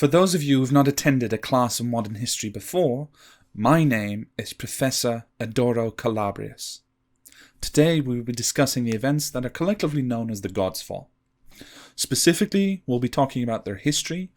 For those of you who have not attended a class of modern history before, my name is Professor Adoro Calabrius. Today we will be discussing the events that are collectively known as the Gods' Fall. Specifically, we'll be talking about their history,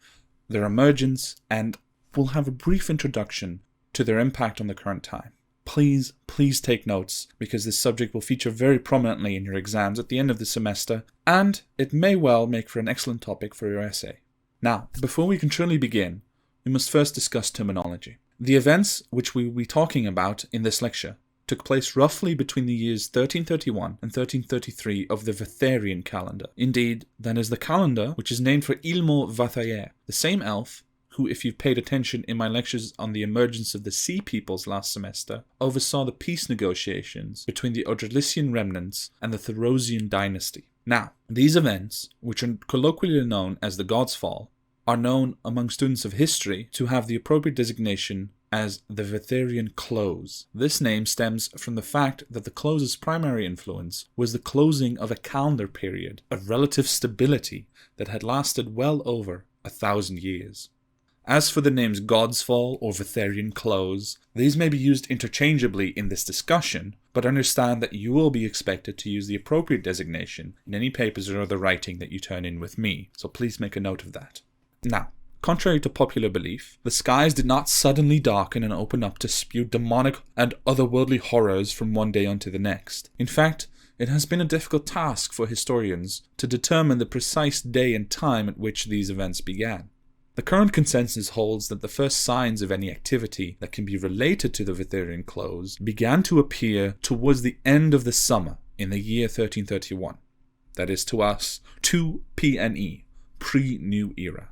their emergence, and we'll have a brief introduction to their impact on the current time. Please take notes, because this subject will feature very prominently in your exams at the end of the semester, and it may well make for an excellent topic for your essay. Now, before we can truly begin, we must first discuss terminology. The events which we will be talking about in this lecture took place roughly between the years 1331 and 1333 of the Vatharian calendar. Indeed, that is the calendar which is named for Ilmo Vathayer, the same elf who, if you've paid attention in my lectures on the emergence of the Sea Peoples last semester, oversaw the peace negotiations between the Odrysian remnants and the Therosian dynasty. Now, these events, which are colloquially known as the Gods' Fall, are known among students of history to have the appropriate designation as the Vatharian Close. This name stems from the fact that the close's primary influence was the closing of a calendar period of relative stability that had lasted well over 1,000 years. As for the names Gods' Fall or Vatharian Close, these may be used interchangeably in this discussion, but understand that you will be expected to use the appropriate designation in any papers or other writing that you turn in with me, so please make a note of that. Now, contrary to popular belief, the skies did not suddenly darken and open up to spew demonic and otherworldly horrors from one day onto the next. In fact, it has been a difficult task for historians to determine the precise day and time at which these events began. The current consensus holds that the first signs of any activity that can be related to the Vatharian Close began to appear towards the end of the summer in the year 1331. That is, to us, 2 PNE, pre-New Era.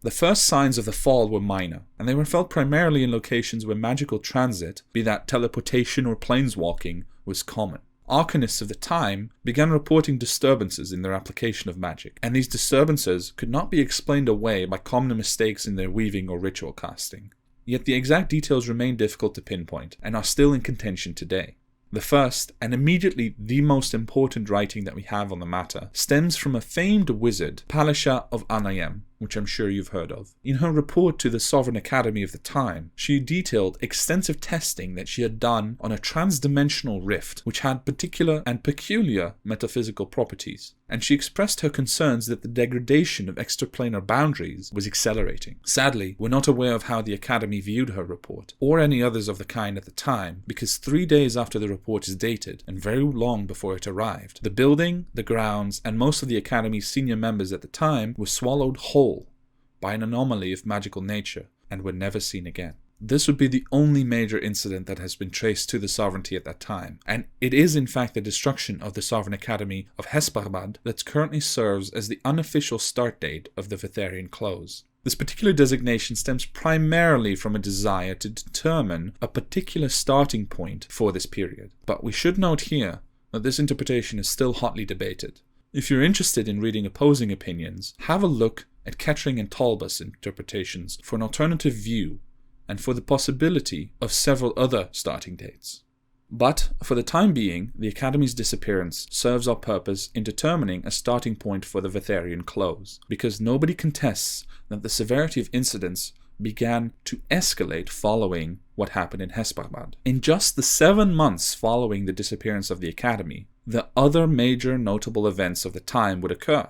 The first signs of the fall were minor, and they were felt primarily in locations where magical transit, be that teleportation or planeswalking, was common. Arcanists of the time began reporting disturbances in their application of magic, and these disturbances could not be explained away by common mistakes in their weaving or ritual casting. Yet the exact details remain difficult to pinpoint, and are still in contention today. The first, and immediately the most important writing that we have on the matter, stems from a famed wizard, Palisha of Anayem, which I'm sure you've heard of. In her report to the Sovereign Academy of the time, she detailed extensive testing that she had done on a transdimensional rift, which had particular and peculiar metaphysical properties, and she expressed her concerns that the degradation of extraplanar boundaries was accelerating. Sadly, we're not aware of how the Academy viewed her report, or any others of the kind at the time, because 3 days after the report is dated, and very long before it arrived, the building, the grounds, and most of the Academy's senior members at the time were swallowed whole by an anomaly of magical nature, and were never seen again. This would be the only major incident that has been traced to the sovereignty at that time, and it is in fact the destruction of the Sovereign Academy of Hesparbad that currently serves as the unofficial start date of the Vatharian Close. This particular designation stems primarily from a desire to determine a particular starting point for this period, but we should note here that this interpretation is still hotly debated. If you're interested in reading opposing opinions, have a look at Kettering and Talbot's interpretations for an alternative view and for the possibility of several other starting dates. But, for the time being, the Academy's disappearance serves our purpose in determining a starting point for the Vatharian Close, because nobody contests that the severity of incidents began to escalate following what happened in Hesparbad. In just the 7 months following the disappearance of the Academy, the other major notable events of the time would occur.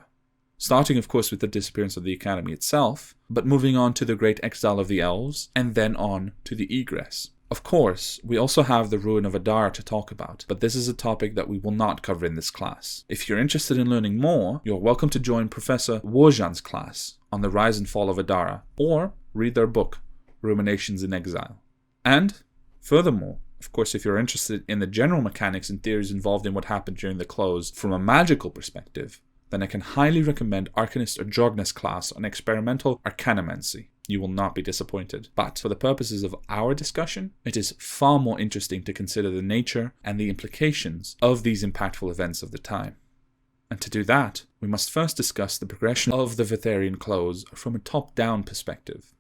Starting, of course, with the disappearance of the Academy itself, but moving on to the Great Exile of the Elves, and then on to the Egress. Of course, we also have the ruin of Edeah to talk about, but this is a topic that we will not cover in this class. If you're interested in learning more, you're welcome to join Professor Wojan's class on the rise and fall of Edeah, or read their book, Ruminations in Exile. And, furthermore, of course, if you're interested in the general mechanics and theories involved in what happened during the close from a magical perspective, then I can highly recommend Arcanist or Jogna's class on experimental arcanomancy. You will not be disappointed. But for the purposes of our discussion, it is far more interesting to consider the nature and the implications of these impactful events of the time. And to do that, we must first discuss the progression of the Vatharian Close from a top-down perspective.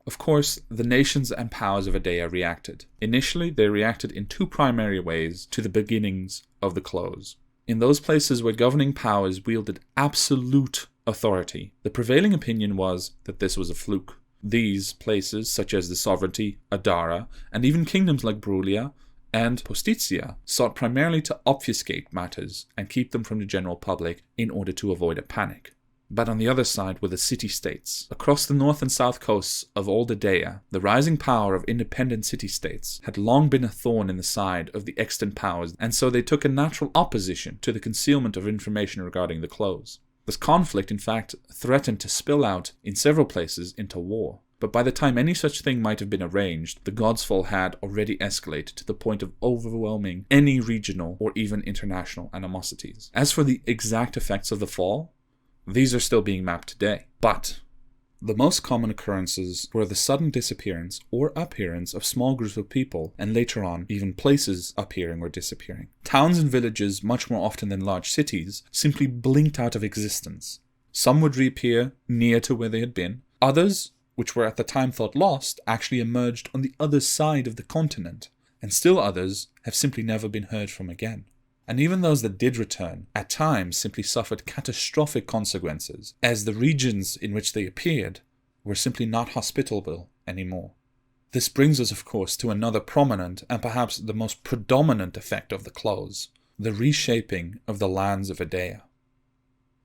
Of course, the nations and powers of Edeah reacted. Initially, they reacted in 2 primary ways to the beginnings of the close. In those places where governing powers wielded absolute authority. The prevailing opinion was that this was a fluke. These places, such as the sovereignty, Adara, and even kingdoms like Brulia and Postitia, sought primarily to obfuscate matters and keep them from the general public in order to avoid a panic. But on the other side were the city-states. Across the north and south coasts of old Edeah, the rising power of independent city-states had long been a thorn in the side of the extant powers, and so they took a natural opposition to the concealment of information regarding the close. This conflict, in fact, threatened to spill out in several places into war. But by the time any such thing might have been arranged, the God's Fall had already escalated to the point of overwhelming any regional or even international animosities. As for the exact effects of the fall, these are still being mapped today. But the most common occurrences were the sudden disappearance or appearance of small groups of people, and later on, even places appearing or disappearing. Towns and villages, much more often than large cities, simply blinked out of existence. Some would reappear near to where they had been. Others, which were at the time thought lost, actually emerged on the other side of the continent. And still others have simply never been heard from again. And even those that did return, at times simply suffered catastrophic consequences, as the regions in which they appeared were simply not hospitable anymore. This brings us, of course, to another prominent and perhaps the most predominant effect of the close, the reshaping of the lands of Edeah.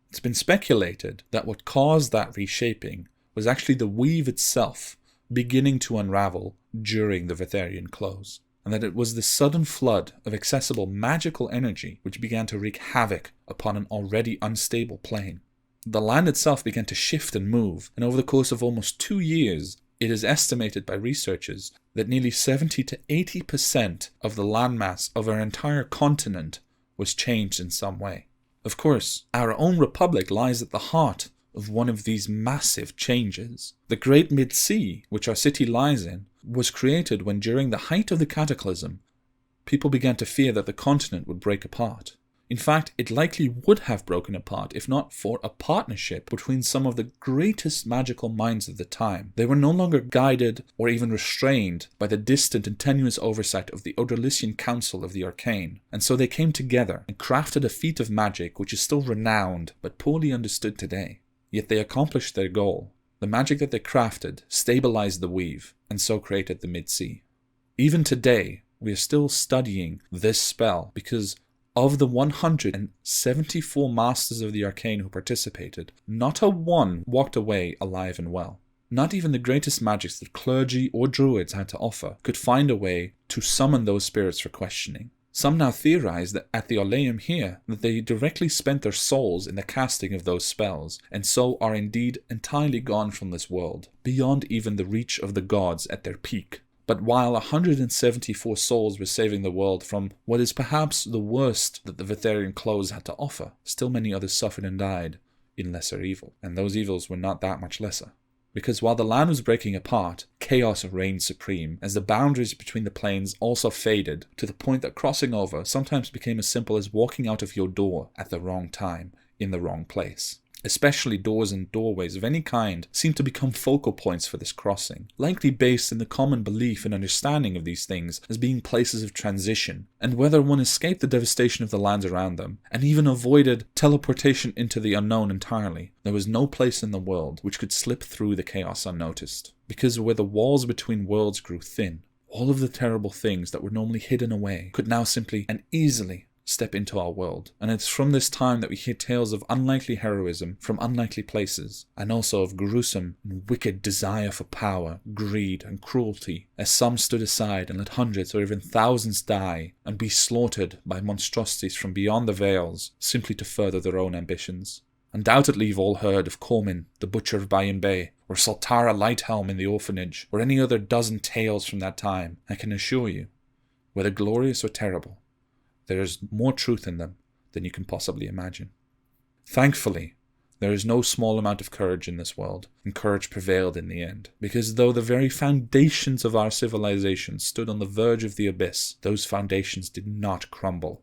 It's been speculated that what caused that reshaping was actually the weave itself beginning to unravel during the Vetherian close, and that it was the sudden flood of accessible magical energy which began to wreak havoc upon an already unstable plane. The land itself began to shift and move, and over the course of almost 2 years, it is estimated by researchers that nearly 70 to 80% of the landmass of our entire continent was changed in some way. Of course, our own republic lies at the heart of one of these massive changes. The Great Mid-Sea, which our city lies in, was created when, during the height of the cataclysm, people began to fear that the continent would break apart. In fact, it likely would have broken apart if not for a partnership between some of the greatest magical minds of the time. They were no longer guided or even restrained by the distant and tenuous oversight of the Odorlician Council of the Arcane, and so they came together and crafted a feat of magic which is still renowned but poorly understood today. Yet they accomplished their goal. The magic that they crafted stabilized the weave, and so created the Mid-Sea. Even today, we are still studying this spell because of the 174 Masters of the Arcane who participated, not a one walked away alive and well. Not even the greatest magics that clergy or druids had to offer could find a way to summon those spirits for questioning. Some now theorize that at the Oleum here, that they directly spent their souls in the casting of those spells, and so are indeed entirely gone from this world, beyond even the reach of the gods at their peak. But while 174 souls were saving the world from what is perhaps the worst that the Vetherian close had to offer, still many others suffered and died in lesser evil, and those evils were not that much lesser. Because while the land was breaking apart, chaos reigned supreme, as the boundaries between the planes also faded, to the point that crossing over sometimes became as simple as walking out of your door at the wrong time, in the wrong place. Especially doors and doorways of any kind seem to become focal points for this crossing, likely based in the common belief and understanding of these things as being places of transition, and whether one escaped the devastation of the lands around them, and even avoided teleportation into the unknown entirely, there was no place in the world which could slip through the chaos unnoticed. Because where the walls between worlds grew thin, all of the terrible things that were normally hidden away could now simply and easily step into our world. And it's from this time that we hear tales of unlikely heroism from unlikely places, and also of gruesome and wicked desire for power, greed, and cruelty, as some stood aside and let hundreds or even thousands die and be slaughtered by monstrosities from beyond the veils, simply to further their own ambitions. Undoubtedly you've all heard of Cormin, the Butcher of Bayan Bay, or Sultara Lighthelm in the Orphanage, or any other dozen tales from that time. I can assure you, whether glorious or terrible, there is more truth in them than you can possibly imagine. Thankfully, there is no small amount of courage in this world, and courage prevailed in the end, because though the very foundations of our civilization stood on the verge of the abyss, those foundations did not crumble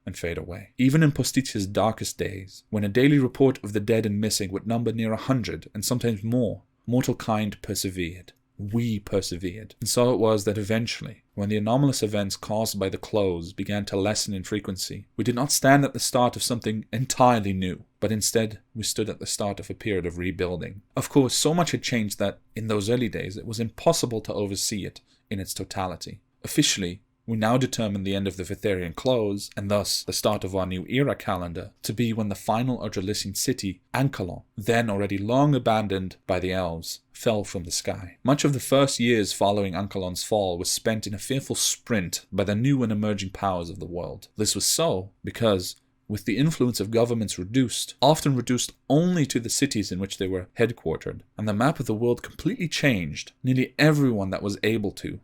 and fade away. Even in Postitia's darkest days, when a daily report of the dead and missing would number near 100, and sometimes more, mortal kind persevered. we persevered. And so it was that eventually, when the anomalous events caused by the close began to lessen in frequency, we did not stand at the start of something entirely new, but instead we stood at the start of a period of rebuilding. Of course, so much had changed that in those early days it was impossible to oversee it in its totality. Officially, we now determine the end of the Vitherian close, and thus the start of our new era calendar, to be when the final Urdralisian city, Ankalon, then already long abandoned by the elves, fell from the sky. Much of the first years following Ankalon's fall was spent in a fearful sprint by the new and emerging powers of the world. This was so because, with the influence of governments reduced, often reduced only to the cities in which they were headquartered, and the map of the world completely changed, nearly everyone that was able to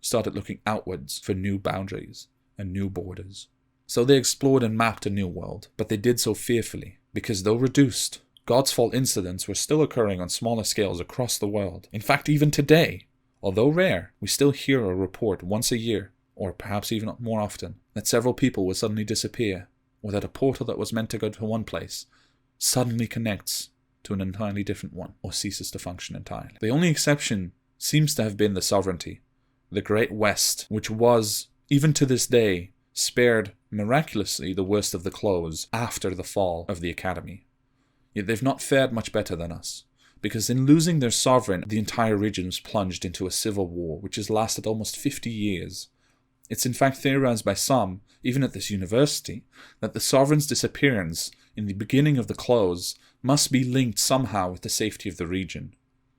started looking outwards for new boundaries and new borders. So they explored and mapped a new world, but they did so fearfully, because though reduced, God's Fall incidents were still occurring on smaller scales across the world. In fact, even today, although rare, we still hear a report once a year, or perhaps even more often, that several people will suddenly disappear, or that a portal that was meant to go to one place suddenly connects to an entirely different one, or ceases to function entirely. The only exception seems to have been the sovereignty, the Great West, which was, even to this day, spared miraculously the worst of the close after the fall of the Academy. Yet they've not fared much better than us, because in losing their sovereign, the entire region was plunged into a civil war, which has lasted almost 50 years. It's in fact theorized by some, even at this university, that the sovereign's disappearance in the beginning of the close must be linked somehow with the safety of the region.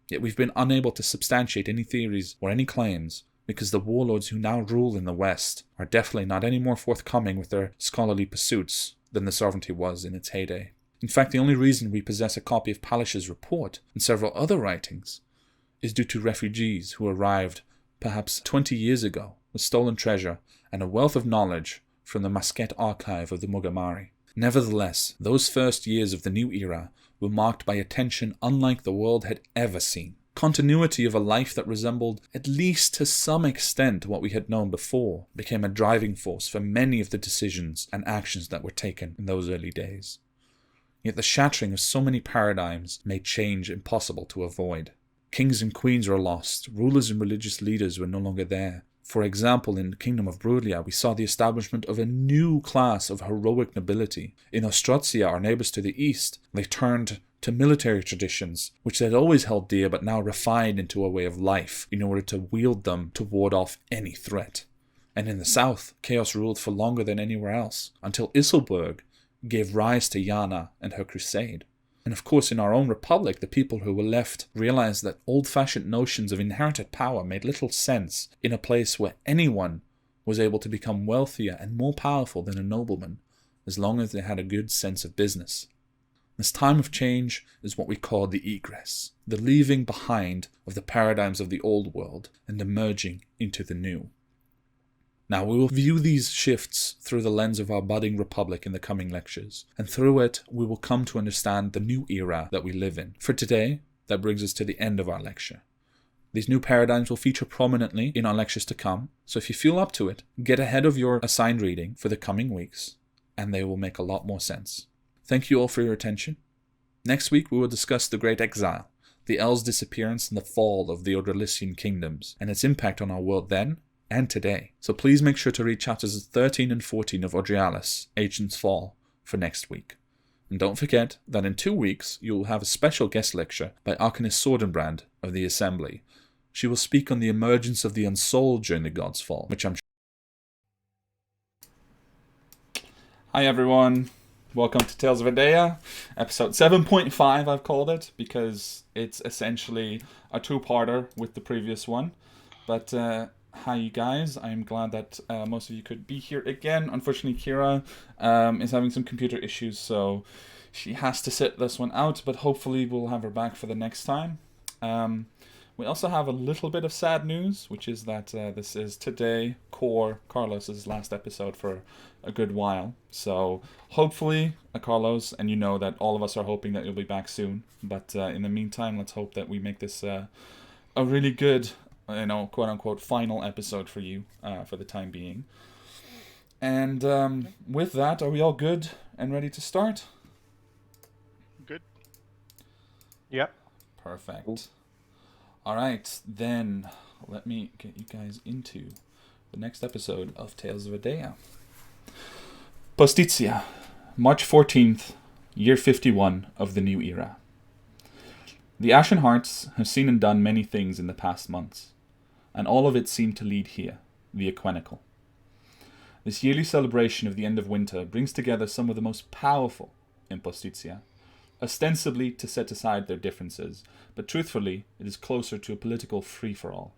Yet we've been unable to substantiate any theories or any claims, because the warlords who now rule in the West are definitely not any more forthcoming with their scholarly pursuits than the sovereignty was in its heyday. In fact, the only reason we possess a copy of Palish's report and several other writings is due to refugees who arrived perhaps 20 years ago with stolen treasure and a wealth of knowledge from the Masket archive of the Mugamari. Nevertheless, those first years of the new era were marked by a tension unlike the world had ever seen. Continuity of a life that resembled, at least to some extent, what we had known before, became a driving force for many of the decisions and actions that were taken in those early days. Yet the shattering of so many paradigms made change impossible to avoid. Kings and queens were lost, rulers and religious leaders were no longer there. For example, in the kingdom of Brulia, we saw the establishment of a new class of heroic nobility. In Ostrozia, our neighbours to the east, they turned to military traditions, which they had always held dear but now refined into a way of life in order to wield them to ward off any threat. And in the south, chaos ruled for longer than anywhere else, until Isilburg gave rise to Yana and her crusade. And of course, in our own republic, the people who were left realized that old-fashioned notions of inherited power made little sense in a place where anyone was able to become wealthier and more powerful than a nobleman, as long as they had a good sense of business. This time of change is what we call the egress, the leaving behind of the paradigms of the old world and emerging into the new. Now, we will view these shifts through the lens of our budding republic in the coming lectures, and through it we will come to understand the new era that we live in. For today, that brings us to the end of our lecture. These new paradigms will feature prominently in our lectures to come, so if you feel up to it, get ahead of your assigned reading for the coming weeks, and they will make a lot more sense. Thank you all for your attention. Next week we will discuss the Great Exile, the Elves' disappearance and the fall of the Urdralisian kingdoms, and its impact on our world then and today. So please make sure to read chapters 13 and 14 of Urdrialis, Ancient's Fall, for next week. And don't forget that in 2 weeks you will have a special guest lecture by Arcanist Sordenbrand of the Assembly. She will speak on the emergence of the Unsouled during the God's Fall, which I'm sure. Hi everyone. Welcome to Tales of Edeah, episode 7.5 I've called it, because it's essentially a two-parter with the previous one. But hi you guys, I'm glad that most of you could be here again. Unfortunately Kira is having some computer issues, so she has to sit this one out, but hopefully we'll have her back for the next time. We also have a little bit of sad news, which is that this is today Carlos's last episode for a good while. So hopefully, Carlos, and you know that all of us are hoping that you'll be back soon. But in the meantime, let's hope that we make this a really good, quote unquote, final episode for you for the time being. And with that, are we all good and ready to start? Good. Yep. Perfect. Alright, then let me get you guys into the next episode of Tales of Edeah. Postizia, March 14th, year 51 of the new era. The Ashen Hearts have seen and done many things in the past months, and all of it seemed to lead here, the Equenical. This yearly celebration of the end of winter brings together some of the most powerful in Postizia, ostensibly to set aside their differences, but truthfully it is closer to a political free-for-all.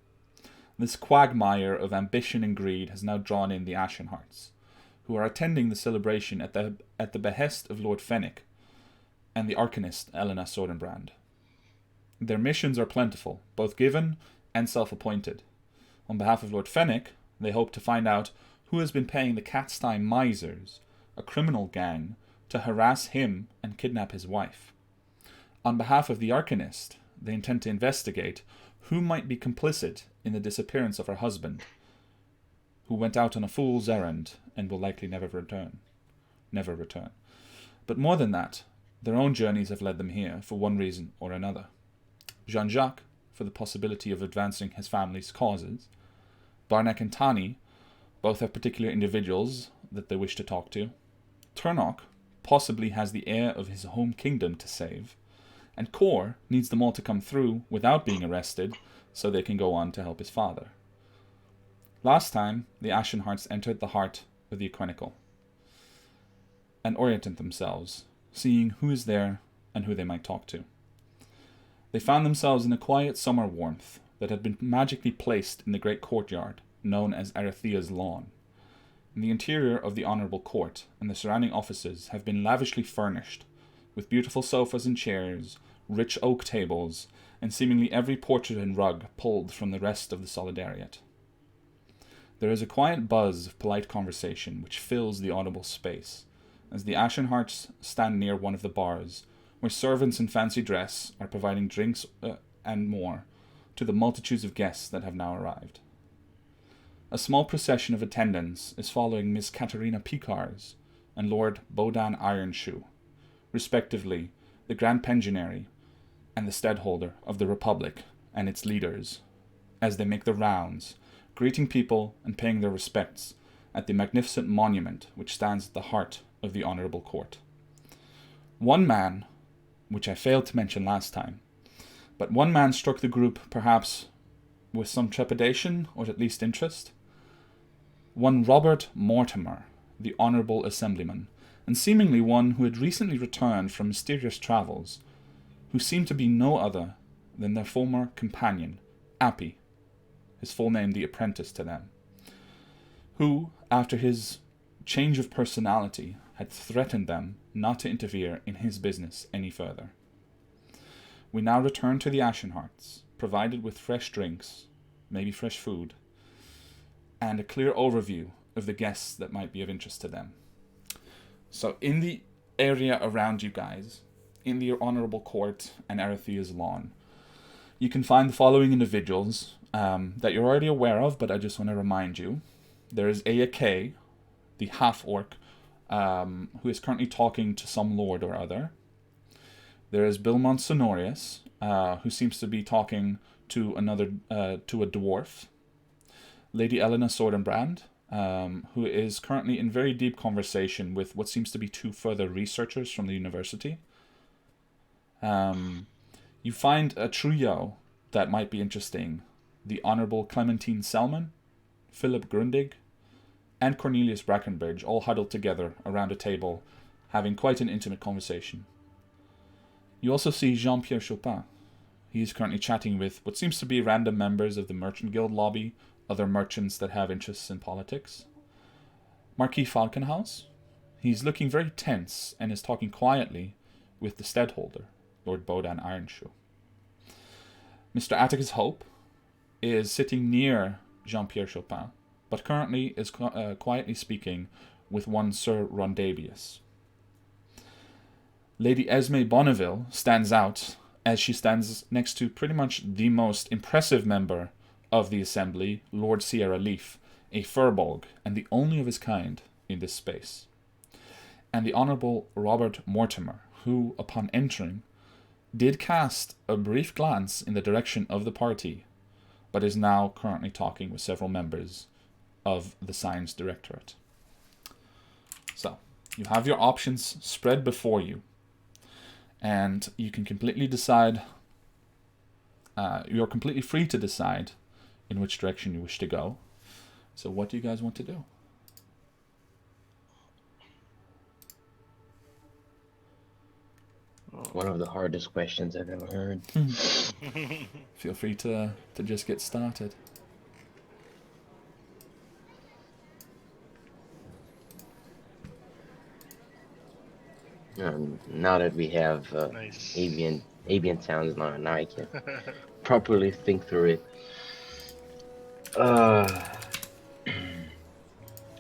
This quagmire of ambition and greed has now drawn in the Ashen Hearts, who are attending the celebration at the behest of Lord Fenwick and the Arcanist Edeah Sordenbrand. Their missions are plentiful, both given and self-appointed. On behalf of Lord Fenwick, they hope to find out who has been paying the Catstein Misers, a criminal gang, to harass him and kidnap his wife. On behalf of the Arcanist, they intend to investigate who might be complicit in the disappearance of her husband, who went out on a fool's errand and will likely never return. But more than that, their own journeys have led them here for one reason or another. Jean-Jacques, for the possibility of advancing his family's causes. Barnack and Tani both have particular individuals that they wish to talk to. Turnock possibly has the heir of his home kingdom to save. And Kor needs them all to come through without being arrested so they can go on to help his father. Last time, the Ashen Hearts entered the heart of the Equenical and oriented themselves, seeing who is there and who they might talk to. They found themselves in a quiet summer warmth that had been magically placed in the great courtyard known as Edeah's lawn. The interior of the Honourable Court and the surrounding offices have been lavishly furnished, with beautiful sofas and chairs, rich oak tables, and seemingly every portrait and rug pulled from the rest of the solidariat. There is a quiet buzz of polite conversation which fills the audible space, as the Ashen Hearts stand near one of the bars, where servants in fancy dress are providing drinks and more to the multitudes of guests that have now arrived. A small procession of attendants is following Miss Katerina Picars and Lord Bodan Ironshoe, respectively the Grand Pensionary and the Stadtholder of the Republic and its leaders, as they make the rounds, greeting people and paying their respects at the magnificent monument which stands at the heart of the Honourable Court. One man, which I failed to mention last time, but one man struck the group perhaps with some trepidation or at least interest. One Robert Mortimer, the Honourable Assemblyman, and seemingly one who had recently returned from mysterious travels, who seemed to be no other than their former companion, Appy, his full name the apprentice to them, who, after his change of personality, had threatened them not to interfere in his business any further. We now return to the Ashen Hearts, provided with fresh drinks, maybe fresh food, and a clear overview of the guests that might be of interest to them. So in the area around you guys, in the Honourable Court and Edeah's lawn, you can find the following individuals that you're already aware of, but I just want to remind you. There is Edeah Kay, the half-orc, who is currently talking to some lord or other. There is Bilmont Sonorius, who seems to be talking to a dwarf. Lady Edeah Sordenbrand, who is currently in very deep conversation with what seems to be two further researchers from the university. You find a trio that might be interesting. The Honourable Clementine Selman, Philip Grundig, and Cornelius Brackenbridge all huddled together around a table, having quite an intimate conversation. You also see Jean-Pierre Chopin. He is currently chatting with what seems to be random members of the Merchant Guild lobby, other merchants that have interests in politics. Marquis Falkenhaus. He's looking very tense and is talking quietly with the Stadtholder, Lord Bodan Ironshoe. Mr. Atticus Hope is sitting near Jean-Pierre Chopin, but currently is quietly speaking with one Sir Rondabius. Lady Esme Bonneville stands out as she stands next to pretty much the most impressive member of the assembly, Lord Sierra Leaf, a furbolg, and the only of his kind in this space. And the Honourable Robert Mortimer, who, upon entering, did cast a brief glance in the direction of the party, but is now currently talking with several members of the Science Directorate. So, you have your options spread before you, and you can completely decide, you're completely free to decide in which direction you wish to go. So what do you guys want to do? One of the hardest questions I've ever heard. Feel free to just get started. Now that we have Nice. avian sounds, now I can properly think through it.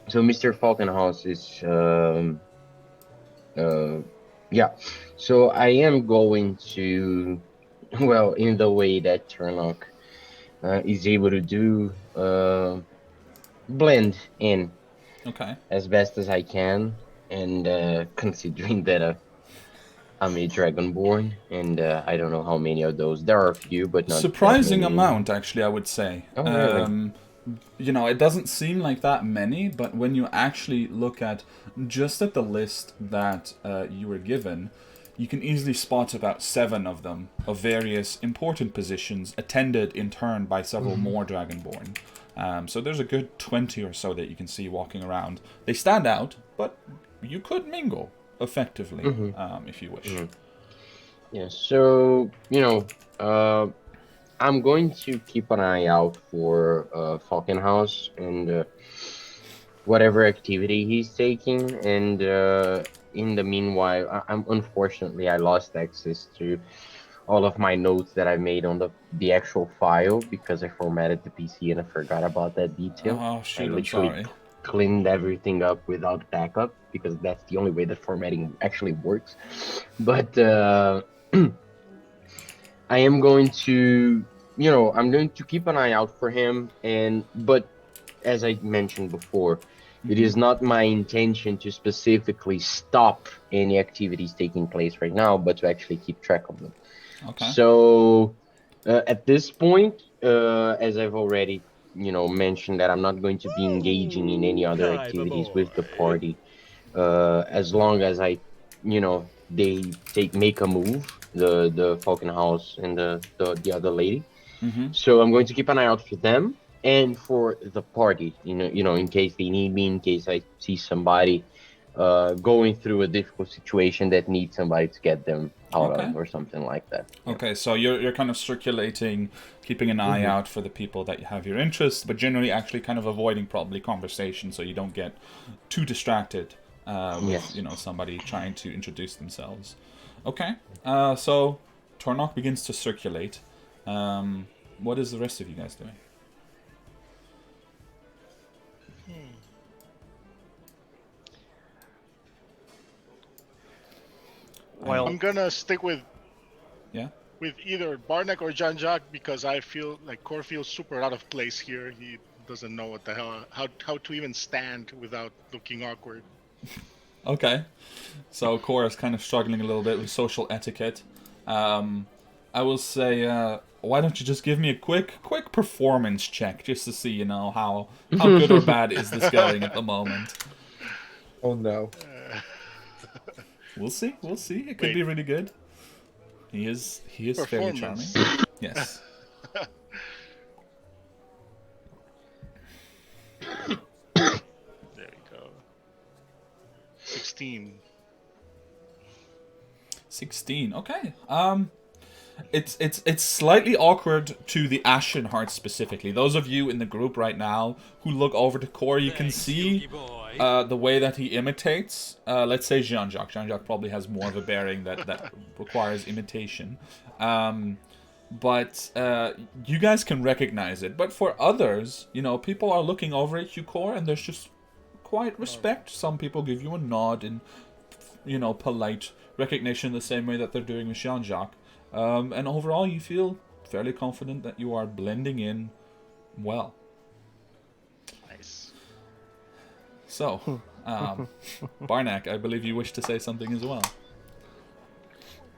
So Mr. Falkenhaus is yeah. So I am going to, well, in the way that Turnock is able to do, blend in Okay. as best as I can, and considering that I'm a Dragonborn, and I don't know how many of those. There are a few, but not that Surprising many. amount, actually, I would say. Oh, really? You know, it doesn't seem like that many, but when you actually look at just at the list that you were given, you can easily spot about 7 of them of various important positions attended in turn by several more Dragonborn. So there's a good 20 or so that you can see walking around. They stand out, but you could mingle effectively if you wish. Yeah, so, I'm going to keep an eye out for Falkenhaus and whatever activity he's taking. And in the meanwhile, unfortunately, I lost access to all of my notes that I made on the actual file because I formatted the PC and I forgot about that detail. Oh, shoot, I I'm literally sorry. cleaned everything up without backup because that's the only way that formatting actually works. But I am going to, I'm going to keep an eye out for him. But as I mentioned before, it is not my intention to specifically stop any activities taking place right now, but to actually keep track of them. Okay. So at this point, as I've already, mentioned that I'm not going to be engaging in any other activities with the party, as long as they make a move, the Falkenhaus and the other lady. So I'm going to keep an eye out for them and for the party. In case they need me, in case I see somebody going through a difficult situation that needs somebody to get them out Okay. of, or something like that. Yeah. Okay, so you're kind of circulating, keeping an eye out for the people that have your interest, but generally actually kind of avoiding probably conversation so you don't get too distracted with Yes. somebody trying to introduce themselves. Okay, so Tornok begins to circulate. What is the rest of you guys doing? Well, I'm gonna stick with Yeah. either Barnack or Jean-Jacques because I feel like Core feels super out of place here. He doesn't know what the hell how to even stand without looking awkward. Okay, so Cora's kind of struggling a little bit with social etiquette. I will say, why don't you just give me a quick performance check just to see, how good or bad is this going at the moment. Oh no. We'll see. It could be really good. He is fairly charming. Performance. Yes. There we go. 16. 16. Okay. It's slightly awkward to the Ashen Heart specifically. Those of you in the group right now who look over to Core, you can see the way that he imitates. Let's say Jean-Jacques. Jean-Jacques probably has more of a bearing that requires imitation. But you guys can recognize it. But for others, people are looking over at you, Core, and there's just quiet respect. Some people give you a nod and, polite recognition the same way that they're doing with Jean-Jacques. And overall, you feel fairly confident that you are blending in well. Nice. So, Barnack, I believe you wish to say something as well.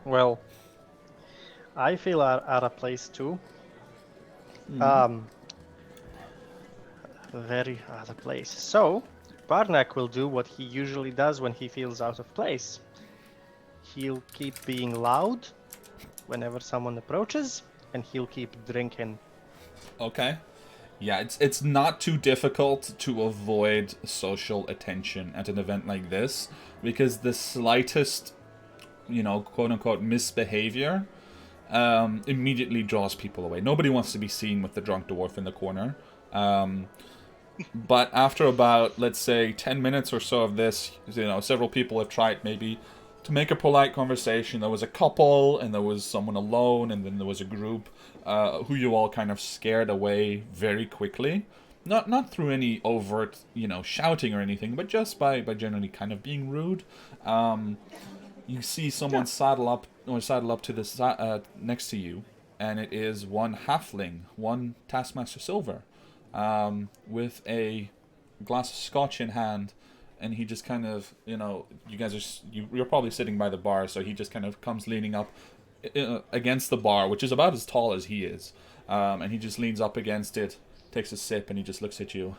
Well, I feel out of place too. Very out of place. So, Barnack will do what he usually does when he feels out of place. He'll keep being loud whenever someone approaches, and he'll keep drinking. Okay. Yeah, it's not too difficult to avoid social attention at an event like this, because the slightest, quote unquote misbehavior immediately draws people away. Nobody wants to be seen with the drunk dwarf in the corner. But after about, let's say, 10 minutes or so of this, several people have tried maybe to make a polite conversation. There was a couple, and there was someone alone, and then there was a group who you all kind of scared away very quickly. Not through any overt, shouting or anything, but just by generally kind of being rude. You see someone saddle up to the next to you, and it is one halfling, one Taskmaster Silver, with a glass of scotch in hand, and he just kind of, you guys are you're probably sitting by the bar, so he just kind of comes leaning up against the bar, which is about as tall as he is, and he just leans up against it, takes a sip, and he just looks at you.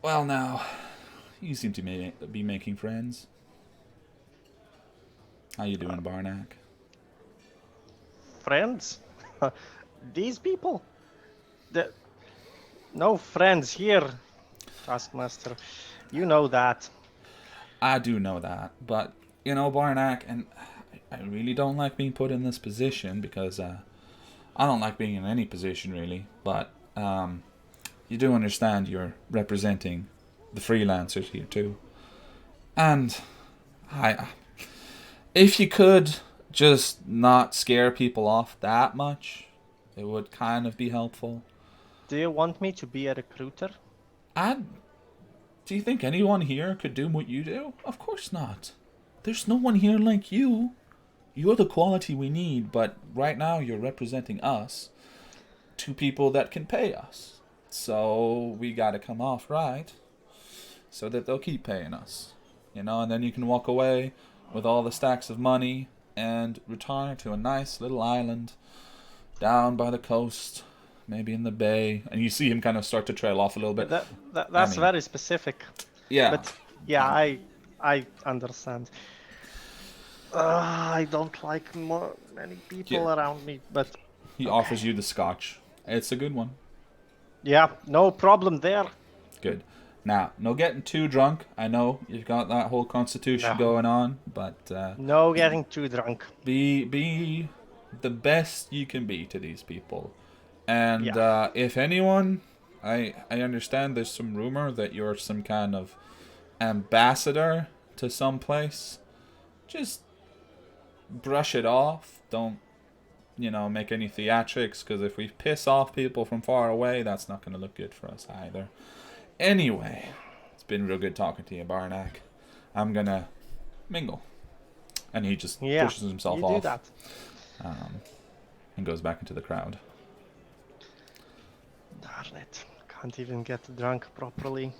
Well, now, you seem to be making friends. How you doing, Barnack? Friends? These people? No friends here, Taskmaster. You know that. I do know that, but, Barnack, and I really don't like being put in this position, because I don't like being in any position, really, but you do understand you're representing the freelancers here, too. And if you could just not scare people off that much, it would kind of be helpful. Do you want me to be a recruiter? Do you think anyone here could do what you do? Of course not. There's no one here like you. You're the quality we need, but right now you're representing us. Two people that can pay us. So we gotta come off right, so that they'll keep paying us. And then you can walk away with all the stacks of money and retire to a nice little island down by the coast, maybe in the bay. And you see him kind of start to trail off a little bit. That's very specific. Yeah. But yeah, I understand. I don't like many people around me, but he offers you the scotch. It's a good one. Yeah, no problem there. Good. Now, no getting too drunk. I know you've got that whole constitution going on, but no getting too drunk. Be the best you can be to these people. And if anyone, I understand there's some rumor that you're some kind of ambassador to some place. Just brush it off. Don't, make any theatrics, because if we piss off people from far away, that's not going to look good for us either. Anyway, it's been real good talking to you, Barnack. I'm going to mingle. And he just pushes himself off. Do that. And goes back into the crowd. Darn it. Can't even get drunk properly.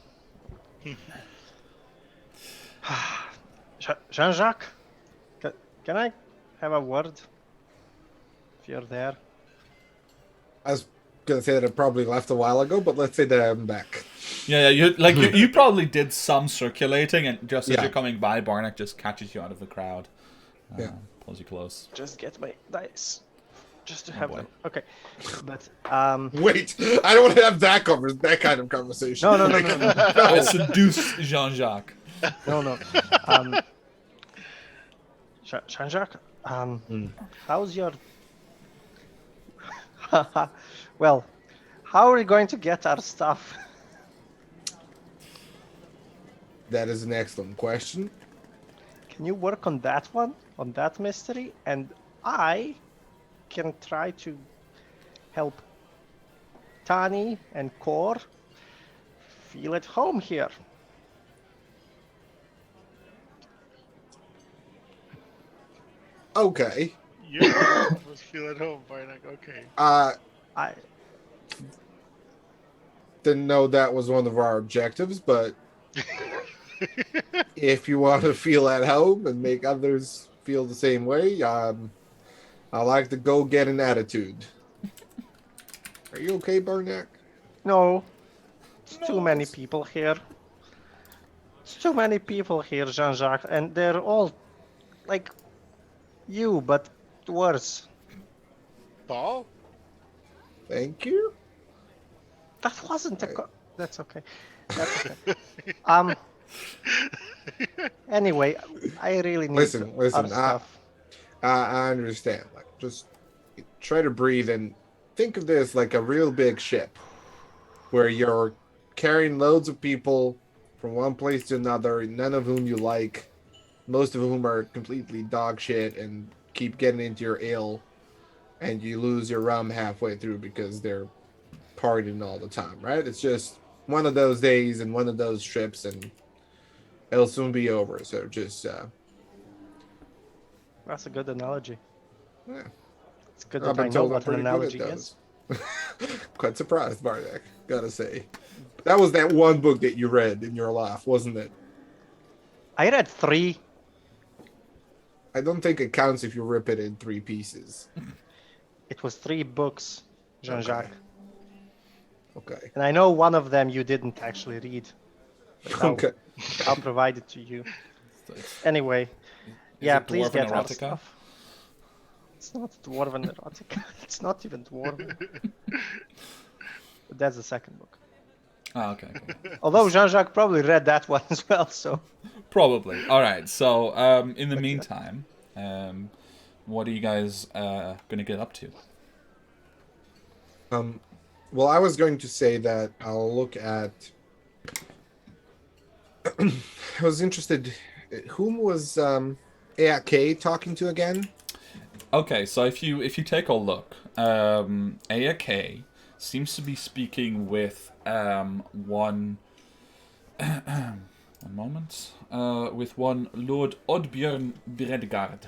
Jean-Jacques, can I have a word? If you're there. I was going to say that I probably left a while ago, but let's say that I'm back. Yeah, you probably did some circulating, and just as you're coming by, Barnack just catches you out of the crowd. Pulls you close. Just get my dice. Just to have them. Okay. But, Wait, I don't want to have that kind of conversation. No. Seduce Jean-Jacques. No. Jean-Jacques, how's your... Well, how are we going to get our stuff? That is an excellent question. Can you work on that one? On that mystery? And I can try to help Tani and Kor feel at home here. Okay. Yeah, let's feel at home, Barnack. Okay. I didn't know that was one of our objectives, but if you want to feel at home and make others feel the same way. I like to go get an attitude. Are you okay, Barnack? No, it's too many people here. It's too many people here, Jean-Jacques, and they're all like you, but worse. Paul? Thank you. That wasn't a. That's okay. That's okay. Anyway, I really need Listen. our stuff. I understand. Like, just try to breathe and think of this like a real big ship, where you're carrying loads of people from one place to another, none of whom you like, most of whom are completely dog shit and keep getting into your ale, and you lose your rum halfway through because they're partying all the time, right? It's just one of those days and one of those trips, and it'll soon be over. So just, That's a good analogy. yeah. It's good I've that I been know told I'm what an pretty analogy good at is. those. Quite surprised, Bardak, gotta say. That was that one book that you read in your life, wasn't it? I read 3. I don't think it counts if you rip it in 3 pieces. It was 3 books, Jean-Jacques. Okay. And I know one of them you didn't actually read. But Okay. I'll provide it to you. Anyway, Is it please Dwarven get our erotica? stuff. It's not Dwarven erotica. It's not even Dwarven. But that's the second book. Ah, okay. Cool. Although Jean-Jacques probably read that one as well, so... Probably. All right. So, in the meantime, what are you guys gonna get up to? Well, I was going to say that I'll look at. I was interested. Whom was Edeah talking to again? Okay, so if you take a look, Edeah seems to be speaking with one. One moment. With one Lord Oddbjörn Bredgard.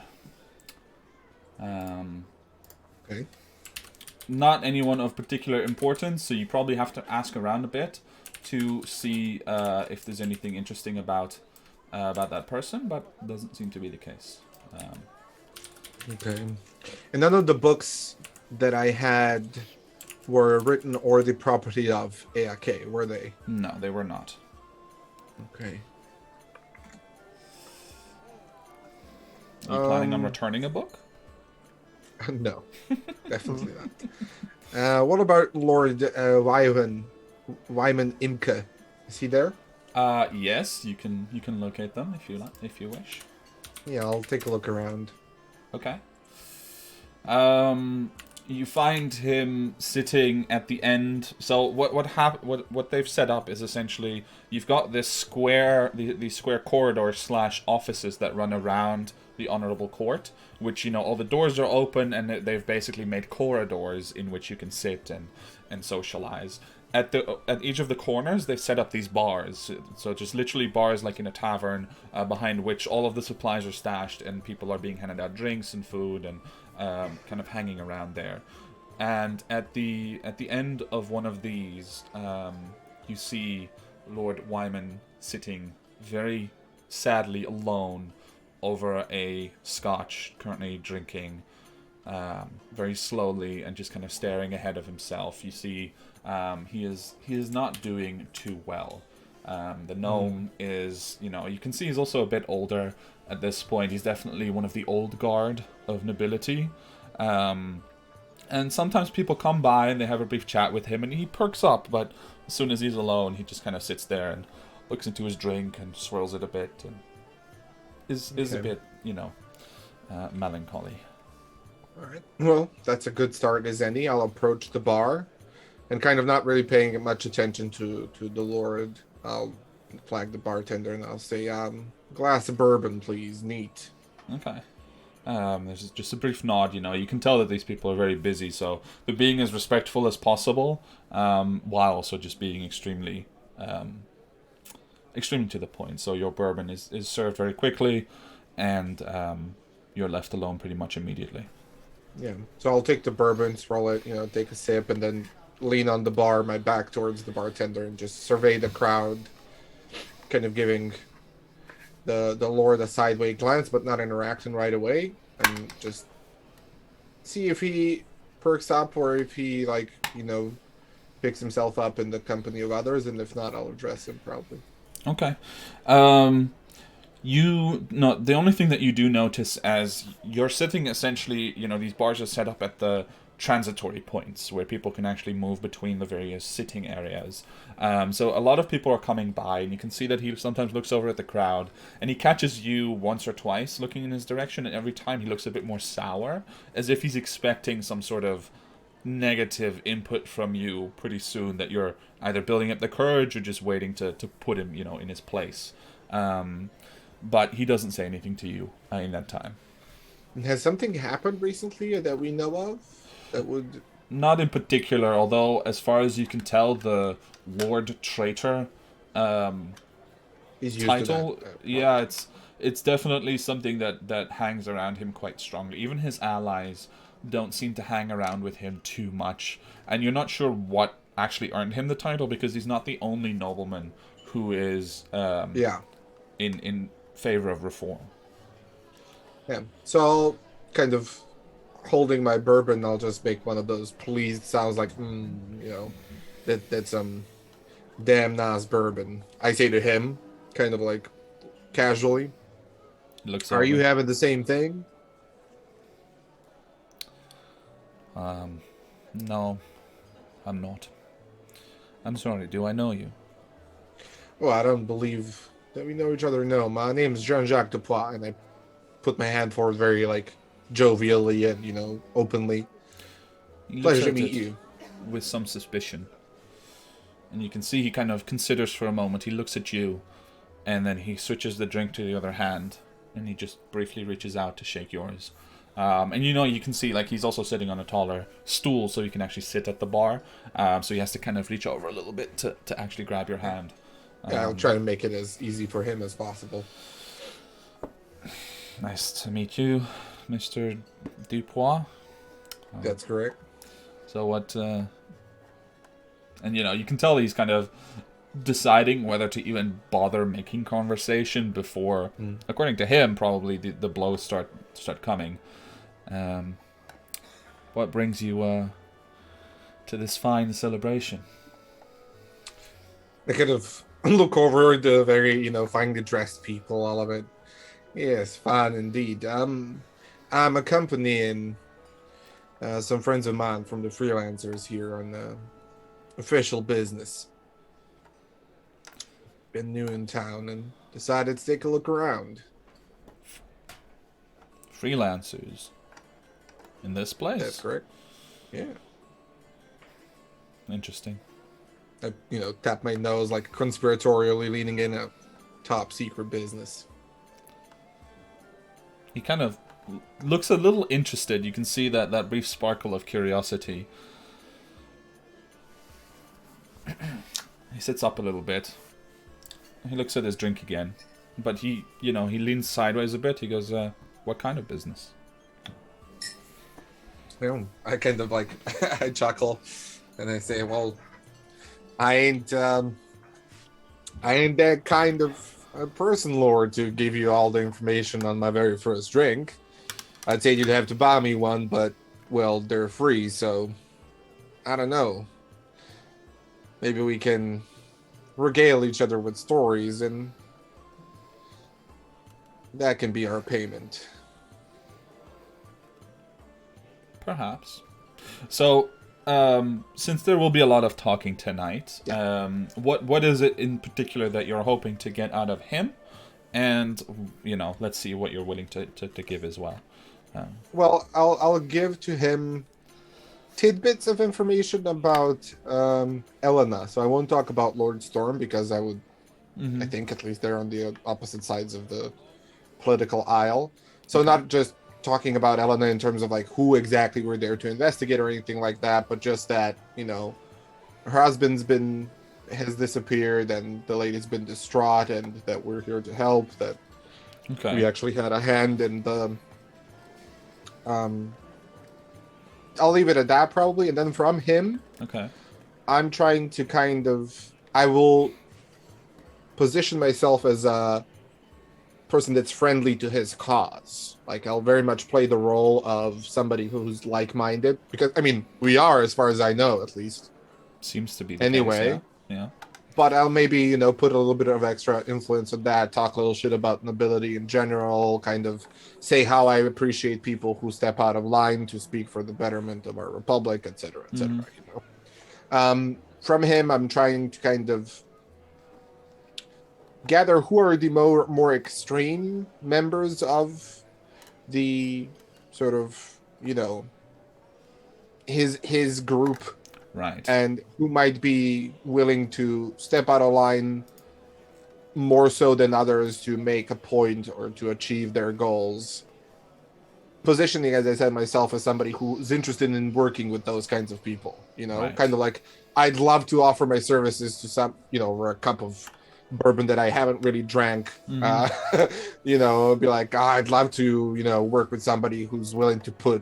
Okay. Not anyone of particular importance, so you probably have to ask around a bit to see if there's anything interesting about that person, but doesn't seem to be the case. Okay. And none of the books that I had were written or the property of Edeah, were they? No, they were not. Okay. Are you planning on returning a book? No, definitely not. What about Lord Wyman Imke? Is he there? Yes, you can locate them if you wish. Yeah, I'll take a look around. Okay. You find him sitting at the end. So what they've set up is essentially you've got this square, these square corridors / offices that run around the honorable court, which, you know, all the doors are open and they've basically made corridors in which you can sit and socialize. At each of the corners, they've set up these bars. So just literally bars like in a tavern, behind which all of the supplies are stashed and people are being handed out drinks and food and kind of hanging around there. And at the end of one of these, you see Lord Wyman sitting very sadly alone over a scotch, currently drinking very slowly and just kind of staring ahead of himself. You see he is not doing too well. The gnome is, you know, you can see he's also a bit older at this point. He's definitely one of the old guard of nobility. And sometimes people come by and they have a brief chat with him and he perks up, but as soon as he's alone, he just kind of sits there and looks into his drink and swirls it a bit and is a bit, you know, melancholy. All right. Well, that's a good start as any. I'll approach the bar and kind of not really paying much attention to the Lord. I'll flag the bartender and I'll say, glass of bourbon, please. Neat. Okay. There's just a brief nod, you know. You can tell that these people are very busy, so they're being as respectful as possible, while also just being extremely to the point. So your bourbon is served very quickly, and you're left alone pretty much immediately. Yeah. So I'll take the bourbon, swirl it, you know, take a sip, and then lean on the bar, my back towards the bartender, and just survey the crowd, kind of giving the Lord a sideways glance, but not interacting right away, and just see if he perks up or if he picks himself up in the company of others, and if not, I'll address him probably. Okay. The only thing that you do notice as you're sitting, essentially, these bars are set up at the transitory points where people can actually move between the various sitting areas. So a lot of people are coming by, and you can see that he sometimes looks over at the crowd, and he catches you once or twice looking in his direction, and every time he looks a bit more sour, as if he's expecting some sort of negative input from you pretty soon, that you're either building up the courage or just waiting to put him, in his place. But he doesn't say anything to you in that time. Has something happened recently that we know of that would... Not in particular, although as far as you can tell, the Lord Traitor He's used title, to that. yeah, it's definitely something that hangs around him quite strongly. Even his allies don't seem to hang around with him too much, and you're not sure what actually earned him the title, because he's not the only nobleman who is in favor of reform. Yeah. So, kind of holding my bourbon, I'll just make one of those pleased sounds, like, that's damn nice bourbon. I say to him, kind of like casually. Looks Are you over. having the same thing? No, I'm not. I'm sorry, do I know you? Well, I don't believe that we know each other. No, my name is Jean-Jacques Dupois, and I put my hand forward very, jovially and, openly. He looks Pleasure to at meet it you. with some suspicion. And you can see he kind of considers for a moment. He looks at you, and then he switches the drink to the other hand, and he just briefly reaches out to shake yours. And you can see, he's also sitting on a taller stool, so he can actually sit at the bar. So he has to kind of reach over a little bit to actually grab your hand. Yeah, I'll try to make it as easy for him as possible. Nice to meet you, Mr. Dupois. That's correct. So what... And, you can tell he's kind of deciding whether to even bother making conversation before, according to him, probably the blows start coming. What brings you to this fine celebration? I kind of look over the very, finely dressed people, all of it. Yes, fine indeed. I'm accompanying some friends of mine from the freelancers here on official business. Been new in town and decided to take a look around. Freelancers? In this place? That's correct. Yeah. Interesting. I, tap my nose, conspiratorially leaning in a top secret business. He kind of looks a little interested. You can see that brief sparkle of curiosity. He sits up a little bit. He looks at his drink again. But he leans sideways a bit. He goes, what kind of business? I kind of I chuckle and I say, well, I ain't that kind of a person, Lord, to give you all the information on my very first drink. I'd say you'd have to buy me one, but, well, they're free, so I don't know. Maybe we can regale each other with stories, and that can be our payment. Perhaps. So, since there will be a lot of talking tonight, what is it in particular that you're hoping to get out of him? And, let's see what you're willing to give as well. Well, I'll give to him tidbits of information about Elena. So I won't talk about Lord Storm, because I would, I think at least they're on the opposite sides of the political aisle. So not just talking about Elena in terms of who exactly we're there to investigate or anything like that, but just that, her husband's has disappeared and the lady's been distraught, and that we're here to help, that we actually had a hand in the I'll leave it at that probably. And then from him, I'm trying to I will position myself as a person that's friendly to his cause. Like, I'll very much play the role of somebody who's like-minded, because I mean, we are, as far as I know, at least. Seems to be the Anyway. case, yeah. But I'll maybe, put a little bit of extra influence on that, talk a little shit about nobility in general, kind of say how I appreciate people who step out of line to speak for the betterment of our republic, etc., etc. From him, I'm trying to kind of gather who are the more extreme members of the sort of, his group, Right. and who might be willing to step out of line more so than others to make a point or to achieve their goals. Positioning, as I said myself, as somebody who's interested in working with those kinds of people, Right. kind of like I'd love to offer my services to some, or a cup of bourbon that I haven't really drank. Be like, I'd love to, work with somebody who's willing to put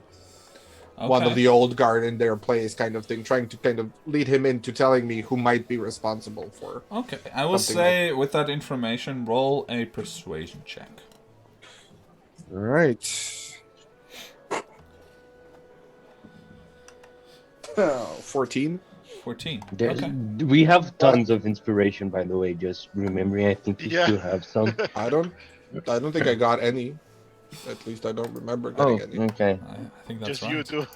one of the old guard in their place, kind of thing, trying to kind of lead him into telling me who might be responsible for. Okay, I will say with that information, roll a persuasion check. All right. 14. 14. We have tons of inspiration, by the way. Just remembering, I think you still have some. I don't think I got any. At least I don't remember getting any. Okay. I think that's Just right. you two.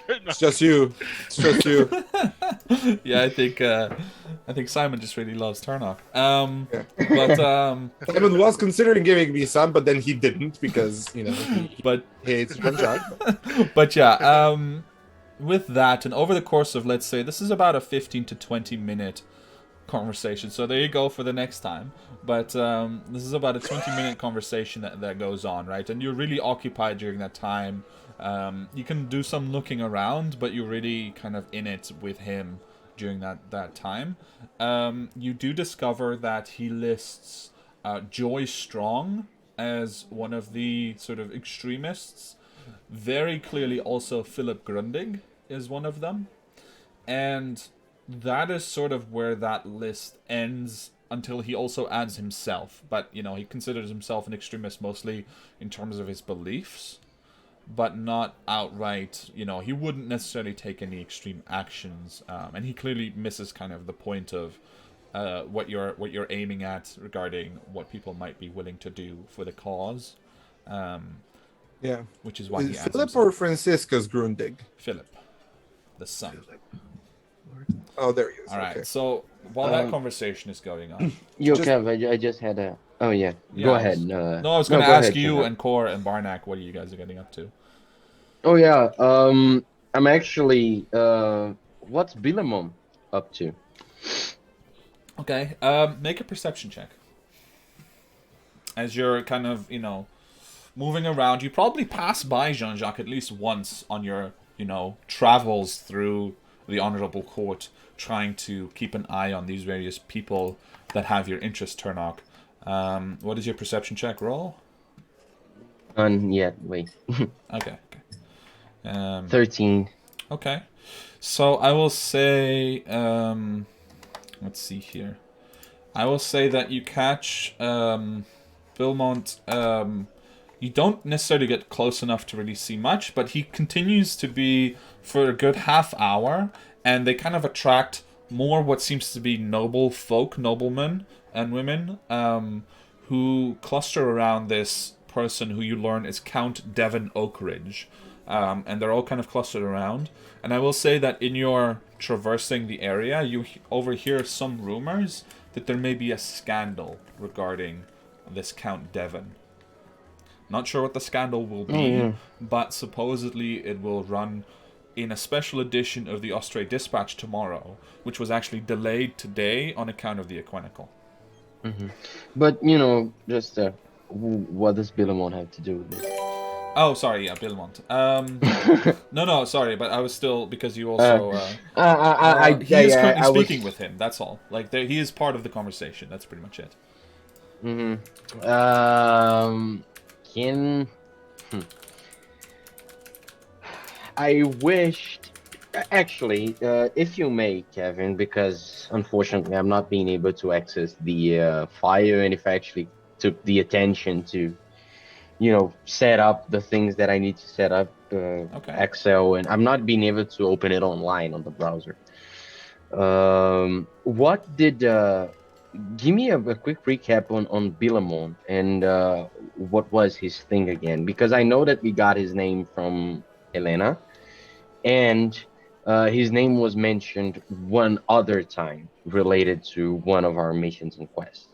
It's just you. It's just you. Yeah, I think Simon just really loves Turnock. But Simon was considering giving me some, but then he didn't because he hates Jean-Jacques. But yeah, with that, and over the course of, let's say, this is about a 15 to 20 minute conversation. So there you go for the next time. But this is about a 20-minute conversation that goes on, right? And you're really occupied during that time. You can do some looking around, but you're really kind of in it with him during that time. You do discover that he lists Joy Strong as one of the sort of extremists. Very clearly also Philip Grundig is one of them. And that is sort of where that list ends until he also adds himself. But, he considers himself an extremist mostly in terms of his beliefs, but not outright, he wouldn't necessarily take any extreme actions. And he clearly misses kind of the point of what you're aiming at regarding what people might be willing to do for the cause. Yeah. Which is why he adds Philip himself. or Franciscus Grundig? Philip, the son. Oh, there he is. All right. Okay. So while that conversation is going on, Kev, I just had a. Oh yeah. Go ahead. I was going to ask you and Cor and Barnack what you guys are getting up to. Oh yeah. I'm actually. What's Bilamon up to? Okay. Make a perception check. As you're kind of, moving around, you probably pass by Jean-Jacques at least once on your, travels through the Honorable Court, trying to keep an eye on these various people that have your interest, Turnock. What is your perception check roll? Wait. Okay. 13. Okay. So I will say, let's see here. I will say that you catch Beaumont. You don't necessarily get close enough to really see much, but he continues to be for a good half hour, and they kind of attract more what seems to be noblemen and women, who cluster around this person who you learn is Count Devon Oakridge. And they're all kind of clustered around. And I will say that in your traversing the area, you overhear some rumors that there may be a scandal regarding this Count Devon. Not sure what the scandal will be, but supposedly it will run in a special edition of the Australia Dispatch tomorrow, which was actually delayed today on account of the Equinical. Mm-hmm. But, just what does Bilamon have to do with it? Oh, sorry, yeah, Bilmont. No, sorry, but I was still, because you also... he is currently speaking with him, that's all. Like, he is part of the conversation, that's pretty much it. I wished... Actually, if you may, Kevin, because unfortunately I'm not being able to access the file, and if I actually took the attention to, set up the things that I need to set up, Excel, and I'm not being able to open it online on the browser. What did give me a quick recap on Bilamon and what was his thing again? Because I know that we got his name from Helena, and his name was mentioned one other time related to one of our missions and quests.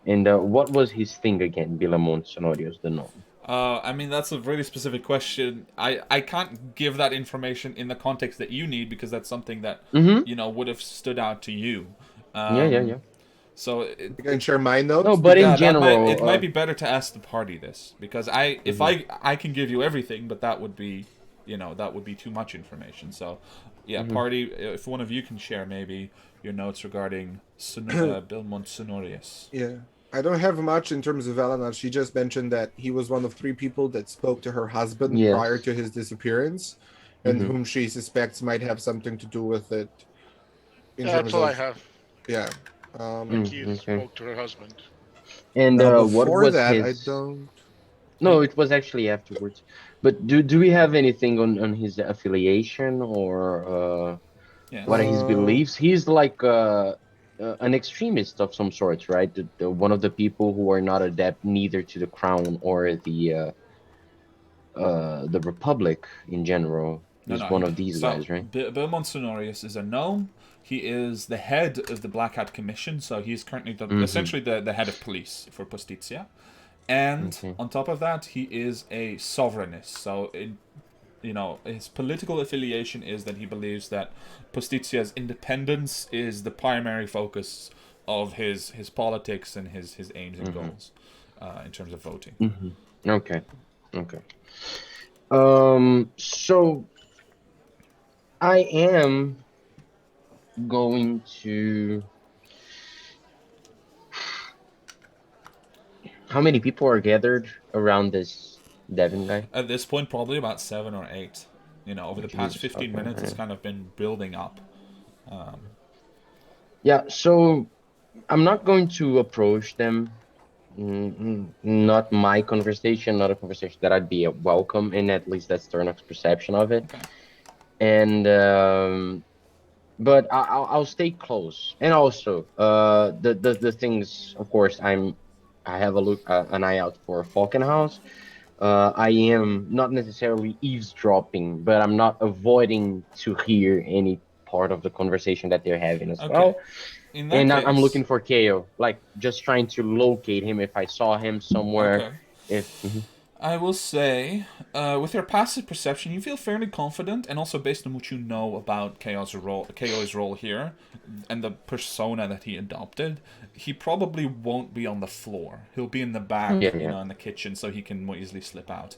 And what was his thing again, Bilamon Sonorios, the gnome? I mean, that's a really specific question. I can't give that information in the context that you need because that's something that, would have stood out to you. Yeah. So You can share my notes. No, but in yeah, general, it might be better to ask the party this because if I can give you everything, but that would be, that would be too much information. So, yeah, party. If one of you can share maybe your notes regarding Belmont Sonorius. Yeah. I don't have much in terms of Elena. She just mentioned that he was one of 3 people that spoke to her husband Yes. prior to his disappearance, and whom she suspects might have something to do with it. That's all I have. Yeah. He spoke to her husband. And what was that, his? I don't. No, it was actually afterwards. But do we have anything on his affiliation or what are his beliefs? He's like an extremist of some sort, right? One of the people who are not adept neither to the crown or the Republic in general. He's one of these guys, right? Belmont Sonorius is a gnome. He is the head of the Black Hat Commission, so he's currently essentially the head of police for Postizia. And on top of that, he is a sovereignist. So, his political affiliation is that he believes that Postizia's independence is the primary focus of his politics and his aims and goals in terms of voting. Okay. So I am going to. How many people are gathered around this Devin guy? At this point, probably about 7 or 8. Over the past 15 minutes, it's kind of been building up. Yeah, so I'm not going to approach them. Not my conversation, not a conversation that I'd be welcome in. At least that's Turnok's perception of it. Okay. And but I'll stay close. And also, the things, of course, I have an eye out for Falkenhaus. I am not necessarily eavesdropping, but I'm not avoiding to hear any part of the conversation that they're having as well. In that case, I'm looking for Kao, like just trying to locate him if I saw him somewhere. Okay. I will say, with your passive perception, you feel fairly confident, and also based on what you know about Kao's role here, and the persona that he adopted, he probably won't be on the floor. He'll be in the back, in the kitchen, so he can more easily slip out.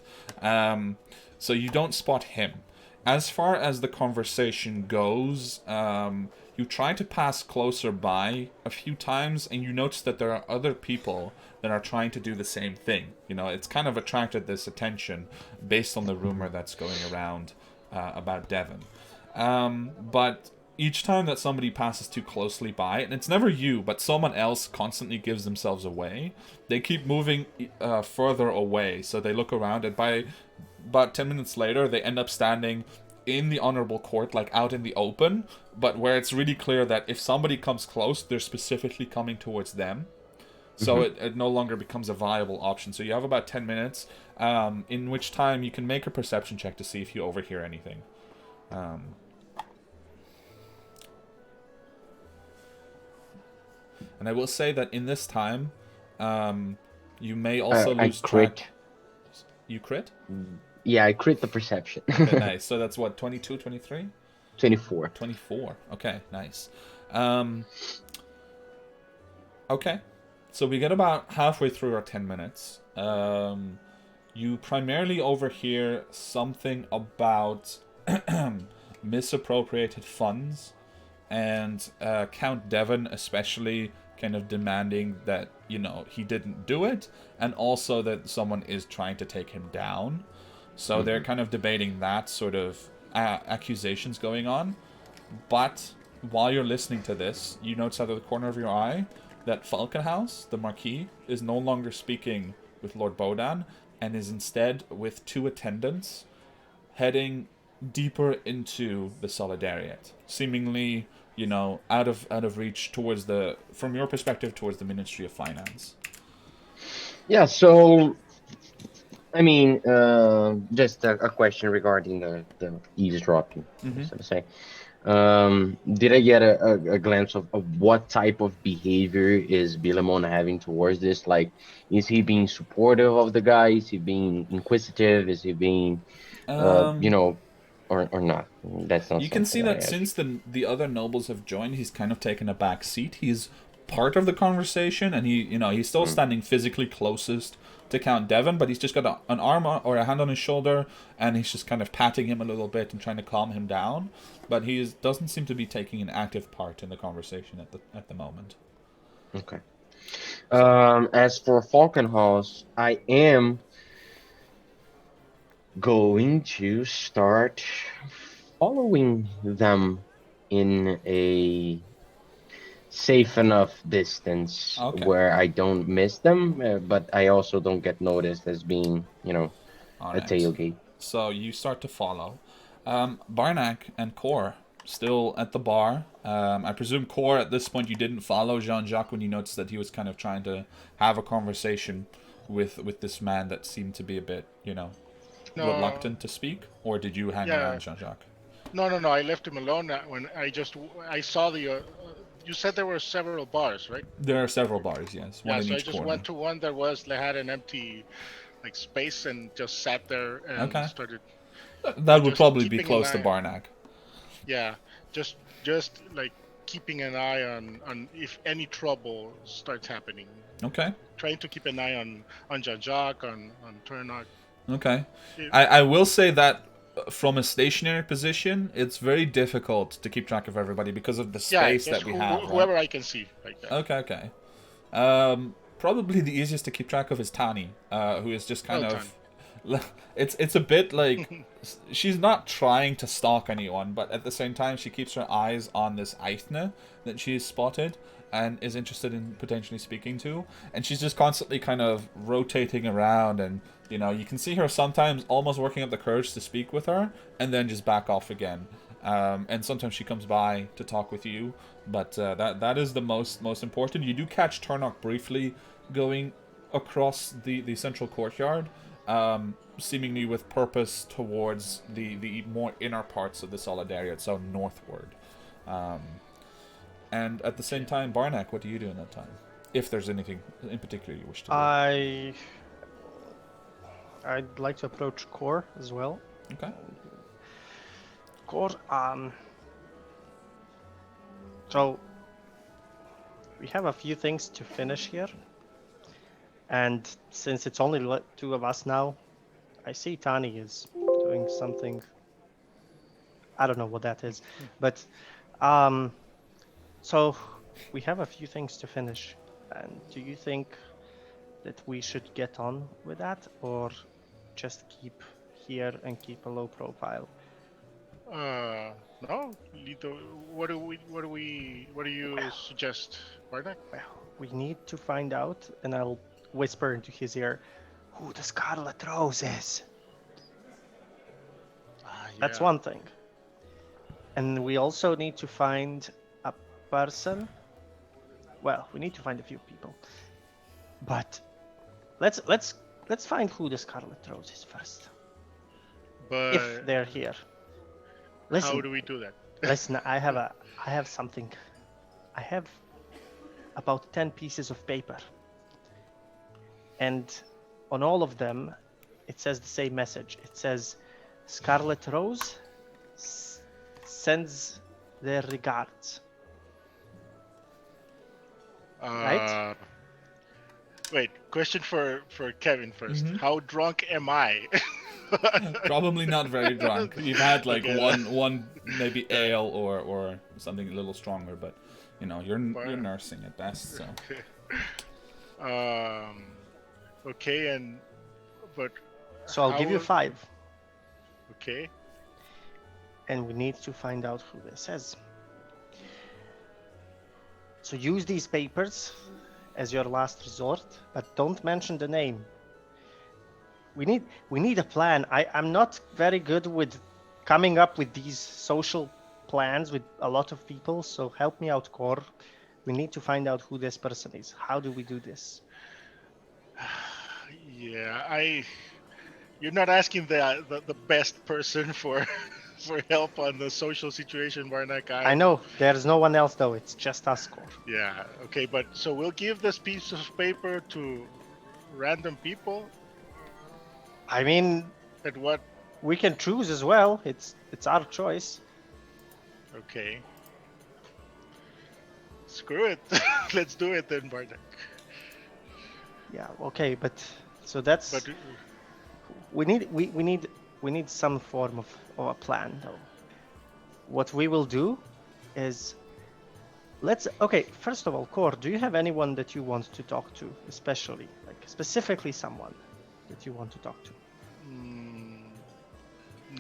So you don't spot him. As far as the conversation goes, you try to pass closer by a few times, and you notice that there are other people that are trying to do the same thing. It's kind of attracted this attention based on the rumor that's going around about Devon. But each time that somebody passes too closely by, and it's never you, but someone else constantly gives themselves away, they keep moving further away. So they look around, and by about 10 minutes later, they end up standing in the honorable court, like out in the open, but where it's really clear that if somebody comes close, they're specifically coming towards them. So it no longer becomes a viable option. So you have about 10 minutes, in which time you can make a perception check to see if you overhear anything. And I will say that in this time, you may also lose track. You crit? Yeah, I crit the perception. Okay, nice. So that's what, 22, 23? 24. 24. Okay, nice. Okay. So we get about halfway through our 10 minutes. You primarily overhear something about misappropriated funds, and Count Devon especially kind of demanding that, he didn't do it, and also that someone is trying to take him down. So they're kind of debating that sort of accusations going on. But while you're listening to this, you notice out of the corner of your eye, that Falcon House, the Marquis, is no longer speaking with Lord Bodan, and is instead with 2 attendants heading deeper into the Solidariat, seemingly, out of reach towards from your perspective, towards the Ministry of Finance. Yeah. So, I mean, just a question regarding the eavesdropping, so to say. Did I get a glimpse of what type of behavior is Bilamon having towards this? Like, is he being supportive of the guy? Is he being inquisitive? Is he being, or not? That's not You can something see that I that asked. since the other nobles have joined, he's kind of taken a back seat. He's part of the conversation, and he's still standing physically closest to Count Devon, but he's just got an arm or a hand on his shoulder, and he's just kind of patting him a little bit and trying to calm him down. But he doesn't seem to be taking an active part in the conversation at the moment. Okay. As for Falkenhaus, I am going to start following them in a safe enough distance Okay. where I don't miss them, but I also don't get noticed as being, All a right. tailgate. So you start to follow. Barnack and Kor still at the bar. I presume Kor at this point you didn't follow Jean-Jacques when you noticed that he was kind of trying to have a conversation with this man that seemed to be a bit, No, reluctant to speak, or did you hang yeah, around Jean-Jacques? no. I left him alone when I saw the. You said there were several bars, right? There are several bars, yes, one Yeah, in so I each just corner. went to one that had an empty like space and just sat there and Okay, started that would just probably be keeping an close to eye. Barnack. Yeah, just like keeping an eye on if any trouble starts happening. Okay, Trying to keep an eye on Jean-Jacques, on Turnock. okay. It, I will say that from a stationary position, it's very difficult to keep track of everybody because of the yeah, space just that we have, right? whoever I can see like that. Okay. Probably the easiest to keep track of is Tani, who is just kind Oh, of. time. It's a bit like she's not trying to stalk anyone, but at the same time she keeps her eyes on this Eithne that she's spotted and is interested in potentially speaking to, and she's just constantly kind of rotating around, and you can see her sometimes almost working up the courage to speak with her, and then just back off again. And sometimes she comes by to talk with you, but that is the most important. You do catch Turnock briefly going across the central courtyard, seemingly with purpose towards the more inner parts of the Solidariat, so northward. And at the same time, Barnack, what do you do in that time? If there's anything in particular you wish to I'd like to approach Core as well. do. Okay. Core, so we have a few things to finish here, and since it's only 2 of us now, I see Tani is doing something. I don't know what that is, but so we have a few things to finish, and do you think that we should get on with that, or just keep here and keep a low profile? No, Lito. What do you suggest, Barnack? Well, we need to find out, and I'll whisper into his ear, who the Scarlet Rose is. That's Yeah. one thing. And we also need to find a person. Well, we need to find a few people. But let's find who the Scarlet Rose is first. But If they're here. Listen, how do we do that? listen, I have something. I have about 10 pieces of paper. And on all of them, it says the same message. It says, Scarlet Rose sends their regards. Right? Wait, question for Kevin first. How drunk am I? Probably not very drunk. You've had like Okay. one maybe ale or something a little stronger, but you're nursing at best. So Okay, but So I'll give you how- 5. Okay. And we need to find out who this is. So use these papers as your last resort, but don't mention the name. We need a plan. I'm not very good with coming up with these social plans with a lot of people, so help me out, Core. We need to find out who this person is. How do we do this? Yeah, you're not asking the best person for for help on the social situation, Barnak. I know there's no one else though. It's just us, Core. Yeah, okay, but so we'll give this piece of paper to random people. I mean, And what? we can choose as well. It's our choice. Okay. Screw it. Let's do it then, Barnak. Yeah. Okay, but so that's. But We need some form of a plan though. What we will do is first of all, Core, do you have anyone that you want to talk to, especially like specifically someone that you want to talk to?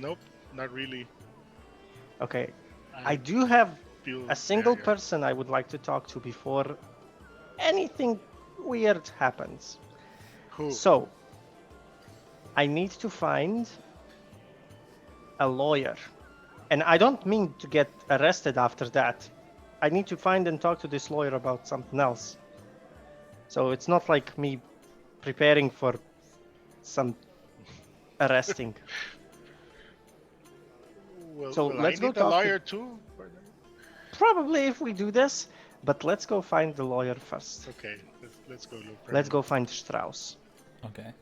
nope, not really. Okay, I do have feel a single yeah. person I would like to talk to before anything weird happens. Who? So I need to find a lawyer. And I don't mean to get arrested after that. I need to find and talk to this lawyer about something else. So it's not like me preparing for some arresting. Well, So well, let's I go need a talk to- lawyer too. Probably if we do this, but let's go find the lawyer first. Okay, let's go look. for Let's him. go find Strauss. Okay.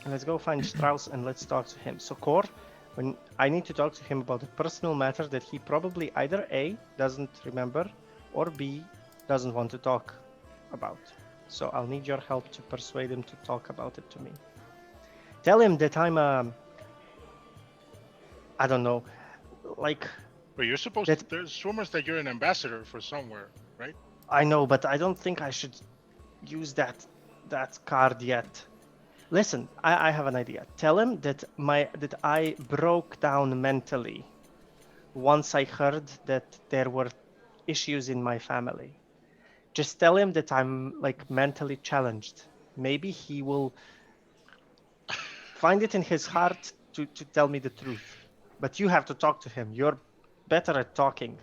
Let's go find Strauss and let's talk to him. So Core, when I need to talk to him about a personal matter that he probably either A, doesn't remember, or B, doesn't want to talk about. So I'll need your help to persuade him to talk about it to me. Tell him that I'm I don't know, like, But you're supposed that- to. There's rumors that you're an ambassador for somewhere, right? I know, but I don't think I should use that card yet. Listen, I have an idea. Tell him that I broke down mentally once I heard that there were issues in my family. Just tell him that I'm like mentally challenged. Maybe he will find it in his heart to tell me the truth. But you have to talk to him. You're better at talking.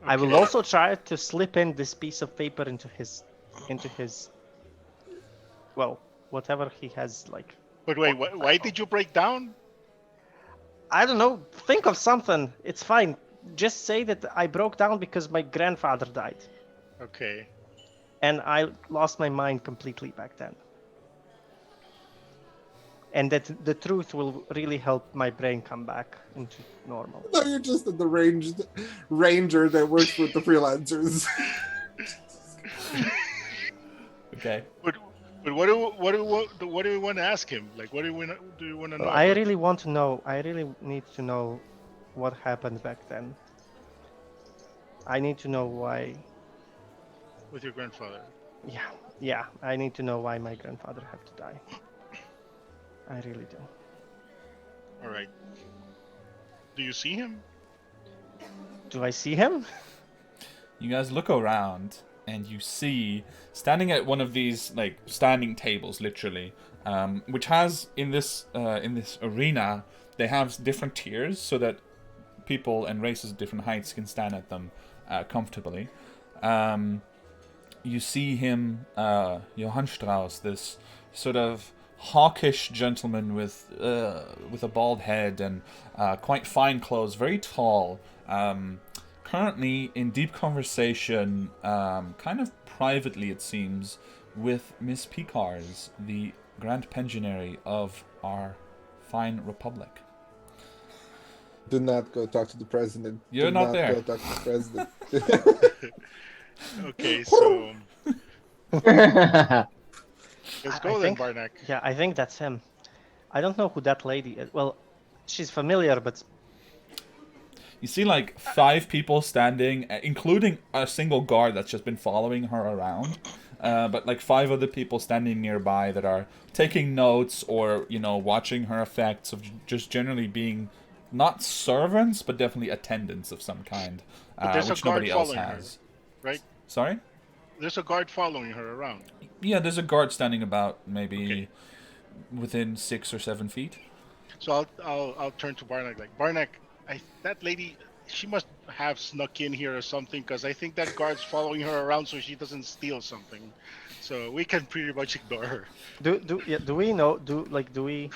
I will Okay. also try to slip in this piece of paper into his well, whatever he has like. But wait, why did you break down? I don't know. Think of something. It's fine. Just say that I broke down because my grandfather died. Okay. And I lost my mind completely back then. And that the truth will really help my brain come back into normal. No, you're just the ranger that works with the freelancers. Okay. But what do we want to ask him? Like, what do you want to know? I about- really want to know. I really need to know what happened back then. I need to know why. with your grandfather. Yeah. I need to know why my grandfather had to die. I really do. All right. Do you see him? Do I see him? You guys look around and you see standing at one of these like standing tables, literally, which has in this arena they have different tiers so that people and races of different heights can stand at them comfortably. You see him, Johann Strauss, this sort of hawkish gentleman with a bald head and quite fine clothes, very tall. Currently in deep conversation, kind of privately it seems, with Miss Picars, the Grand Pensionary of our fine republic. Do not go talk to the president. You're Do not there. Go talk to the president. Okay, so That's let's I go then, think- Barnak. Yeah, I think that's him. I don't know who that lady is. Well, she's familiar, but You see like 5 people standing, including a single guard that's just been following her around. But like 5 other people standing nearby that are taking notes or, watching her effects of just generally being not servants, but definitely attendants of some kind, But there's a which guard nobody else following her, has. right? Sorry? There's a guard following her around. Yeah, there's a guard standing about maybe Okay. within 6 or 7 feet. So I'll turn to Barnack. Like Barnack, that lady, she must have snuck in here or something, because I think that guard's following her around so she doesn't steal something. So we can pretty much ignore her. Do we know? Do we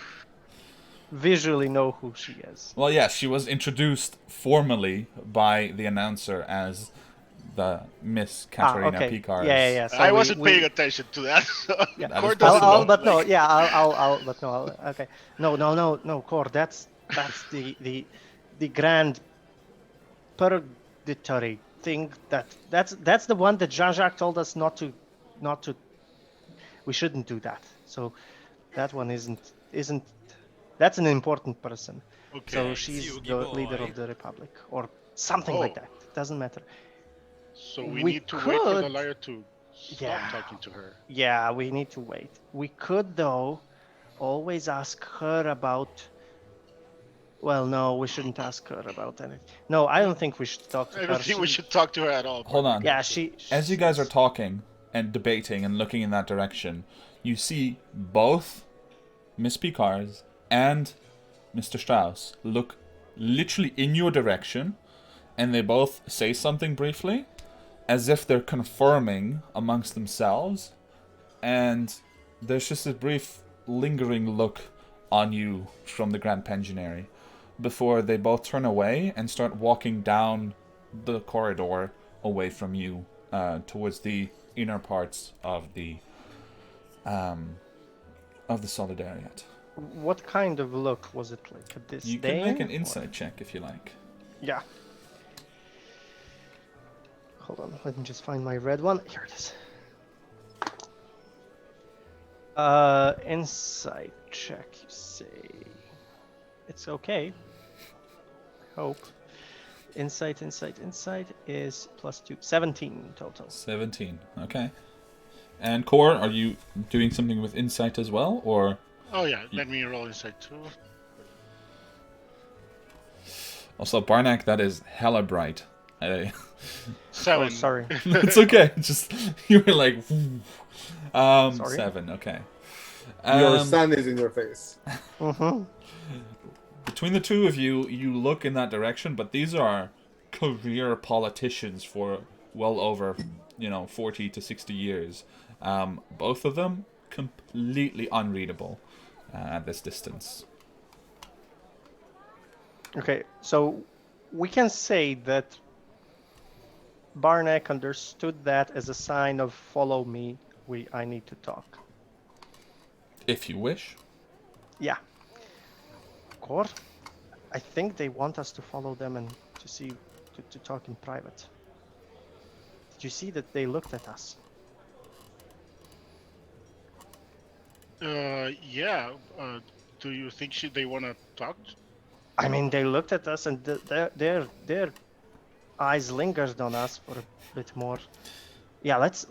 visually know who she is? Well, yeah, she was introduced formally by the announcer as the Miss Katerina okay. Picard. Yeah. So I wasn't paying attention to that. So Yeah. That Core is doesn't possible. know. But no, like- yeah, but no, okay. No, Core. That's the grand purgatory thing. That's the one that Jean-Jacques told us not to. We shouldn't do that. So that one isn't. That's an important person. Okay. So she's the leader of the Republic or something like Oh. that. Doesn't matter. So we we need to wait for the could- liar to stop Yeah. talking to her. Yeah, we need to wait. We could, though, always ask her about. Well, no, we shouldn't ask her about anything. No, I don't think we should talk to I her. don't think we should talk to her at all. Hold on. Yeah, As you guys are talking and debating and looking in that direction, you see both Miss Picard and Mr. Strauss look literally in your direction, and they both say something briefly, as if they're confirming amongst themselves, and there's just a brief lingering look on you from the Grand Pensionary before they both turn away and start walking down the corridor away from you towards the inner parts of the Solidariat. What kind of look was it like? A disdain? You can make an or- insight check if you like. Yeah. Hold on, let me just find my red one. Here it is. Insight check, you say. It's okay. I hope. Insight is +2. 17 total. 17. Okay. And Core, are you doing something with insight as well, or? Oh yeah, let me roll inside too. Also, Barnack, that is hella bright. I- 7. Oh, sorry. it's okay. Just you were like, Sorry? 7. Okay. Your sun is in your face. Mm-hmm. Between the two of you, you look in that direction, but these are career politicians for well over, 40 to 60 years. Both of them completely unreadable at this distance. Okay, so we can say that Barnack understood that as a sign of follow me, I need to talk. If you wish. Yeah. Core, I think they want us to follow them and to talk in private. Did you see that they looked at us? Yeah. Do you think they want to talk? I mean, they looked at us and their eyes lingered on us for a bit more. Yeah, let's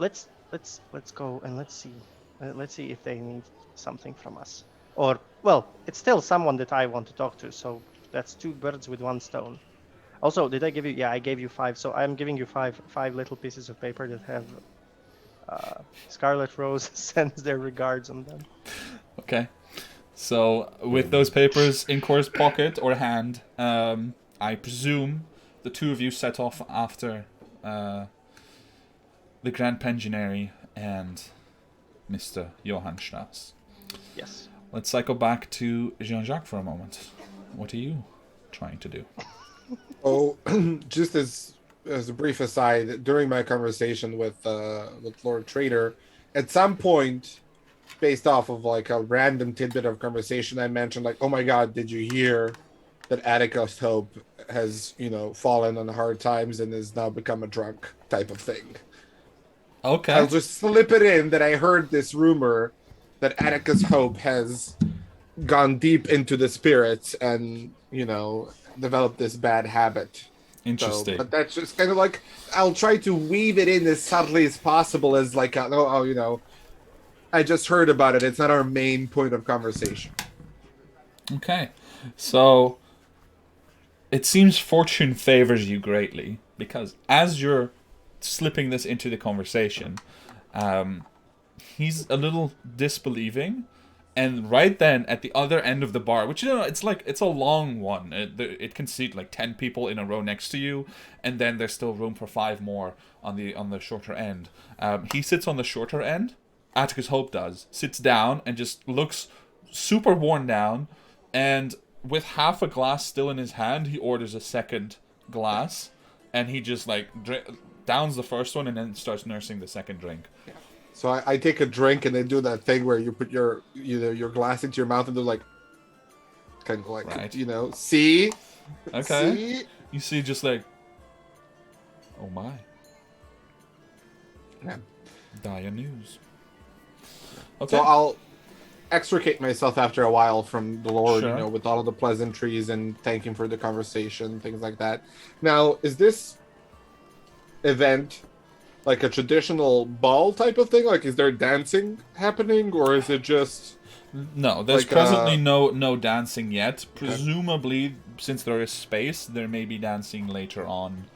go and let's see if they need something from us. Or well, it's still someone that I want to talk to, so that's 2 birds with 1 stone. Also, did I give you? Yeah, I gave you 5. So I'm giving you five little pieces of paper that have Scarlet Rose sends their regards on them. Okay. So, with those papers in Core's pocket or hand, I presume the two of you set off after the Grand Pensionary and Mr. Johann Strauss. Yes. Let's cycle back to Jean-Jacques for a moment. What are you trying to do? Oh, just as a brief aside, during my conversation with Lord Trader, at some point, based off of like a random tidbit of conversation, I mentioned like, "Oh my God, did you hear that Atticus Hope has fallen on hard times and has now become a drunk?" type of thing. Okay. I'll just slip it in that I heard this rumor that Atticus Hope has gone deep into the spirits and developed this bad habit. Interesting. But that's just kind of like, I'll try to weave it in as subtly as possible as like, I just heard about it. It's not our main point of conversation. Okay. So, it seems fortune favors you greatly, because as you're slipping this into the conversation, he's a little disbelieving, and right then at the other end of the bar, which it's a long one. It can seat like 10 people in a row next to you, and then there's still room for 5 more on the shorter end. He sits on the shorter end. Atticus Hope sits down and just looks super worn down, and with half a glass still in his hand, he orders a second glass, and he just like downs the first one and then starts nursing the second drink. Yeah. So I take a drink and then do that thing where you put your glass into your mouth and do like, kind of like, right. See? Okay. See? You see just like, oh my. Yeah. Dire news. Okay. So I'll extricate myself after a while from the Lord, Sure. with all of the pleasantries and thank him for the conversation, things like that. Now, is this event like a traditional ball type of thing? Like, is there dancing happening, or is it just... No, there's like, presently no dancing yet. Presumably, since there is space, there may be dancing later on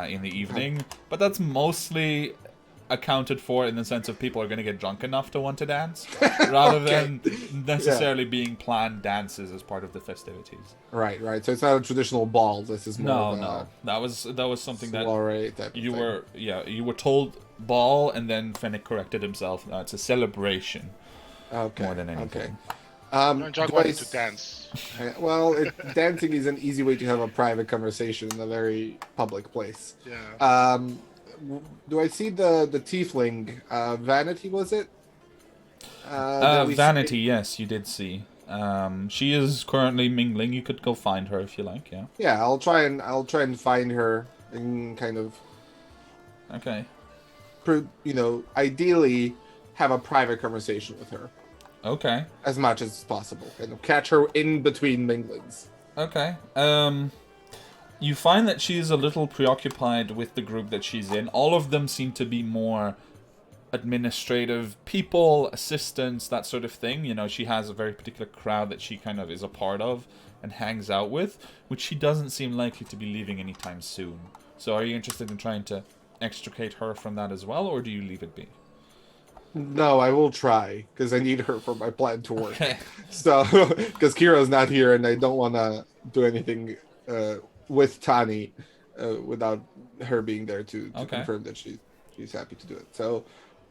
in the evening. But that's mostly accounted for in the sense of people are going to get drunk enough to want to dance, rather than necessarily being planned dances as part of the festivities. Right. So it's not a traditional ball. This is more of a... No. That was something that soiree type of you thing. were told ball, and then Fennec corrected himself. It's a celebration. Okay. More than anything. John wanted to dance. Well, dancing is an easy way to have a private conversation in a very public place. Yeah. Do I see the tiefling? Vanity, was it? that we Vanity, see? yes, you did see. She is currently mingling. You could go find her if you like. Yeah. Yeah, I'll try and find her and kind of, Okay. ideally have a private conversation with her Okay. as much as possible. Kind of catch her in between minglings. Okay. You find that she is a little preoccupied with the group that she's in. All of them seem to be more administrative people, assistants, that sort of thing. She has a very particular crowd that she kind of is a part of and hangs out with, which she doesn't seem likely to be leaving anytime soon. So are you interested in trying to extricate her from that as well, or do you leave it be? No, I will try, because I need her for my plan to work. Okay. So, because Kira's not here, and I don't want to do anything with Tani without her being there to confirm that she's happy to do it. So,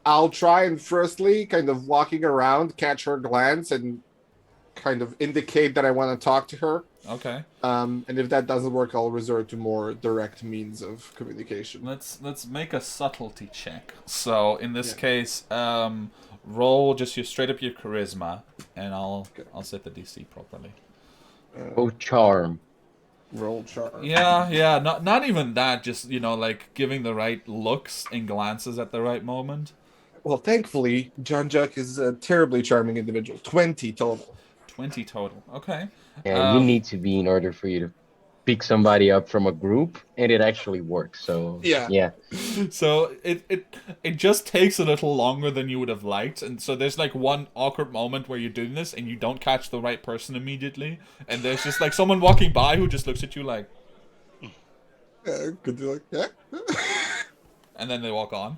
I'll try and firstly, kind of walking around, catch her glance and kind of indicate that I want to talk to her. Okay. And if that doesn't work, I'll resort to more direct means of communication. Let's make a subtlety check. So in this case, roll just straight up your charisma, and I'll set the DC properly. Charm. Roll charm. Yeah. Not even that. Just like giving the right looks and glances at the right moment. Well, thankfully, John Juck is a terribly charming individual. 20 total. 20 total. Okay. And you need to be in order for you to pick somebody up from a group, and it actually works. So yeah. So it just takes a little longer than you would have liked, and so there's like one awkward moment where you're doing this and you don't catch the right person immediately, and there's just like someone walking by who just looks at you like, could you like that? and then they walk on.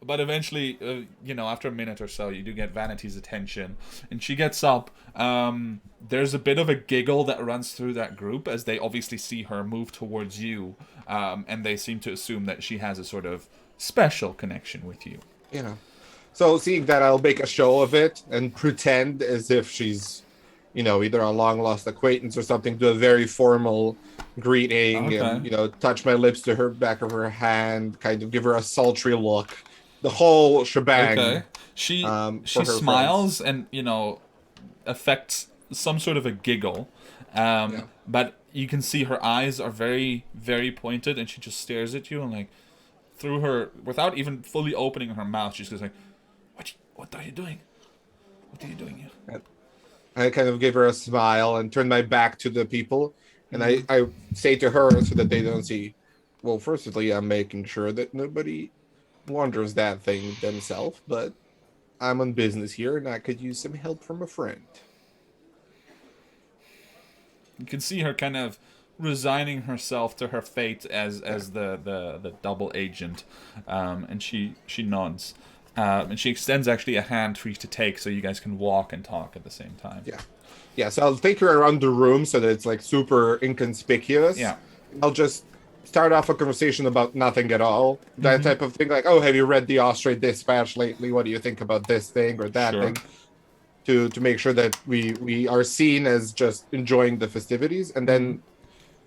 But eventually, after a minute or so, you do get Vanity's attention, and she gets up. There's a bit of a giggle that runs through that group as they obviously see her move towards you, and they seem to assume that she has a sort of special connection with you. So seeing that, I'll make a show of it and pretend as if she's, either a long-lost acquaintance or something, do a very formal greeting and, touch my lips to her back of her hand, kind of give her a sultry look, the whole shebang. Okay. She smiles and, affects some sort of a giggle. But you can see her eyes are very, very pointed, and she just stares at you and like through her, without even fully opening her mouth, she's just like, what are you doing? What are you doing here? I kind of give her a smile and turn my back to the people. And I say to her so that they don't see, well, firstly, I'm making sure that nobody wonders that thing themselves, but I'm on business here and I could use some help from a friend. You can see her kind of resigning herself to her fate as the double agent, and she nods, and she extends actually a hand for you to take, so you guys can walk and talk at the same time. Yeah, so I'll take her around the room so that it's like super inconspicuous. Yeah. I'll just start off a conversation about nothing at all. That type of thing, like, oh, have you read the Austrian Dispatch lately? What do you think about this thing or that Sure. thing? To make sure that we are seen as just enjoying the festivities. And then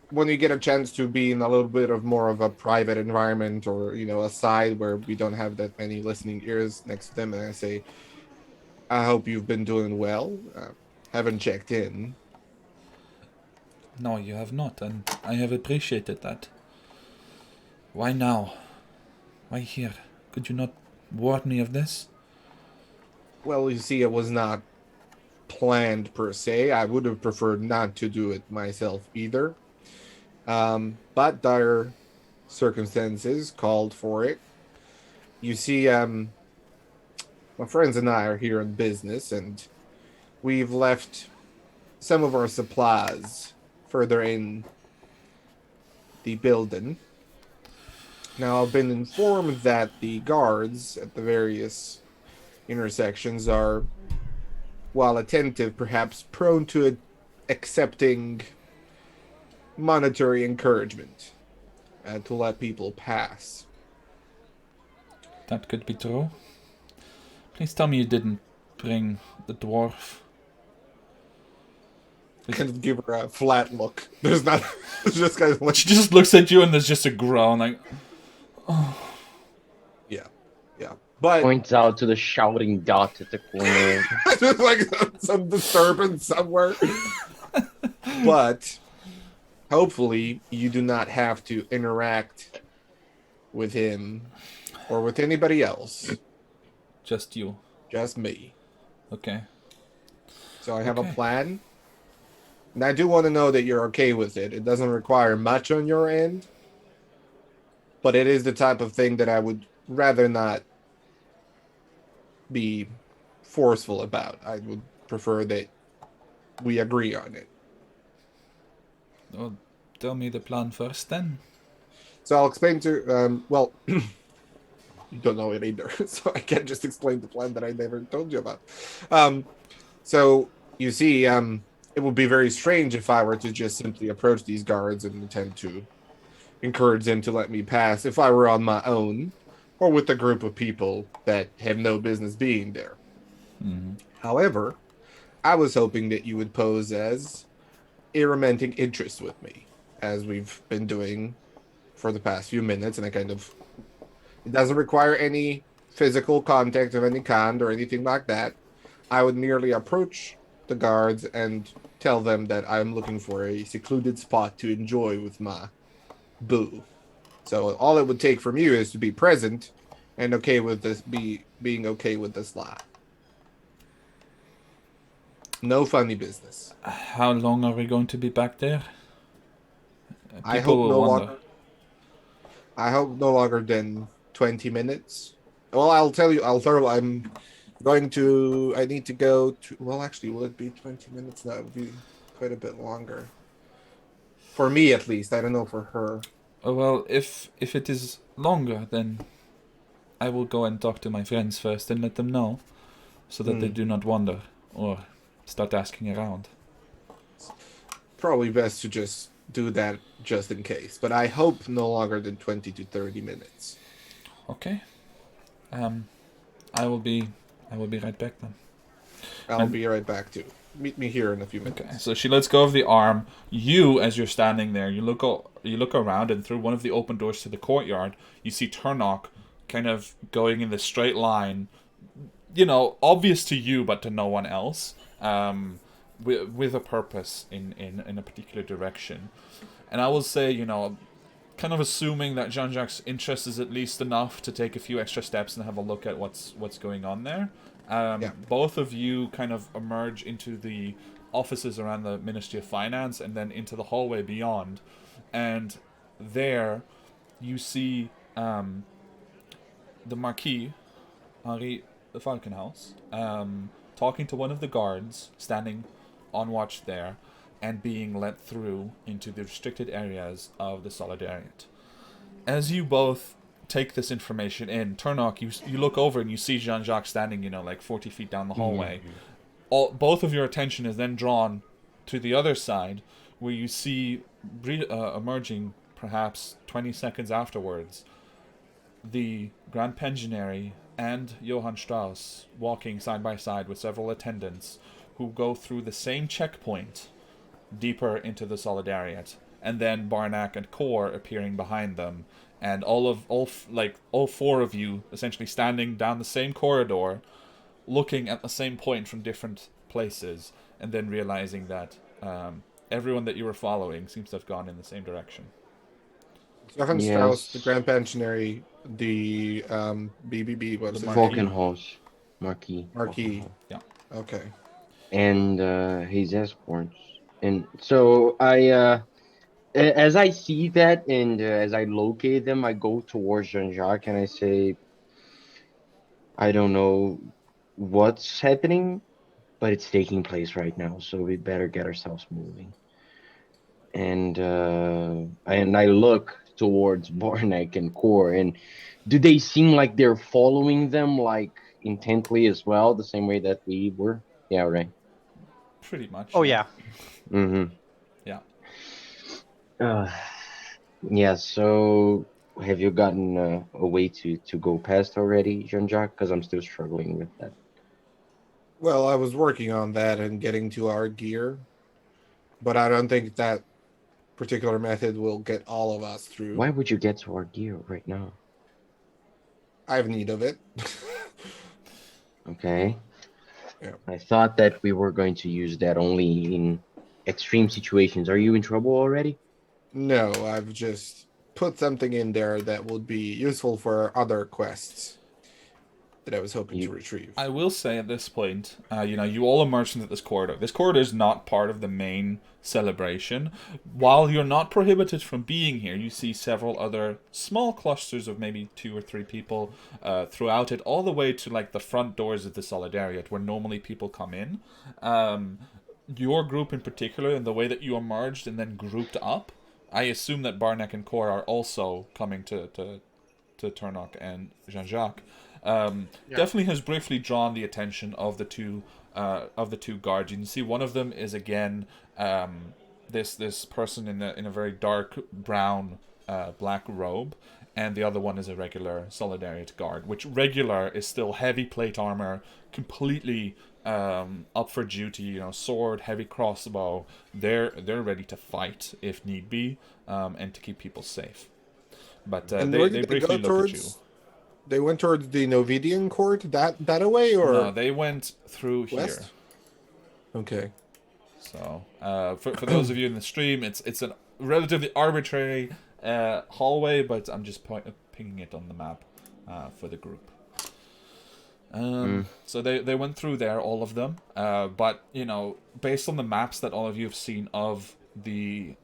when we get a chance to be in a little bit of more of a private environment, or a side where we don't have that many listening ears next to them, and I say, I hope you've been doing well. Haven't checked in. No, you have not, and I have appreciated that. Why now? Why here? Could you not warn me of this? Well, you see, it was not planned per se. I would have preferred not to do it myself either. But dire circumstances called for it. You see, my friends and I are here in business, and we've left some of our supplies further in the building. Now, I've been informed that the guards at the various intersections are, while attentive, perhaps prone to accepting monetary encouragement to let people pass. That could be true. Please tell me you didn't bring the dwarf. Kind of give her a flat look. There's not. It's just kind of like. She just looks at you and there's just a groan, like, Yeah. But Points out to the shouting dot at the corner. just like some disturbance somewhere. But hopefully, you do not have to interact with him or with anybody else. just you. Just me. Okay. So I have Okay. a plan. And I do want to know that you're okay with it. It doesn't require much on your end. But it is the type of thing that I would rather not be forceful about. I would prefer that we agree on it. Well, tell me the plan first then. So I'll explain to, well, you don't know it either. So I can't just explain the plan that I never told you about. So you see, it would be very strange if I were to just simply approach these guards and attempt to encourage them to let me pass if I were on my own or with a group of people that have no business being there. However, I was hoping that you would pose as a romantic interest with me, as we've been doing for the past few minutes, and it doesn't require any physical contact of any kind or anything like that. I would merely approach the guards and tell them that I'm looking for a secluded spot to enjoy with my boo. So all it would take from you is to be present and okay with this, being okay with this lie. No funny business. How long are we going to be back there? I People hope will no wonder. longer. I hope no longer than 20 minutes. Well, I'll tell you. I'm going to. I need to go to. Well, actually, will it be 20 minutes? That would be quite a bit longer. For me, at least. I don't know for her. Well, if it is longer, then I will go and talk to my friends first and let them know, so that they do not wonder or start asking around. Probably best to just do that just in case. But I hope no longer than 20 to 30 minutes. Okay. I will be right back then. I'll be right back too. Meet me here in a few minutes. Okay, so she lets go of the arm. You, as you're standing there, you look around, and through one of the open doors to the courtyard, you see Turnock kind of going in the straight line. Obvious to you, but to no one else. With a purpose in a particular direction. And I will say, kind of assuming that Jean-Jacques' interest is at least enough to take a few extra steps and have a look at what's going on there. Both of you kind of emerge into the offices around the Ministry of Finance and then into the hallway beyond. And there you see the Marquis, Henri de Falkenhaus, talking to one of the guards standing on watch there. and being let through into the restricted areas of the Solidariat. As you both take this information in, Turnok, you look over and you see Jean-Jacques standing, 40 feet down the hallway. Both of your attention is then drawn to the other side, where you see emerging, perhaps 20 seconds afterwards, the Grand Pensionary and Johann Strauss walking side by side with several attendants who go through the same checkpoint deeper into the Solidariat, and then Barnack and Kor appearing behind them, and all four of you essentially standing down the same corridor, looking at the same point from different places, and then realizing that everyone that you were following seems to have gone in the same direction. Johann Strauss, the Grand Pensionary, the BBB, what's The his Marquis. name? Falkenhaus. Marquis. Marquis. Yeah. Okay. And his escorts. And so as I see that and as I locate them, I go towards Jean-Jacques and I say, I don't know what's happening, but it's taking place right now, so we better get ourselves moving. And I look towards Barnack and Kor, and do they seem like they're following them like intently as well, the same way that we were? Yeah, right. Pretty much. Oh yeah. Mm-hmm. Yeah. Yeah, so have you gotten a way to go past already, Jean-Jacques? Because I'm still struggling with that. Well, I was working on that and getting to our gear, but I don't think that particular method will get all of us through. Why would you get to our gear right now? I have need of it. Okay. Yeah. I thought that we were going to use that only in extreme situations. Are you in trouble already? No, I've just put something in there that would be useful for other quests that I was hoping to retrieve. I will say at this point, you all emerged into this corridor. This corridor is not part of the main celebration. While you're not prohibited from being here, you see several other small clusters of maybe 2 or 3 people throughout it, all the way to like the front doors of the Solidariat, where normally people come in. Your group in particular, and the way that you emerged and then grouped up, I assume that Barnack and Kor are also coming to Turnok and Jean-Jacques. Definitely has briefly drawn the attention of the two guards. You can see one of them is again this person in a very dark brown black robe, and the other one is a regular Solidariat guard. Which regular is still heavy plate armor, completely up for duty. Sword, heavy crossbow. They're ready to fight if need be, and to keep people safe. But they briefly look at you. They went towards the Novidian court that away, or no? They went through west? Here. Okay. So for those of you in the stream, it's a relatively arbitrary hallway, but I'm just pinging it on the map for the group. So they went through there, all of them. But based on the maps that all of you have seen of the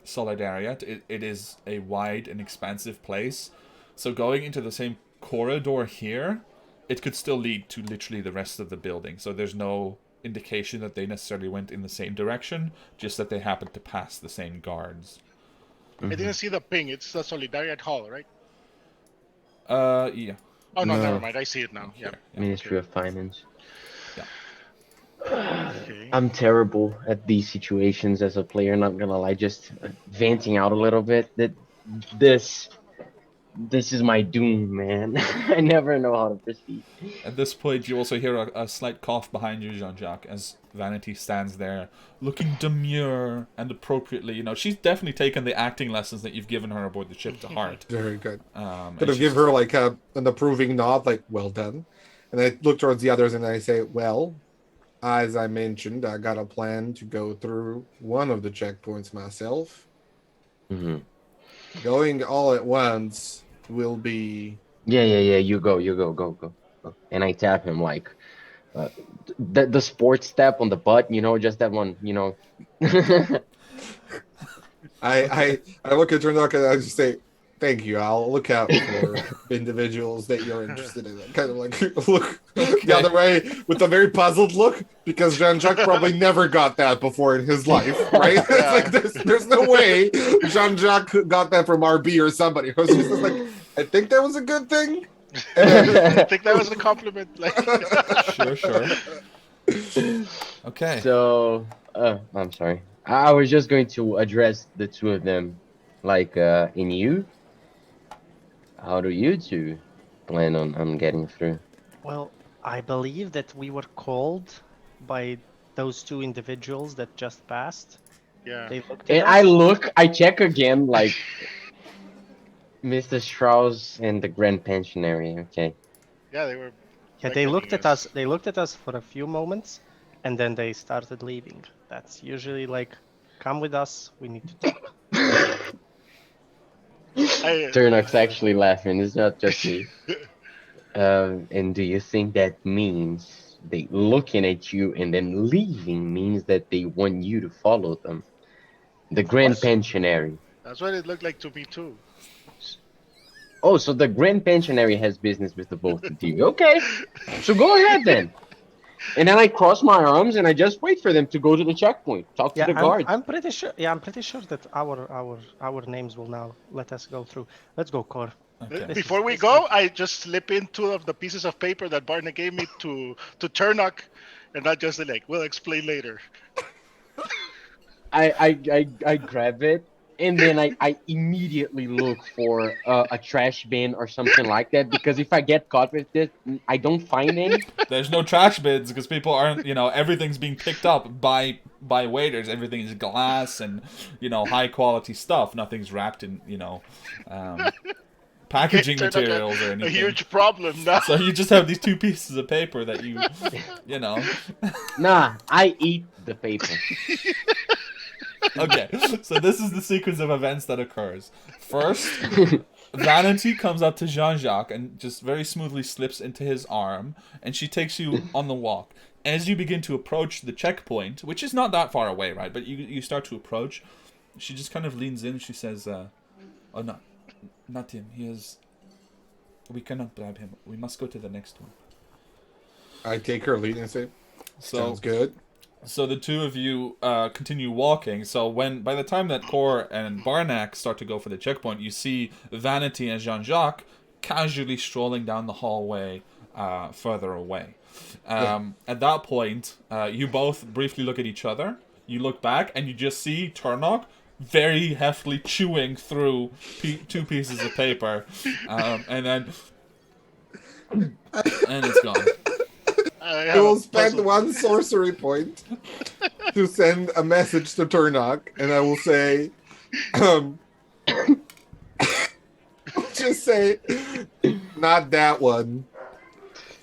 Solidariat, it is a wide and expansive place. So going into the same corridor here, it could still lead to literally the rest of the building. So there's no indication that they necessarily went in the same direction, just that they happened to pass the same guards. I didn't see the ping. It's the Solidariat Hall, right? Yeah. Oh, no, No. never mind. I see it now. Yeah. Ministry of Finance. Yeah. Okay. I'm terrible at these situations as a player, not gonna lie, just venting out a little bit. That this is my doom, man. I never know how to proceed. At this point, you also hear a slight cough behind you, Jean-Jacques, as Vanity stands there, looking demure and appropriately. She's definitely taken the acting lessons that you've given her aboard the ship to heart. Very good. And Could have give her like an approving nod, like well done. And I look towards the others and I say, well, as I mentioned, I got a plan to go through one of the checkpoints myself. Mm-hmm. Going all at once will be... Yeah. You go. And I tap him like the sports tap on the butt, just that one, I look at Turnok and I just say, Thank you. I'll look out for individuals that you're interested in. Kind of like look the other way with a very puzzled look because Jean-Jacques probably never got that before in his life, right? It's Yeah. like there's no way Jean-Jacques got that from RB or somebody. It was just like, I think that was a good thing. I think that was a compliment. Like, Sure. Okay. So, I'm sorry. I was just going to address the two of them, like, in you. How do you two plan on getting through? Well, I believe that we were called by those two individuals that just passed. yeah. They looked And at us. I check again, like, Mr. Strauss and the Grand Pensionary. Okay. Yeah, they were. Yeah, they looked beckoning at us. They looked at us for a few moments, and then they started leaving. That's usually like, come with us. We need to talk. Turnok's actually laughing. It's not just me. And do you think that means they looking at you and then leaving means that they want you to follow them? The Grand course. Pensionary. That's what it looked like to me too. Oh, so the Grand Pensionary has business with the both of you. Okay. So go ahead then. And then I cross my arms and I just wait for them to go to the checkpoint. Talk to Yeah, the guards. I'm pretty sure. Yeah, I'm pretty sure that our names will now let us go through. Let's go, Cor. Okay. Before we go, I just slip in two of the pieces of paper that Barney gave me to Turnok, and I just like, we'll explain later. I grab it and then I immediately look for a trash bin or something like that because if I get caught with this, I don't find any. There's no trash bins because people aren't, everything's being picked up by waiters. Everything is glass and, high quality stuff. Nothing's wrapped in, packaging Turned out materials or a anything. huge problem now. So you just have these two pieces of paper that you. Nah, I eat the paper. Okay, so this is the sequence of events that occurs. First, Vanity comes up to Jean-Jacques and just very smoothly slips into his arm, and she takes you on the walk. As you begin to approach the checkpoint, which is not that far away, right? But you start to approach, she just kind of leans in and she says, oh, not him. We cannot bribe him. We must go to the next one. I take her lead and say, sounds good. So the two of you continue walking. So by the time that Cor and Barnack start to go for the checkpoint, you see Vanity and Jean-Jacques casually strolling down the hallway further away. At that point, you both briefly look at each other. You look back and you just see Turnok very heftily chewing through two pieces of paper, and then it's gone. I will spend one sorcery point to send a message to Turnok, and I will say, just say, not that one.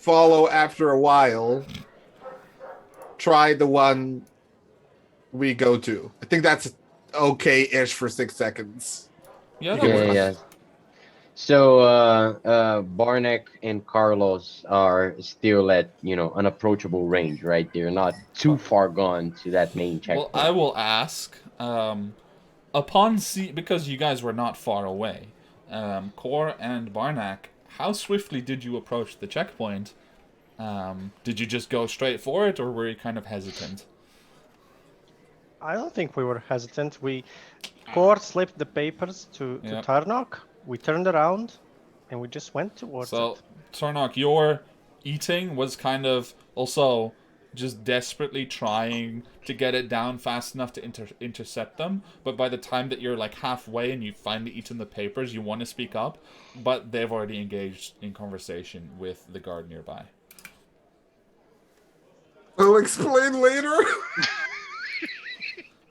Follow after a while. Try the one we go to. I think that's okay-ish for 6 seconds. Yeah, that works. Yeah. So Barnack and Carlos are still at unapproachable range, right? They're not too far gone to that main checkpoint. Well, I will ask, because you guys were not far away, Cor and Barnack, how swiftly did you approach the checkpoint? Did you just go straight for it, or were you kind of hesitant? I don't think we were hesitant. Cor slipped the papers to Turnok. We turned around, and we just went towards it. So, Turnok, your eating was kind of also just desperately trying to get it down fast enough to intercept them. But by the time that you're like halfway and you've finally eaten the papers, you want to speak up, but they've already engaged in conversation with the guard nearby. I'll explain later.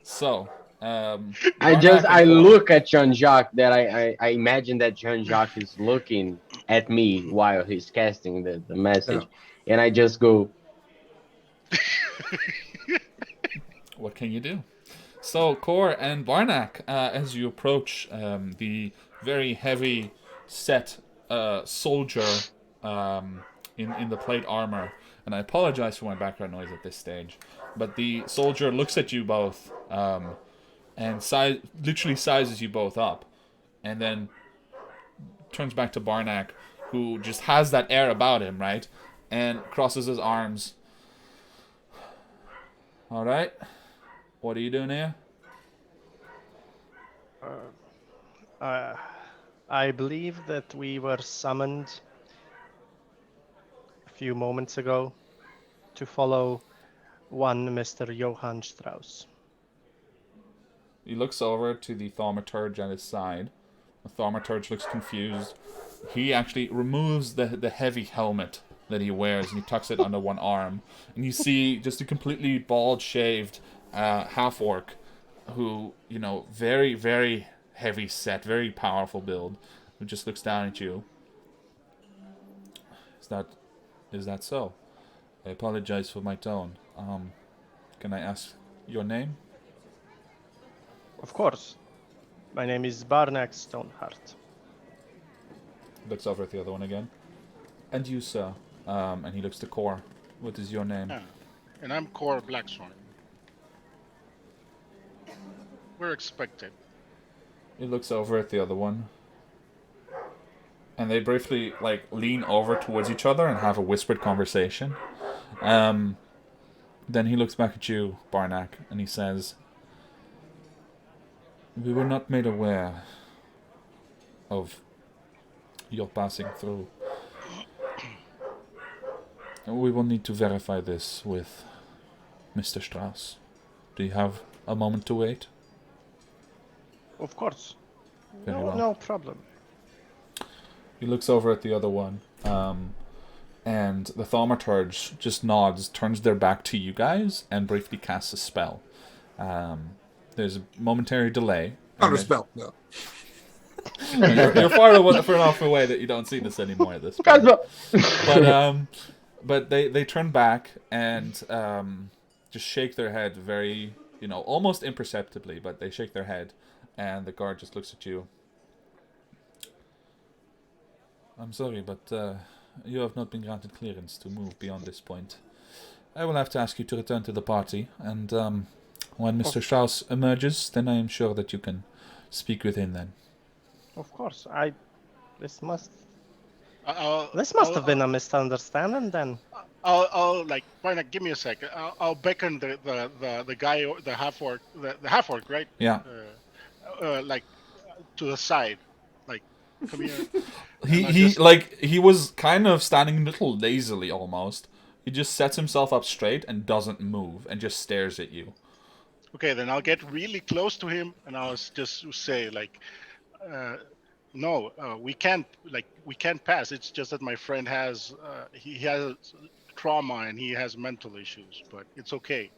So, I look at Jean-Jacques that I imagine that Jean-Jacques is looking at me while he's casting the message. And I just go, what can you do? So, Cor and Barnack, as you approach the very heavy set soldier in the plate armor, and I apologize for my background noise at this stage, but the soldier looks at you both and literally sizes you both up, and then turns back to Barnack, who just has that air about him, right? And crosses his arms. All right. What are you doing here? I believe that we were summoned a few moments ago to follow one Mr. Johann Strauss. He looks over to the thaumaturge at his side. The thaumaturge looks confused. He actually removes the heavy helmet that he wears and he tucks it under one arm. And you see just a completely bald-shaved half-orc who, you know, very, very heavy set, very powerful build, who just looks down at you. Is that so? I apologize for my tone. Can I ask your name? Of course. My name is Barnack Stoneheart. Looks over at the other one again. And you, sir? And he looks to Core. What is your name? Yeah. And I'm Core Blacksworn. We're expected. He looks over at the other one. And they briefly, like, lean over towards each other and have a whispered conversation. Then he looks back at you, Barnack, and he says, "We were not made aware of your passing through. We will need to verify this with Mr. Strauss. Do you have a moment to wait?" Of course. Very well. No problem. He looks over at the other one, and the thaumaturge just nods, turns their back to you guys, and briefly casts a spell. There's a momentary delay. Not a spell, no. You're far enough away that you don't see this anymore at this point. But they turn back and just shake their head very, you know, almost imperceptibly, but they shake their head, and the guard just looks at you. "I'm sorry, but you have not been granted clearance to move beyond this point. I will have to ask you to return to the party, and when Mr. Strauss emerges, then I am sure that you can speak with him then." Of course. This must I'll, have been a misunderstanding then. I'll like, Barnack, give me a second. I'll beckon the guy, the half orc, the half orc, right? Yeah. Like to the side, like, come here. He was kind of standing a little lazily almost. He just sets himself up straight and doesn't move and just stares at you. Okay, then I'll get really close to him and I'll just say like, no, we can't pass. It's just that my friend has he has trauma and he has mental issues, but it's okay.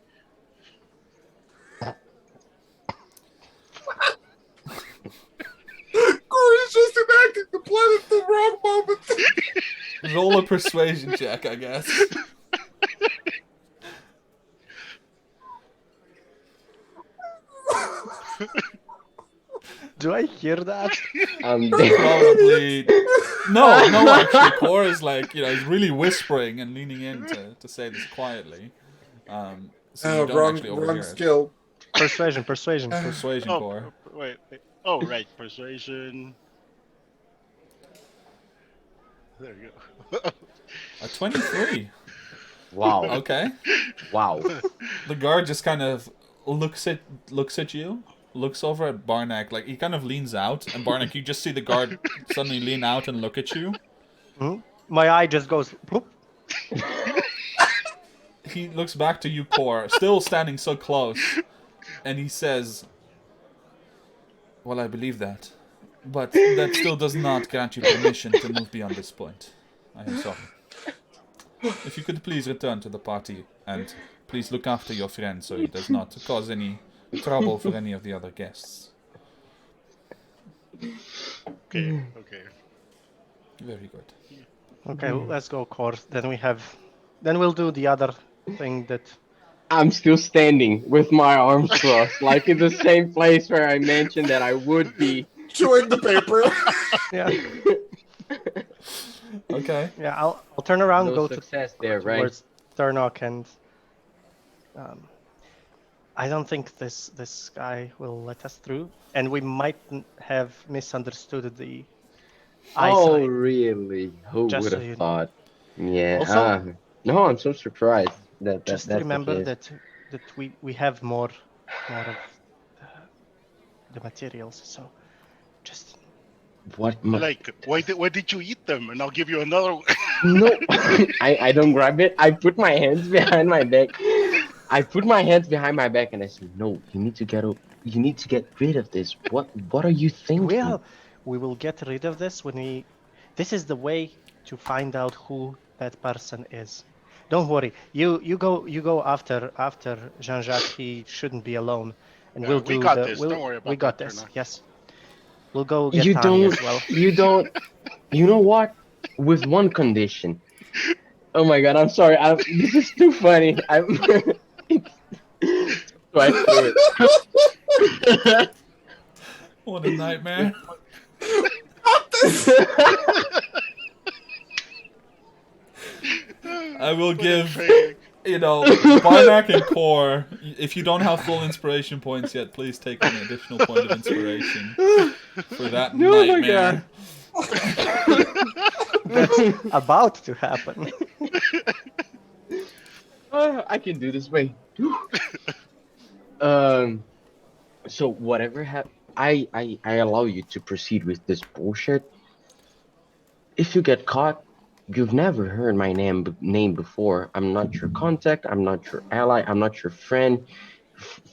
Corey's just enacting the plan at the wrong moment. Roll a persuasion check, I guess. Do I hear that? Probably. No, actually, Core is like, you know, he's really whispering and leaning in to say this quietly. So you don't actually overhear wrong it. skill. Persuasion. Persuasion, Oh, Core. wait. Oh, right, persuasion. There you go. A 23. Wow. Okay. Wow. The guard just kind of looks at you, looks over at Barnack, like he kind of leans out, and Barnack, you just see the guard suddenly lean out and look at you. Hmm? My eye just goes bloop. He looks back to you, Core, still standing so close, and he says, "Well, I believe that, but that still does not grant you permission to move beyond this point. I am sorry. If you could please return to the party, and please look after your friend so he does not cause any trouble for any of the other guests." Okay. Very good. Okay, let's go, Core. Then we'll do the other thing that. I'm still standing with my arms crossed, like in the same place where I mentioned that I would be. Chewing the paper. Yeah. Okay. Yeah, I'll turn around, No go success there, right? towards Turnok, and I don't think this guy will let us through, and we might have misunderstood the Oh, eyesight. really? Who Just would so have you know. thought? Yeah. Also, No, I'm so surprised that just that's the remember case. that we have more of the materials. So just What? Like, why did you eat them? And I'll give you another one. No, I don't grab it. I put my hands behind my back. I put my hands behind my back and I said, "No, you need to you need to get rid of this. What are you thinking?" we will get rid of this when we. This is the way to find out who that person is. Don't worry. You go after Jean-Jacques. He shouldn't be alone, and we'll We do got the this. Don't worry we about got that, this. Turner. Yes, we'll go get You Tani don't. as well. You don't. You know what? With one condition. Oh my God! I'm sorry. This is too funny. Sweat through it. What a nightmare. I will Put in give, training. Barnack and Core, if you don't have full inspiration points yet, please take an additional point of inspiration for that Oh my God. nightmare. That's about to happen. I can do this. Wait. Um. So whatever I allow you to proceed with this bullshit. If you get caught, you've never heard my name before. I'm not your contact. I'm not your ally. I'm not your friend.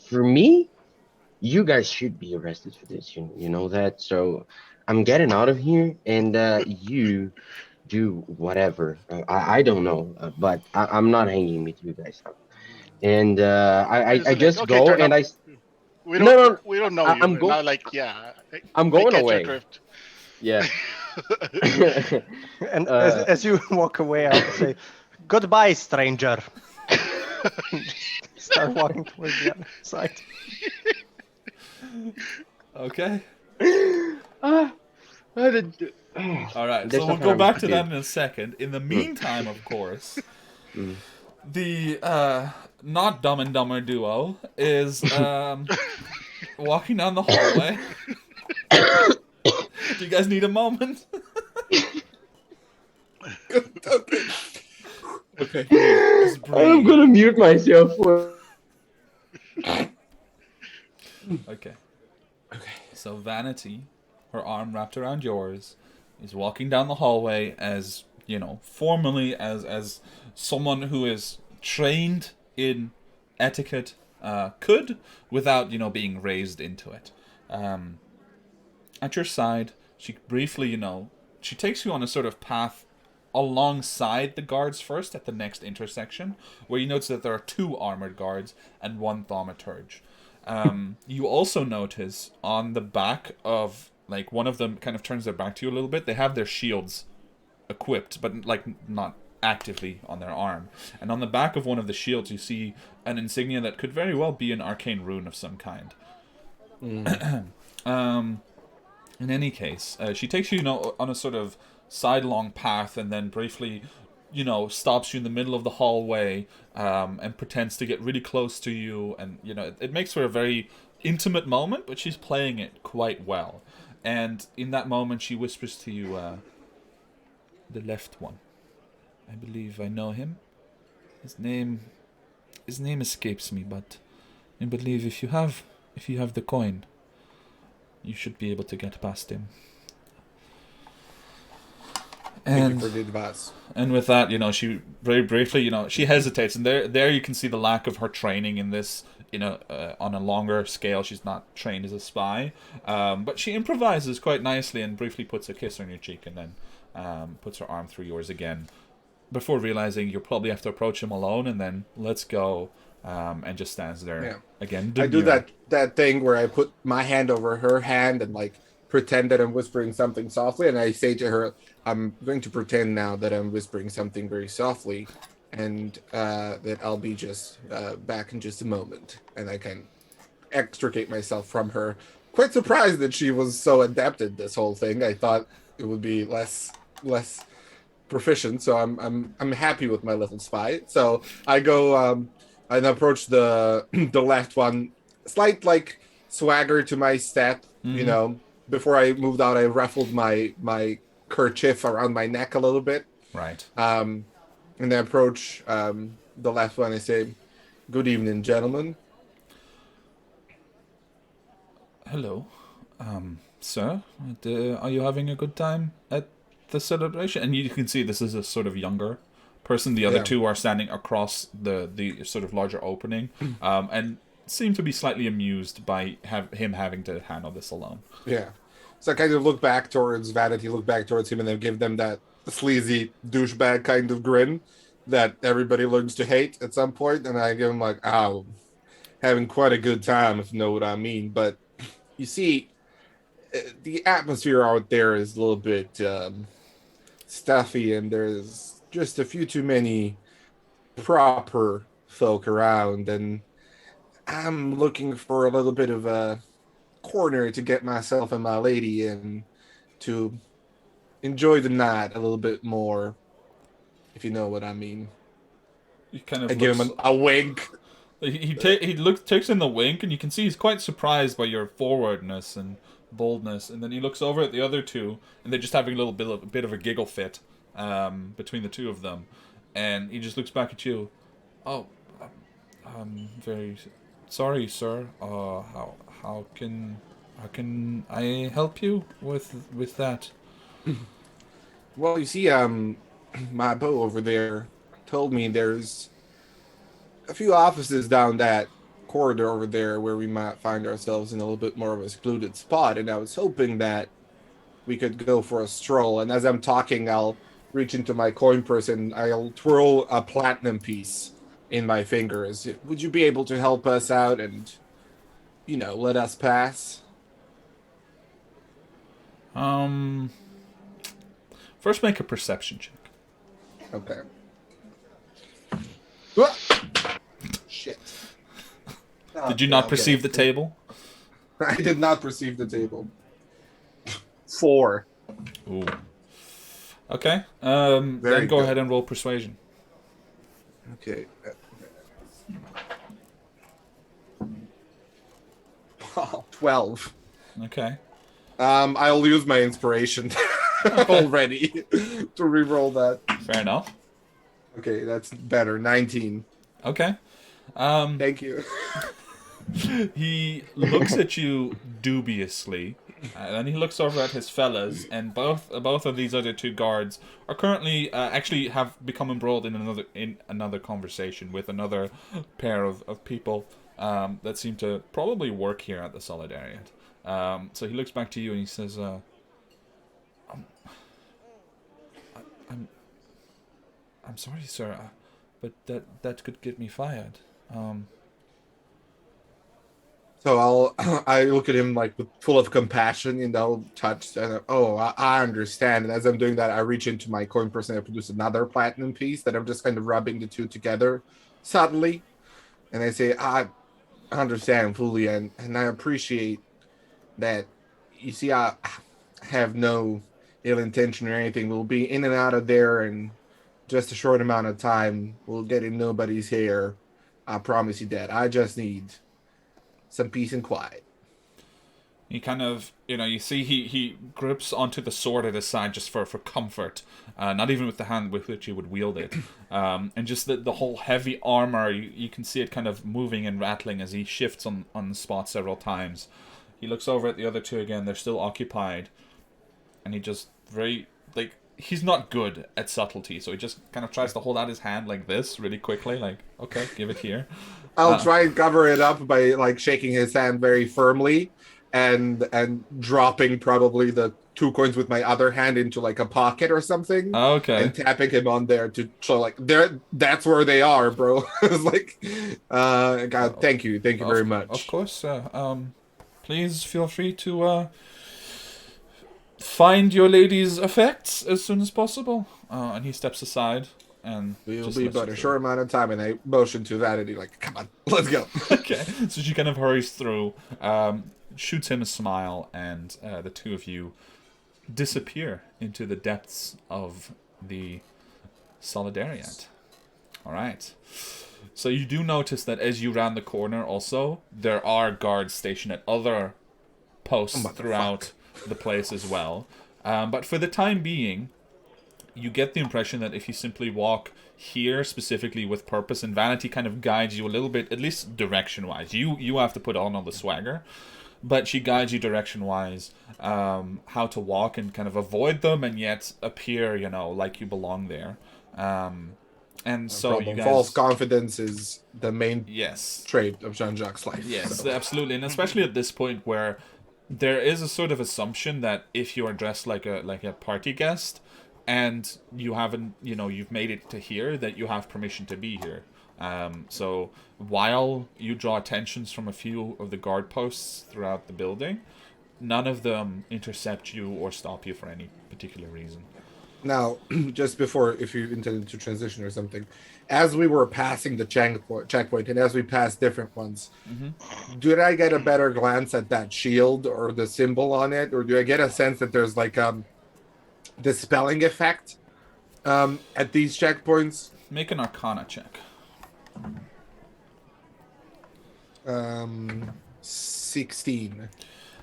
For me, you guys should be arrested for this. You know that. So I'm getting out of here, and you do whatever. I don't know, but I'm not hanging with you guys up. And I It's like, just okay, go Turner. and I We no don't no we don't know I'm you. go Not like, yeah. I'm I going get your away. drift. Yeah. And uh, as you walk away, I'll say, "Goodbye, stranger." Start walking towards the other side. Okay. ah, Alright, there's so we'll nothing go I'm back to to do. that in a second. In the Mm, meantime, of course, mm. the not Dumb and Dumber duo is walking down the hallway. Do you guys need a moment? Okay. Okay. Just I'm breathe. gonna mute myself for. Okay. Okay. So Vanity, her arm wrapped around yours, is walking down the hallway as, formally as someone who is trained in etiquette could without, being raised into it. At your side, she briefly, she takes you on a sort of path alongside the guards first at the next intersection, where you notice that there are 2 armored guards and 1 thaumaturge. You also notice on the back of, like, one of them kind of turns their back to you a little bit. They have their shields equipped, but, like, not actively on their arm. And on the back of one of the shields, you see an insignia that could very well be an arcane rune of some kind. In any case, she takes you, on a sort of sidelong path, and then briefly, stops you in the middle of the hallway, and pretends to get really close to you, and it makes for a very intimate moment, but she's playing it quite well. And in that moment, she whispers to you, "The left one. I believe I know him. His name escapes me, but I believe if you have the coin, you should be able to get past him." Thank you for the advice. And with that, she very briefly, she hesitates, and there you can see the lack of her training in this. On a longer scale, she's not trained as a spy, but she improvises quite nicely and briefly puts a kiss on your cheek, and then puts her arm through yours again, before realizing you'll probably have to approach him alone, and then let's go, and just stands there again. I do demure. that thing where I put my hand over her hand and like pretend that I'm whispering something softly, and I say to her, "I'm going to pretend now that I'm whispering something very softly, and that I'll be just back in just a moment." And I can extricate myself from her. Quite surprised that she was so adept at this whole thing. I thought it would be less proficient, so I'm happy with my little spy. So I go and approach the the left one, slight like swagger to my step, Mhm. Before I moved out, I ruffled my kerchief around my neck a little bit. Right. And I approach the left one and I say, "Good evening, gentlemen." Hello, sir. Are you having a good time at the celebration? And you can see this is a sort of younger person. The other Yeah. two are standing across the sort of larger opening, and seem to be slightly amused by him having to handle this alone. Yeah. So I kind of look back towards Vanity, look back towards him, and then give them that sleazy douchebag kind of grin that everybody learns to hate at some point. And I give him like, "Oh, having quite a good time, if you know what I mean." But you see, the atmosphere out there is a little bit stuffy, and there's just a few too many proper folk around, and I'm looking for a little bit of a corner to get myself and my lady in to enjoy the night a little bit more, if you know what I mean. He kind I of give looks. him a wink. He takes in the wink, and you can see he's quite surprised by your forwardness and boldness. And then he looks over at the other two, and they're just having a little bit of a giggle fit between the two of them. And he just looks back at you. Oh, I'm very sorry, sir. How can I help you with that? Well, you see, my beau over there told me there's a few offices down that corridor over there where we might find ourselves in a little bit more of a secluded spot, and I was hoping that we could go for a stroll. And as I'm talking, I'll reach into my coin purse and I'll twirl a platinum piece in my fingers. Would you be able to help us out and, let us pass? First make a perception check. Okay. Whoa! Shit. Did you not perceive the table? I did not perceive the table. 4. Ooh. Okay. Very Then go good. ahead and roll persuasion. Okay. 12. Okay. I'll use my inspiration already to re-roll that. Fair enough. Okay, that's better. 19. Okay. Thank you. He looks at you dubiously, and then he looks over at his fellas, and both of these other two guards are currently actually have become embroiled in another conversation with another pair of people that seem to probably work here at the Solidariat. So he looks back to you and he says, I'm sorry, sir, but that could get me fired. So I look at him like with full of compassion, touched, and I understand. And as I'm doing that, I reach into my coin purse and I produce another platinum piece that I'm just kind of rubbing the two together subtly. And I say, I understand fully, and I appreciate that. You see, I have no ill intention or anything. We'll be in and out of there in just a short amount of time. We'll get in nobody's hair. I promise you that. I just need some peace and quiet. He kind of, you see he grips onto the sword at his side just for comfort, not even with the hand with which he would wield it. And just the whole heavy armor, you can see it kind of moving and rattling as he shifts on the spot several times. He looks over at the other two again, they're still occupied. And he just he's not good at subtlety, so he just kind of tries to hold out his hand like this really quickly, like, okay, give it here. I'll try and cover it up by shaking his hand very firmly and dropping probably the 2 coins with my other hand into a pocket or something. Okay. And tapping him on there to show that's where they are, bro. It's God, thank you very much. Of course, please feel free to find your lady's effects as soon as possible. And he steps aside and We'll just be lets but you a through. short amount of time, and I motion to Vanity come on, let's go. Okay, so she kind of hurries through, shoots him a smile, and the two of you disappear into the depths of the Solidariat. All right. So you do notice that as you round the corner also, there are guards stationed at other posts throughout the place as well. But for the time being, you get the impression that if you simply walk here specifically with purpose, and Vanity kind of guides you a little bit, at least direction-wise. You have to put on all the swagger, but she guides you direction-wise, how to walk and kind of avoid them and yet appear, like you belong there. And so you guys... False confidence is the main Yes. trait of Jean-Jacques' life. Yes, so. absolutely, and especially at this point where there is a sort of assumption that if you are dressed like a party guest and you haven't, you've made it to here, that you have permission to be here. So while you draw attentions from a few of the guard posts throughout the building, none of them intercept you or stop you for any particular reason. Now, just before, if you intended to transition or something, as we were passing the checkpoint and as we passed different ones, did I get a better glance at that shield or the symbol on it? Or do I get a sense that there's like dispelling effect at these checkpoints? Make an Arcana check. 16.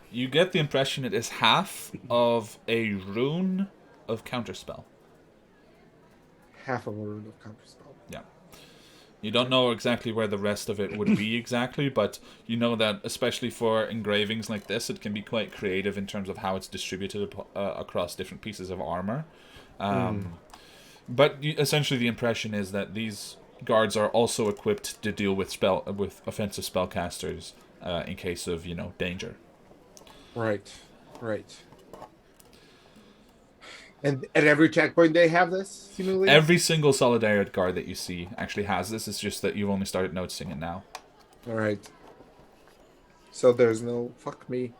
You get the impression it is half of a rune of counterspell. Half a word of counterspell. Yeah. You don't know exactly where the rest of it would be exactly, but you know that especially for engravings like this, it can be quite creative in terms of how it's distributed across different pieces of armor. But essentially the impression is that these guards are also equipped to deal with offensive spellcasters in case of, danger. Right. And at every checkpoint they have this, seemingly? Every single Solidariat guard that you see actually has this. It's just that you've only started noticing it now. Alright. So there's no... Fuck me.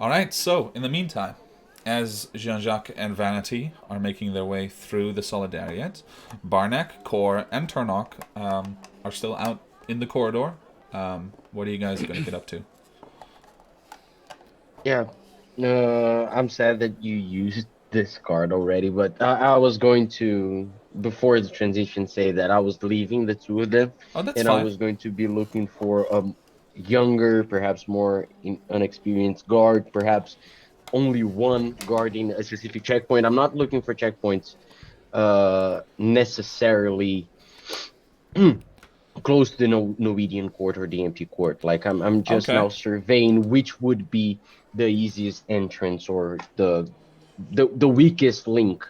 Alright, so, in the meantime, as Jean-Jacques and Vanity are making their way through the Solidariat, Barnack, Kor, and Turnock are still out in the corridor. What are you guys going to get up to? Yeah. I'm sad that you used this card already, but I was going to, before the transition, say that I was leaving the two of them. Oh, that's and fine. I was going to be looking for a younger, perhaps more unexperienced guard, perhaps only one guarding a specific checkpoint. I'm not looking for checkpoints necessarily close to the Norwegian court or the empty court. Like I'm just now surveying which would be the easiest entrance or the weakest link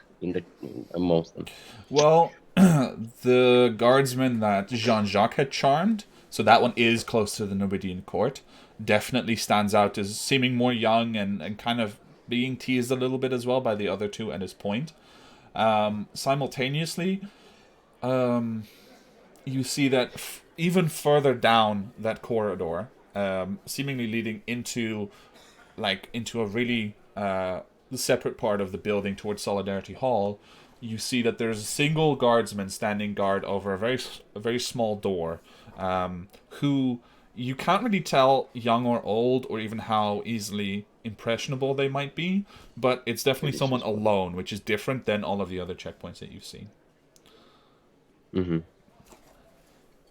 amongst them. Well, the guardsman that Jean-Jacques had charmed, so that one is close to the Numidian court, definitely stands out as seeming more young and kind of being teased a little bit as well by the other two at his point. Simultaneously, you see that even further down that corridor, seemingly leading into a really separate part of the building towards Solidarity Hall, you see that there's a single guardsman standing guard over a very small door, who you can't really tell young or old or even how easily impressionable they might be, but it's definitely someone alone, which is different than all of the other checkpoints that you've seen.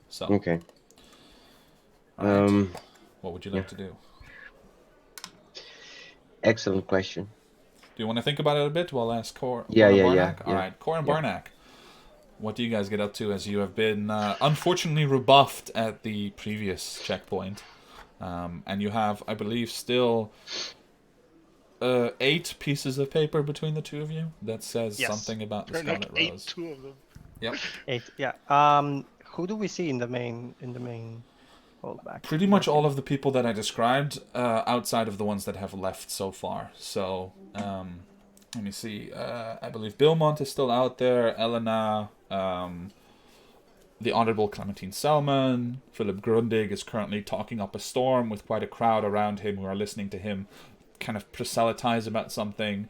So okay. Right. What would you like to do? Excellent question. Do you want to think about it a bit while I ask Kor and Yeah. Barnack? All right, Kor and Barnack. What do you guys get up to as you have been unfortunately rebuffed at the previous checkpoint? And you have, I believe, still 8 pieces of paper between the two of you that says something about the Scarlet Rose. 2 of them. Yep. 8, yeah. Who do we see in the main holdback? Pretty much all of the people that I described, outside of the ones that have left so far. So, let me see. I believe Bilmont is still out there. Elena, the Honorable Clementine Selman, Philip Grundig is currently talking up a storm with quite a crowd around him who are listening to him kind of proselytize about something.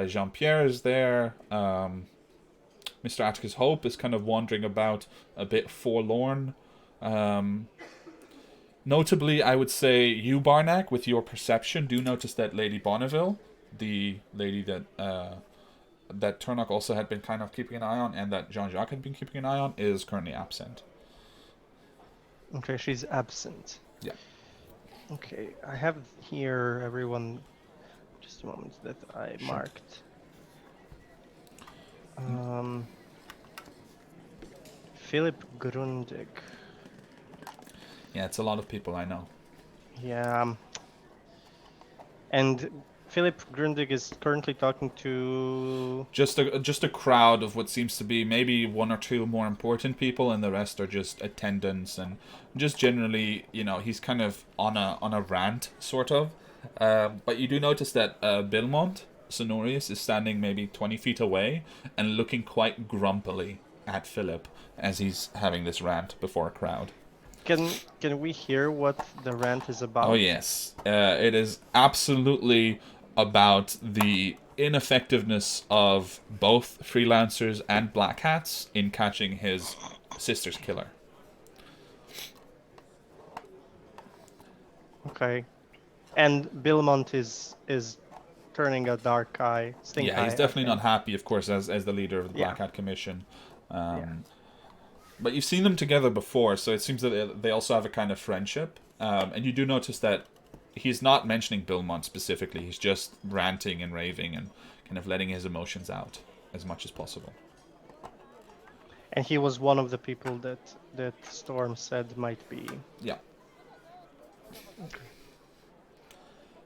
Jean-Pierre is there. Mr. Atticus Hope is kind of wandering about a bit forlorn. Notably, I would say you, Barnack, with your perception, do notice that Lady Bonneville, the lady that that Turnock also had been kind of keeping an eye on, and that Jean-Jacques had been keeping an eye on, is currently absent. Okay, she's absent. Yeah. Okay, I have here everyone. Just Just a moment that I Sure. marked. Philip Grundig. Yeah, it's a lot of people, I know. Yeah. And Philip Grundig is currently talking to. Just a crowd of what seems to be maybe one or two more important people, and the rest are just attendants and just generally, he's kind of on a rant sort of. But you do notice that Bilmont Sonorius is standing maybe 20 feet away and looking quite grumpily at Philip as he's having this rant before a crowd. Can we hear what the rant is about? Oh yes, it is absolutely about the ineffectiveness of both freelancers and black hats in catching his sister's killer. Okay. And Bilmont is turning a dark eye, stink Yeah, eye. he's at definitely him. not happy, of course, as the leader of the Yeah. Black Hat Commission. Yeah. But you've seen them together before, so it seems that they also have a kind of friendship. And you do notice that he's not mentioning Bilmont specifically. He's just ranting and raving and kind of letting his emotions out as much as possible. And he was one of the people that Storm said might be. Yeah.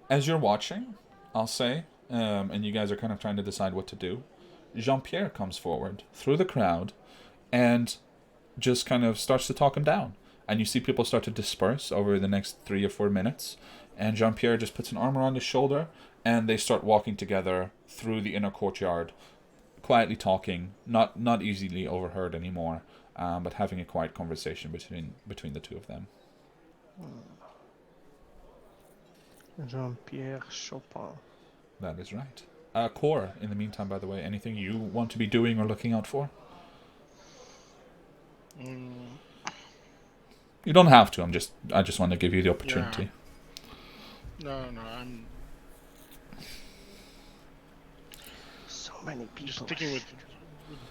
As you're watching, I'll say, and you guys are kind of trying to decide what to do, Jean-Pierre comes forward through the crowd and just kind of starts to talk him down. And you see people start to disperse over the next 3 or 4 minutes. And Jean-Pierre just puts an arm around his shoulder and they start walking together through the inner courtyard, quietly talking, not easily overheard anymore, but having a quiet conversation between the two of them. Jean-Pierre Chopin. That is right. Cora, in the meantime, by the way, anything you want to be doing or looking out for? You don't have to. I just want to give you the opportunity. No, I'm So many people. just sticking with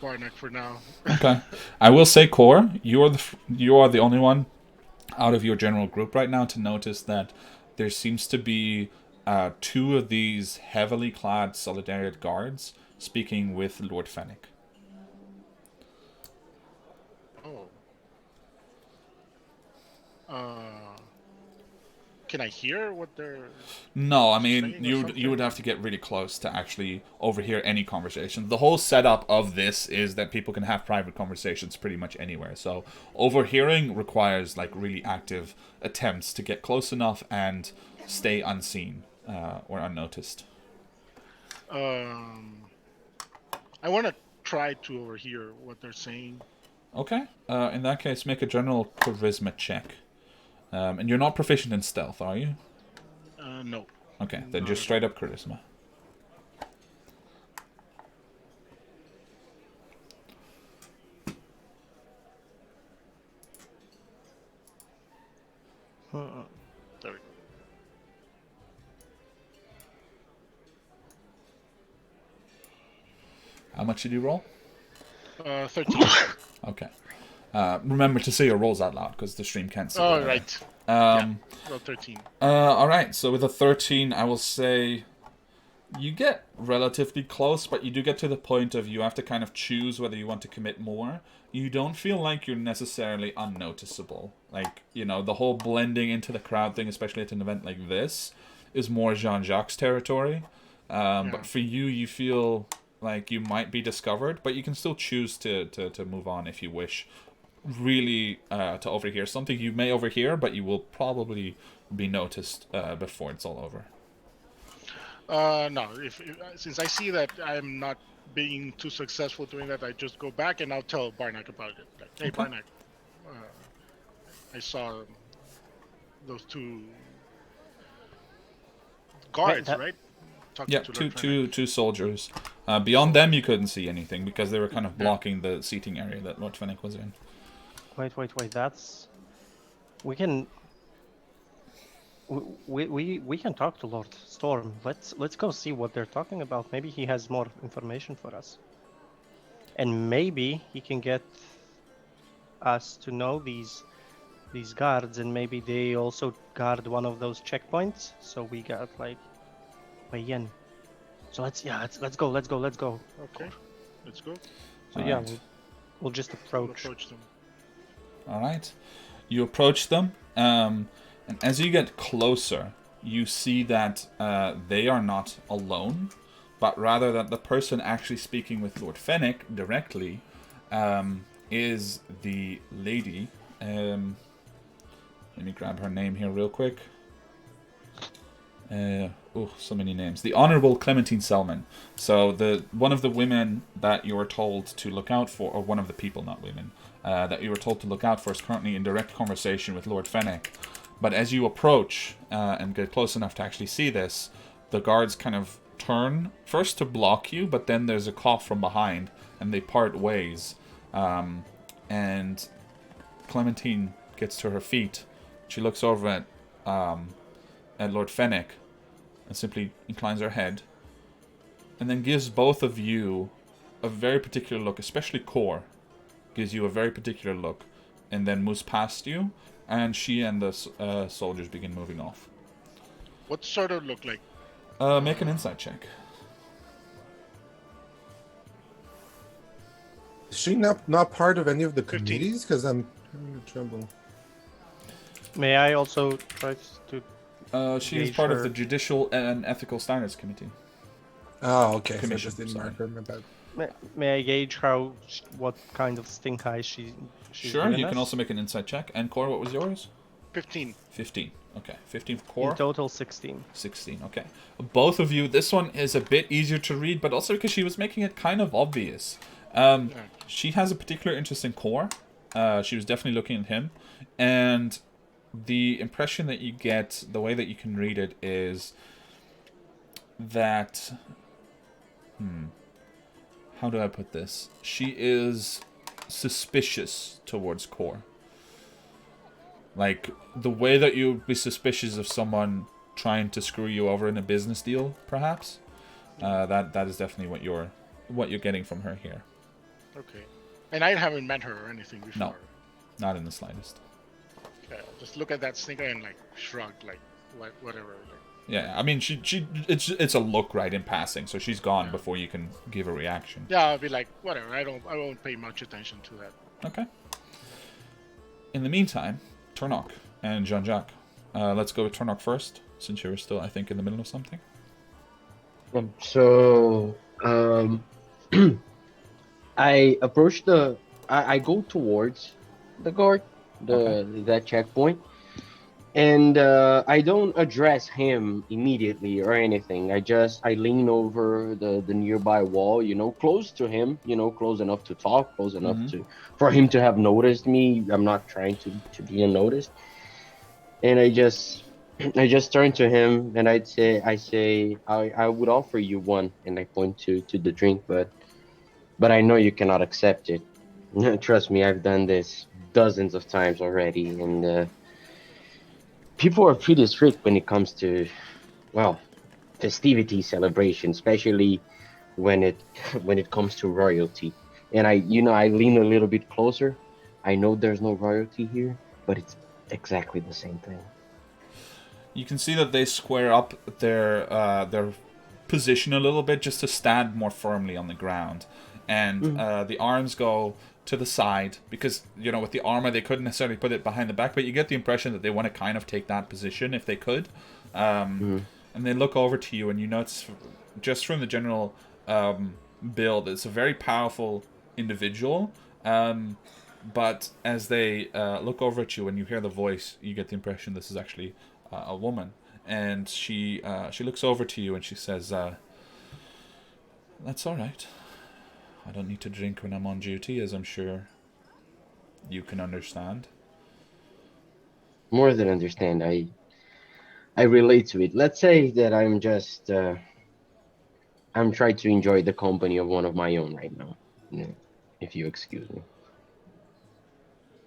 Barnack for now. Okay. I will say, Cora, you are the only one out of your general group right now to notice that there seems to be 2 of these heavily clad Solidariat guards speaking with Lord Fennec. Oh. Can I hear what they're... No, I mean, saying or you something? would have to get really close to actually overhear any conversation. The whole setup of this is that people can have private conversations pretty much anywhere. So overhearing requires like really active attempts to get close enough and stay unseen or unnoticed. I want to try to overhear what they're saying. Okay. In that case, make a general charisma check. And you're not proficient in stealth, are you? No. Okay, then Not just at straight up charisma. There we How much did you roll? go. 13. Okay. Remember to say your rolls out loud because the stream can't see. Oh, them. right. Well, 13. Alright, so with a 13, I will say you get relatively close, but you do get to the point of you have to kind of choose whether you want to commit more. You don't feel like you're necessarily unnoticeable. Like, the whole blending into the crowd thing, especially at an event like this, is more Jean-Jacques' territory. But for you, you feel like you might be discovered, but you can still choose to move on if you wish. Really, to overhear something you may overhear, but you will probably be noticed before it's all over. No. If since I see that I'm not being too successful doing that, I just go back and I'll tell Barnack about it. Like, hey, Okay. Barnack, I saw those 2 guards, that- right? Talking Yeah, to two, Lord two, two soldiers. Beyond them, you couldn't see anything because they were kind of blocking the seating area that Lord Fennec was in. Wait. That's. We can. We can talk to Lord Storm. Let's go see what they're talking about. Maybe he has more information for us. And maybe he can get us to know these guards, and maybe they also guard one of those checkpoints. So we got like way in. So let's go. Okay, let's go. So Alright. we'll just We'll approach. approach them. All right. You approach them, and as you get closer, you see that they are not alone, but rather that the person actually speaking with Lord Fennec directly is the lady. Let me grab her name here real quick. So many names. The Honorable Clementine Selman. So one of the women that you were told to look out for, or one of the people, not women, that you were told to look out for, is currently in direct conversation with Lord Fennec. But as you approach and get close enough to actually see this, the guards kind of turn first to block you, but then there's a cough from behind, and they part ways. And Clementine gets to her feet. She looks over at Lord Fennec and simply inclines her head, and then gives both of you a very particular look, especially Core gives you a very particular look, and then moves past you, and she and the soldiers begin moving off. What sort of look like? Make an insight check. Is she not part of any of the 15. committees? Because I'm having trouble. May I also try to? She is Gauge part of her. the Judicial and Ethical Standards Committee. Oh, okay. So I Commission, just didn't sorry. mark her. My bad. May I gauge what kind of stink eye she's Sure, given you us? can also make an insight check. And Core, what was yours? 15. 15. Okay, 15 for In Core. total 16. 16, okay. Both of you, this one is a bit easier to read, but also because she was making it kind of obvious. She has a particular interest in Core. She was definitely looking at him. And the impression that you get, the way that you can read it, is that... how do I put this? She is suspicious towards Core. Like, the way that you would be suspicious of someone trying to screw you over in a business deal, perhaps. That is definitely what you're getting from her here. Okay. And I haven't met her or anything before. No. Not in the slightest. Okay, I'll just look at that stink eye and like shrug, like whatever. Like, Yeah, I mean, it's a look right in passing, so she's gone before you can give a reaction. yeah, I'll be like, whatever. I won't pay much attention to that. Okay. In the meantime, Turnock and Jean-Jacques. Let's go with Turnock first, since you're still, I think, in the middle of something. So, I approach I go towards the guard, that checkpoint, and I don't address him immediately or anything. I lean over the nearby wall, close to him, close enough to talk, close enough for him to have noticed me. I'm not trying to be unnoticed, and I just turn to him and I say I would offer you one, and I point to the drink, but I know you cannot accept it. Trust me, I've done this dozens of times already, and people are pretty strict when it comes to, well, festivity celebration, especially when it comes to royalty. And I lean a little bit closer. I know there's no royalty here, but it's exactly the same thing. You can see that they square up their position a little bit just to stand more firmly on the ground. And the arms go to the side because, with the armor, they couldn't necessarily put it behind the back, but you get the impression that they want to kind of take that position if they could. And they look over to you, and you notice, just from the general build, it's a very powerful individual. But as they look over at you and you hear the voice, you get the impression this is actually a woman. And she looks over to you and she says, "That's all right. I don't need to drink when I'm on duty, as I'm sure you can understand." More than understand, I relate to it. Let's say that I'm just I'm trying to enjoy the company of one of my own right now. If you excuse me.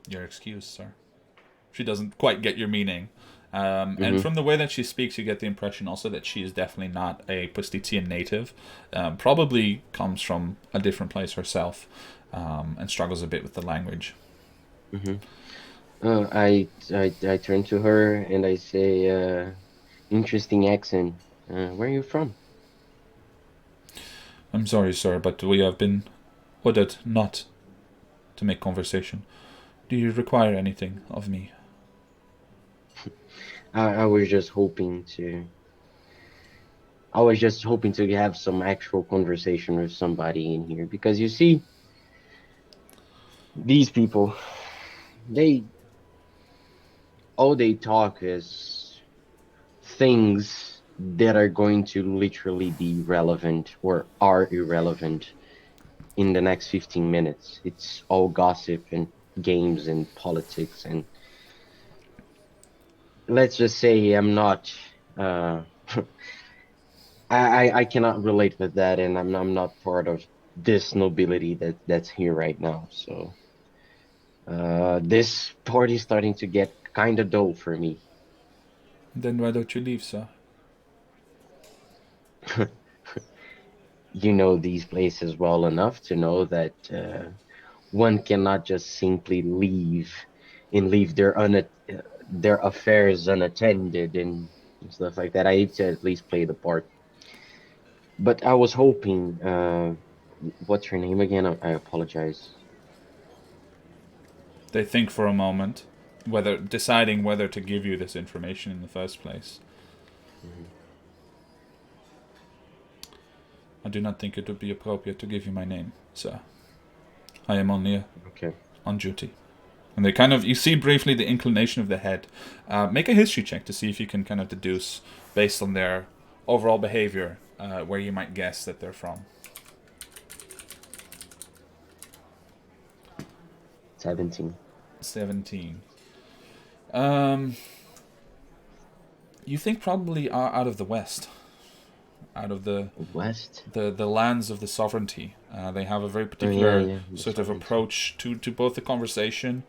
Your excuse, sir. She doesn't quite get your meaning. And from the way that she speaks, you get the impression also that she is definitely not a Pustitian native. Probably comes from a different place herself, and struggles a bit with the language. I turn to her and I say, interesting accent. Where are you from? I'm sorry, sir, but we have been ordered not to make conversation. Do you require anything of me? I was just hoping to. I was just hoping to have some actual conversation with somebody in here because you see, these people, they all they talk is things that are going to literally be relevant or are irrelevant in the next 15 minutes. It's all gossip and games and politics, and let's just say I'm not uh I cannot relate with that, and I'm not part of this nobility that's here right now. So this party's starting to get kind of dull for me. Then why don't you leave, sir? You know these places well enough to know that one cannot just simply leave and leave their affairs unattended and stuff like that. I need to at least play the part. But I was hoping, what's her name again? I apologize. They think for a moment, deciding whether to give you this information in the first place. Mhm. I do not think it would be appropriate to give you my name, sir. I am only Okay. on duty. And they you see briefly the inclination of the head. Make a history check to see if you can kind of deduce, based on their overall behavior, where you might guess that they're from. 17. 17. You think probably are out of the west. Out of the West? the lands of the sovereignty. They have a very Oh, particular yeah, the sort of sovereignty. approach to both the conversation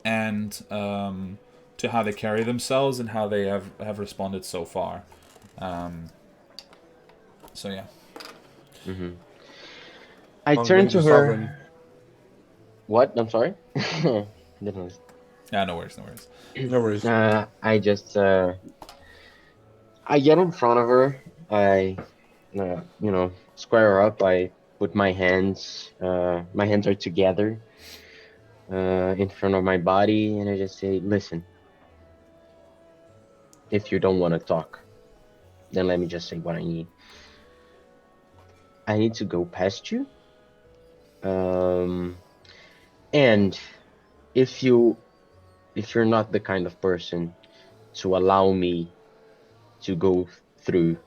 and to how they carry themselves and how they have responded so far. So yeah. Mm-hmm. I Long turned live to the her. sovereign. What? I'm sorry? Didn't listen. Yeah, no worries, no worries. No worries. I just I get in front of her. I square her up. I put my hands are together in front of my body, and I just say, "Listen, if you don't want to talk, then let me just say what I need. I need to go past you. Um, and if you're not the kind of person to allow me to go through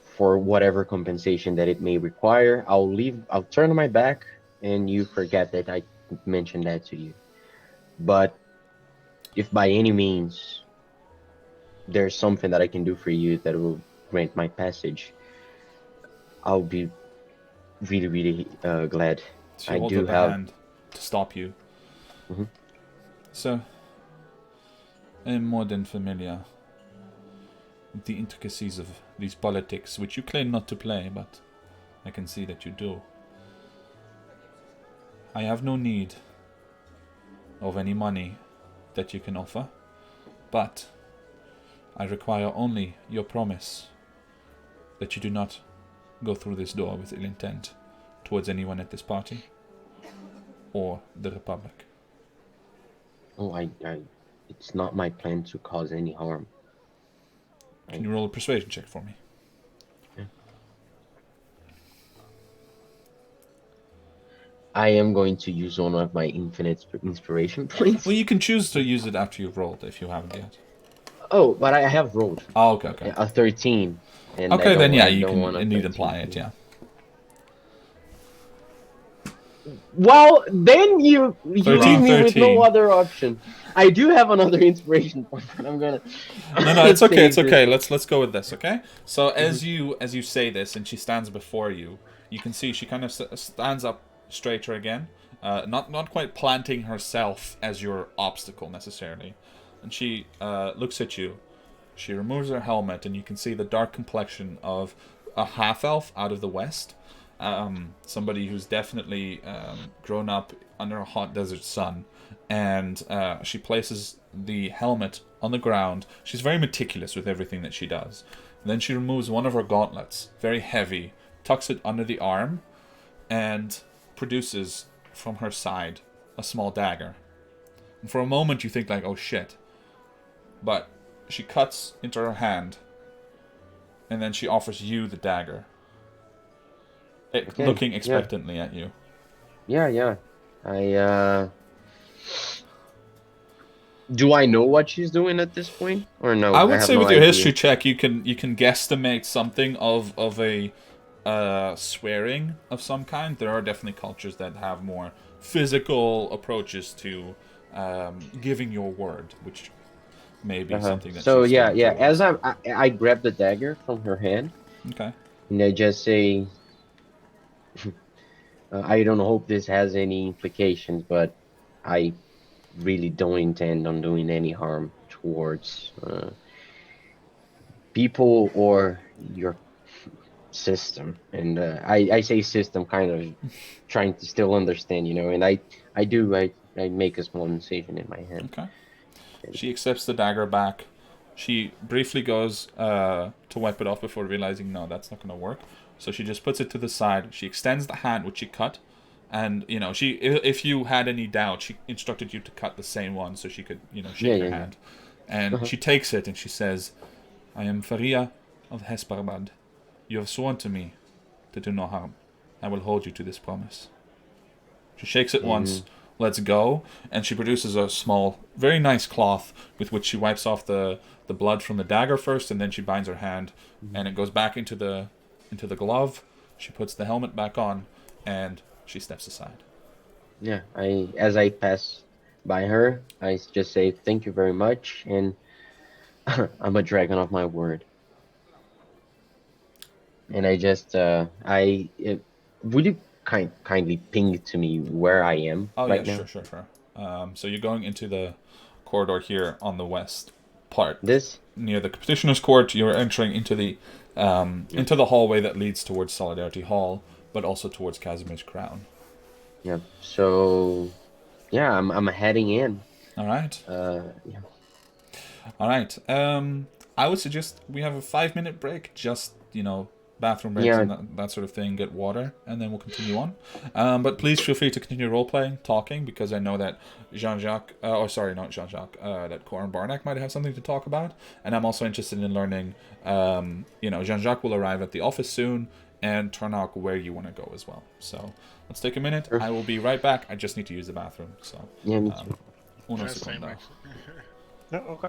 for whatever compensation that it may require, I'll turn my back and you forget that I mentioned that to you. But if by any means there's something that I can do for you that will grant my passage, I'll be really, really glad. She I holds do up a have. hand to stop you. Mhm. So, I am more than familiar with the intricacies of these politics, which you claim not to play, but I can see that you do. I have no need of any money that you can offer, but I require only your promise that you do not go through this door with ill intent towards anyone at this party or the Republic. Oh, it's not my plan to cause any harm. Can you roll a persuasion check for me? I am going to use one of my infinite inspiration points. Well, you can choose to use it after you've rolled if you haven't yet. Oh, but I have rolled Oh, okay. a 13, and Okay, then yeah, you don't can want a indeed 13. apply it, yeah. Well, then you 13, leave me with 13. no other option. I do have another inspiration point, but I'm gonna. No, it's okay, it's save okay. this. Let's go with this, okay? So as you say this, and she stands before you, you can see she kind of stands up straighter again, not quite planting herself as your obstacle necessarily, and she looks at you. She removes her helmet, and you can see the dark complexion of a half elf out of the west. Somebody who's definitely grown up under a hot desert sun, and she places the helmet on the ground. She's very meticulous with everything that she does. And then she removes one of her gauntlets, very heavy, tucks it under the arm and produces from her side a small dagger. And for a moment you think like, oh shit. But she cuts into her hand and then she offers you the dagger. Okay, Looking yeah. expectantly at you. Yeah. Do I know what she's doing at this point, or no? I I would have say no with your idea. history check you can guesstimate something of a swearing of some kind. There are definitely cultures that have more physical approaches to giving your word, which may be something that So she's yeah, steering yeah. As towards. I grab the dagger from her hand, Okay. and I just say, I don't hope this has any implications, but I really don't intend on doing any harm towards people or your system. And I say system kind of trying to still understand, and I make a small incision in my hand. Okay. She accepts the dagger back. She briefly goes to wipe it off before realizing, no, that's not going to work. So she just puts it to the side. She extends the hand which she cut. And, she if you had any doubt, she instructed you to cut the same one so she could, shake your hand. And she takes it and she says, I am Faria of Hesparbad. You have sworn to me to do no harm. I will hold you to this promise. She shakes it once, lets go, and she produces a small, very nice cloth with which she wipes off the blood from the dagger first, and then she binds her hand, and it goes back into the glove. She puts the helmet back on, and she steps aside. Yeah, as I pass by her, I just say thank you very much, and I'm a dragon of my word. And I just would you kindly ping to me where I am Oh right yeah, now? sure. So you're going into the corridor here on the west part, This? near the petitioner's court. You're entering into the hallway that leads towards Solidarity Hall, but also towards Casimir's crown. Yeah. So yeah, I'm heading in. All right. Yeah. All right. I would suggest we have a 5-minute break. Just bathroom breaks Yeah. and that sort of thing. Get water, and then we'll continue on. But please feel free to continue role playing, talking, because I know that Jean-Jacques, not Jean-Jacques, that Corin Barnack might have something to talk about, and I'm also interested in learning. Jean-Jacques will arrive at the office soon, and turn out where you want to go as well. So let's take a minute. Sure. I will be right back. I just need to use the bathroom. So Yeah, me too. uno Just same, segundo. actually. No, okay.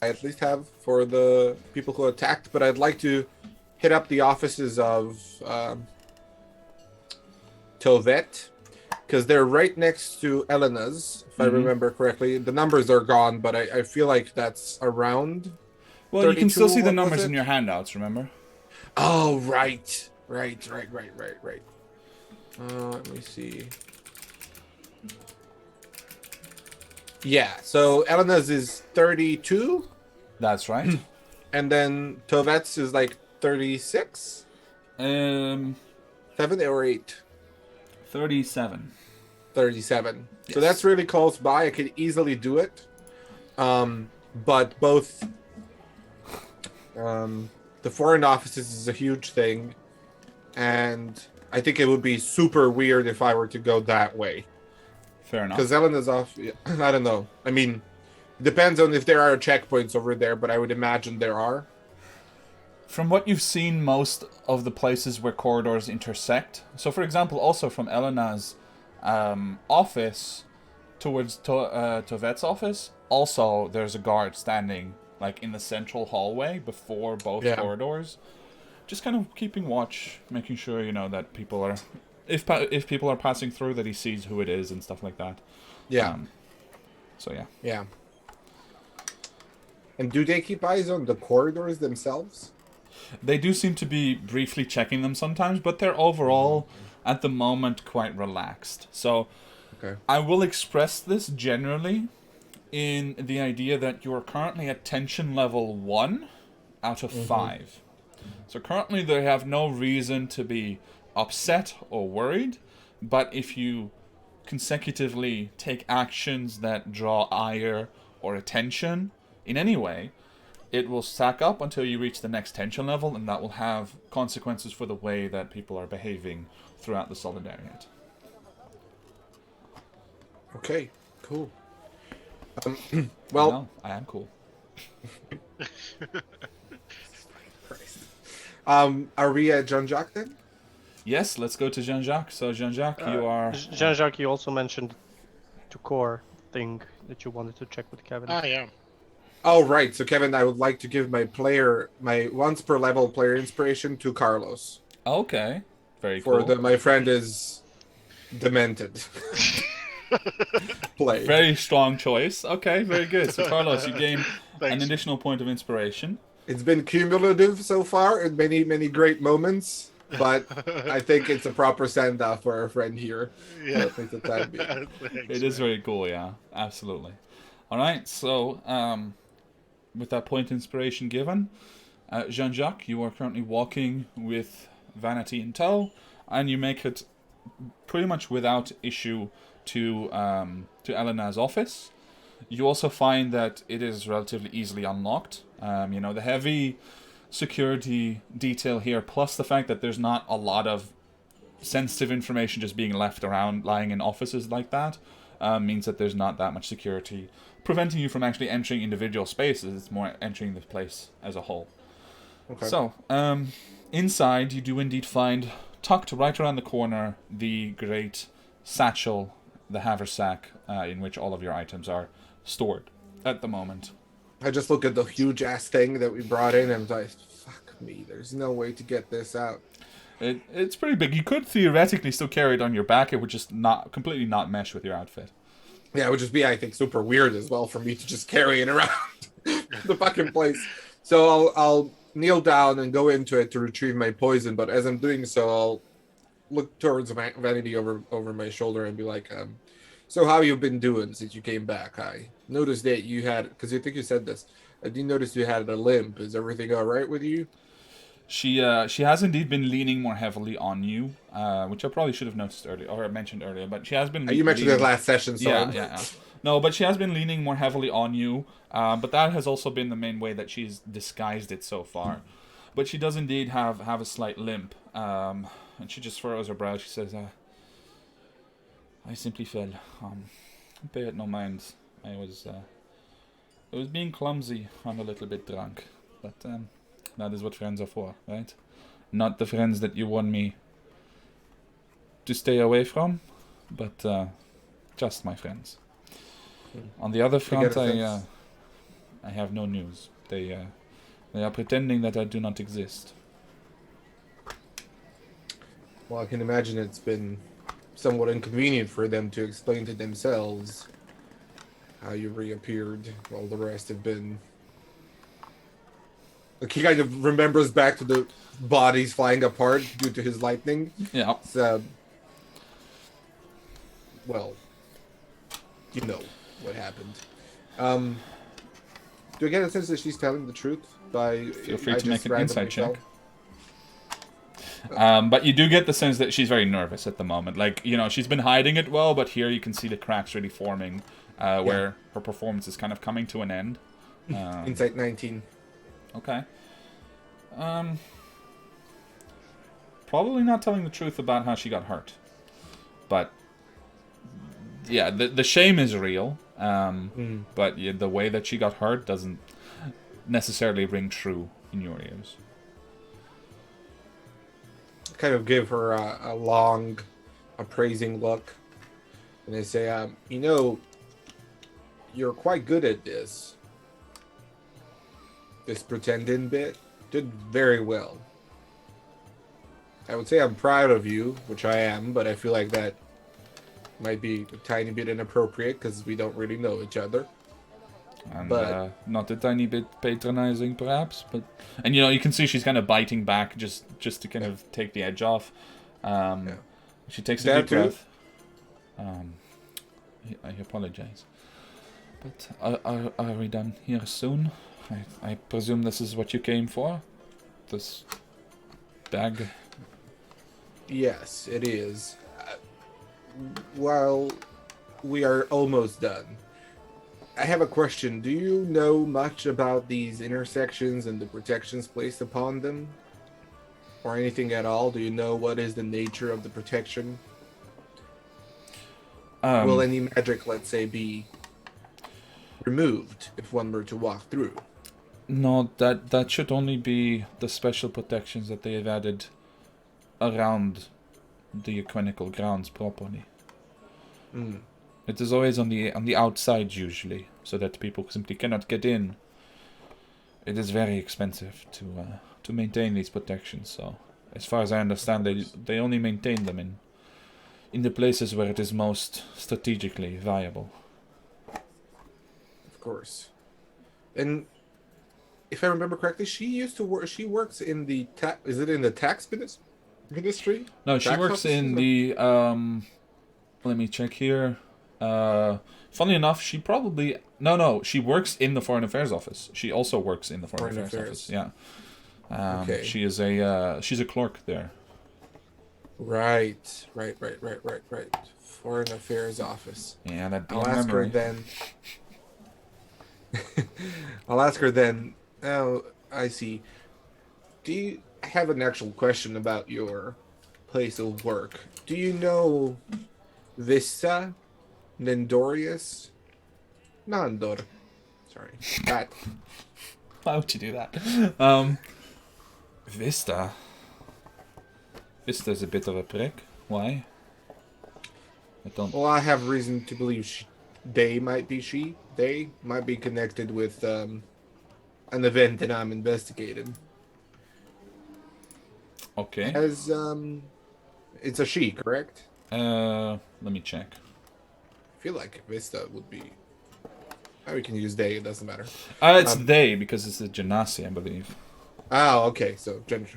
I at least have for the people who attacked, but I'd like to hit up the offices of Tovet, because they're right next to Elena's, if I remember correctly. The numbers are gone, but I feel like that's around. Well, you can 32, still see the what was numbers it? in your handouts, remember? Oh, right. Right. Let me see. Yeah, so Elena's is 32, That's right. and then Tovet's is like 36? 7 or 8? 37. 37. So Yes. that's really close by. I could easily do it. But both the foreign offices is a huge thing, and I think it would be super weird if I were to go that way. Fair enough. Because Elena's off. I don't know. I mean, it depends on if there are checkpoints over there, but I would imagine there are. From what you've seen, most of the places where corridors intersect. So, for example, also from Elena's office towards Tovet's office, also there's a guard standing like in the central hallway before both corridors, just kind of keeping watch, making sure that people are, if people are passing through, that he sees who it is and stuff like that. Yeah. So yeah. Yeah. And do they keep eyes on the corridors themselves? They do seem to be briefly checking them sometimes, but they're overall, at the moment, quite relaxed. So, I will express this generally in the idea that you are currently at tension level 1 out of 5. So currently they have no reason to be upset or worried, but if you consecutively take actions that draw ire or attention in any way, it will stack up until you reach the next tension level, and that will have consequences for the way that people are behaving throughout the Solidariat. Okay, cool. Well, I am cool. Christ. Are we at Jean-Jacques then? Yes, let's go to Jean-Jacques. So Jean-Jacques, you are... Jean-Jacques, you also mentioned the core thing that you wanted to check with Kevin. Yeah. Oh, right. So, Kevin, I would like to give my once per level player inspiration to Carlos. Okay. Very cool. My friend is demented. Play. Very strong choice. Okay, very good. So, Carlos, you gain an additional point of inspiration. It's been cumulative so far in many, many great moments, but I think it's a proper send-off for our friend here. Yeah. At least the time being. It is very cool, yeah. Absolutely. All right, so with that point inspiration given, Jean-Jacques, you are currently walking with Vanity in tow, and you make it pretty much without issue to Elena's office. You also find that it is relatively easily unlocked. The heavy security detail here, plus the fact that there's not a lot of sensitive information just being left around, lying in offices like that, means that there's not that much security preventing you from actually entering individual spaces. It's more entering the place as a whole. Okay. So, inside you do indeed find, tucked right around the corner, the great satchel, the haversack, in which all of your items are stored at the moment. I just look at the huge ass thing that we brought in and I'm like, fuck me, there's no way to get this out. It's pretty big. You could theoretically still carry it on your back. It would just completely not mesh with your outfit. Yeah, it would just be, I think, super weird as well for me to just carry it around the fucking place. So I'll kneel down and go into it to retrieve my poison, but as I'm doing so, I'll look towards Vanity over my shoulder and be like, so how you been doing since you came back? I noticed that you had, because I think you said this, I did notice you had a limp. Is everything all right with you? She has indeed been leaning more heavily on you, which I probably should have noticed earlier, or mentioned earlier, but she has been... You mentioned it last session, so... Yeah. No, but she has been leaning more heavily on you, but that has also been the main way that she's disguised it so far. But she does indeed have a slight limp, and she just furrows her brow. She says, I simply fell. Pay it no mind. I was being clumsy and a little bit drunk, but that is what friends are for, right? Not the friends that you want me to stay away from, but just my friends. On the other front, I have no news. They are pretending that I do not exist. Well, I can imagine it's been somewhat inconvenient for them to explain to themselves how you reappeared while the rest have been. Like, he kind of remembers back to the bodies flying apart due to his lightning. Yeah. So, well, you know what happened. Do I get a sense that she's telling the truth? Feel free to make an insight check. But you do get the sense that she's very nervous at the moment. Like, she's been hiding it well, but here you can see the cracks really forming, where her performance is kind of coming to an end. Insight 19. Okay. Probably not telling the truth about how she got hurt. But, yeah, the shame is real. But the way that she got hurt doesn't necessarily ring true in your ears. Kind of give her a long, appraising look. And they say, you're quite good at this. This pretending bit. Did very well. I would say I'm proud of you, which I am, but I feel like that might be a tiny bit inappropriate because we don't really know each other. And but not a tiny bit patronizing, perhaps. And you can see she's kind of biting back just to kind of take the edge off. She takes a deep breath. I apologize. But are we done here soon? I presume this is what you came for? This bag? Yes, it is. While we are almost done, I have a question. Do you know much about these intersections and the protections placed upon them? Or anything at all? Do you know what is the nature of the protection? Will any magic, let's say, be removed if one were to walk through? No, that should only be the special protections that they have added around the equinical grounds properly. It is always on the outside usually, so that people simply cannot get in. It is very expensive to maintain these protections. So, as far as I understand, they only maintain them in the places where it is most strategically viable. Of course. And if I remember correctly, she used to work. She works in the is it in the tax ministry? No, she works in the. Let me check here. Funnily enough, she probably she works in the Foreign Affairs Office. She also works in the Foreign Affairs Office. Yeah. Okay. She's a clerk there. Right. Foreign Affairs Office. Yeah, that'd be I'll ask her then. I'll ask her then. Oh, I see. I have an actual question about your place of work. Do you know Vista Nendorius? Nandor. Sorry. That. Why would you do that? Vista. Vista's a bit of a prick. Why? I don't. Well, I have reason to believe they might be connected with an event that I'm investigating. Okay. It's a she, correct? Let me check. I feel like Vista would be. We can use they. It doesn't matter. It's they because it's a genasi, I believe. Oh, okay. So gender.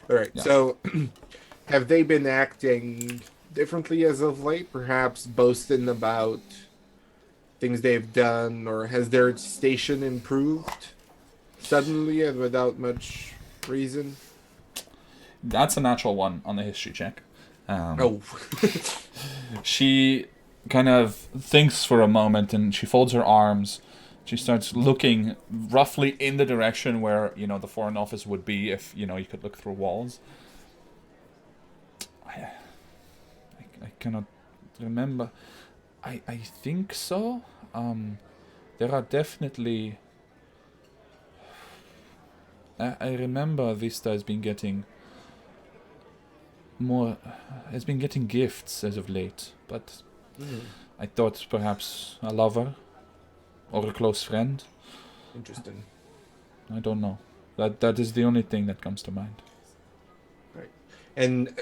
All right. Yeah. So, have they been acting differently as of late? Perhaps boasting about things they've done, or has their station improved suddenly and without much reason? That's a natural one on the history check. Oh. She kind of thinks for a moment and she folds her arms. She starts looking roughly in the direction where, the Foreign Office would be if, you could look through walls. I cannot remember. I think so. There are definitely... I remember Vista has been getting gifts as of late, but I thought perhaps a lover or a close friend. Interesting. I don't know. That is the only thing that comes to mind. Right. And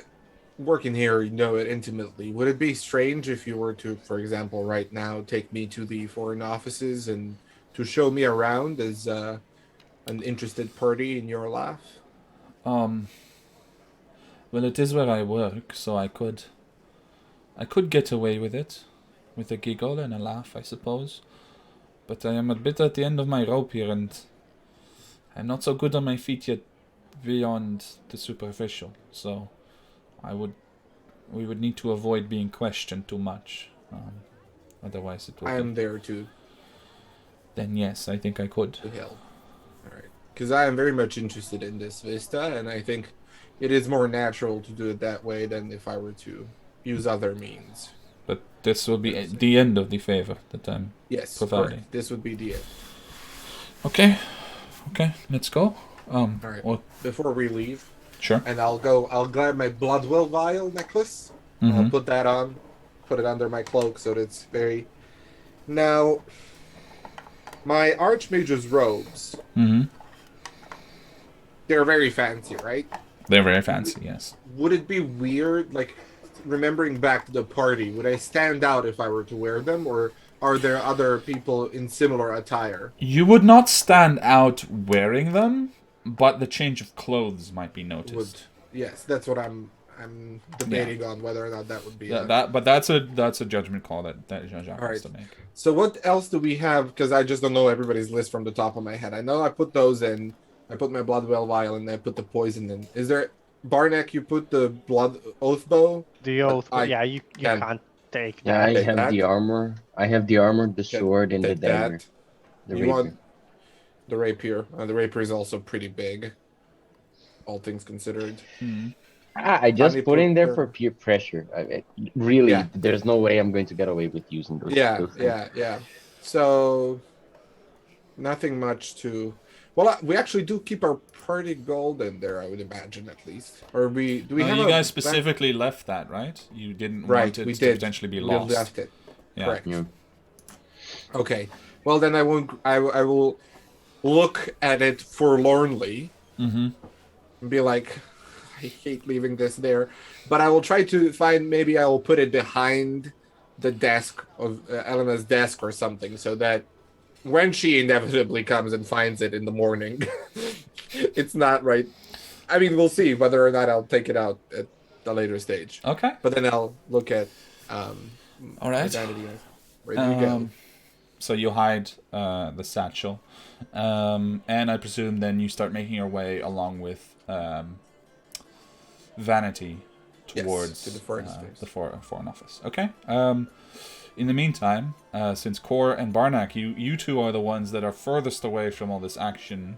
working here, you know it intimately. Would it be strange if you were to, for example, right now, take me to the foreign offices and to show me around as an interested party in your life? Well, it is where I work, so I could get away with it, with a giggle and a laugh, I suppose. But I am a bit at the end of my rope here, and I'm not so good on my feet yet beyond the superficial. So we would need to avoid being questioned too much. Otherwise, it would. I am there to Then yes, I think I could. help. All right. Because I am very much interested in this vista, and I think it is more natural to do it that way than if I were to use other means. But this will be the end of the favor that I'm Yes, providing. correct. This would be the end. Okay, let's go. All right. Well, Before we leave, sure. and I'll grab my Bloodwell vial necklace. I'll put that on, put it under my cloak so that it's very... Now, my Archmage's robes, they're very fancy, right? They're very fancy, yes. Would it be weird, like, remembering back to the party, would I stand out if I were to wear them, or are there other people in similar attire? You would not stand out wearing them, but the change of clothes might be noticed. Yes, that's what I'm debating on whether or not that would be. But that's a judgment call that Jean-Jacques has to make. So what else do we have? Because I just don't know everybody's list from the top of my head. I know I put those in. I put my Bloodwell vial and I put the poison in. Is there Barnack? You put the blood oath bow. The oath. Yeah, you can- can't take Yeah, that. I have the armor. I have the armor, the sword, and the Take dagger. that. The You rapier. want the rapier? The rapier is also pretty big, all things considered. I just Honey put in there put- for peer pressure. Really, Yeah. there's no way I'm going to get away with using those. those things. Yeah. So nothing much to. Well, we actually do keep our party gold in there. I would imagine, at least. Or do we No, have you a guys specifically left that, right? You didn't Right, want it we to did. potentially be We lost. left it. Yeah. Correct. Yeah. Okay. Well, then I won't. I will look at it forlornly and be like, I hate leaving this there. But I will try to find. Maybe I will put it behind the desk of Elena's desk or something, so that when she inevitably comes and finds it in the morning, it's not right. I mean, we'll see whether or not I'll take it out at a later stage. Okay. But then I'll look at. All right. Identity. Where do you go? So you hide the satchel, and I presume then you start making your way along with Vanity towards to the foreign space. the foreign office. Okay. In the meantime, since Kor and Barnack, you two are the ones that are furthest away from all this action,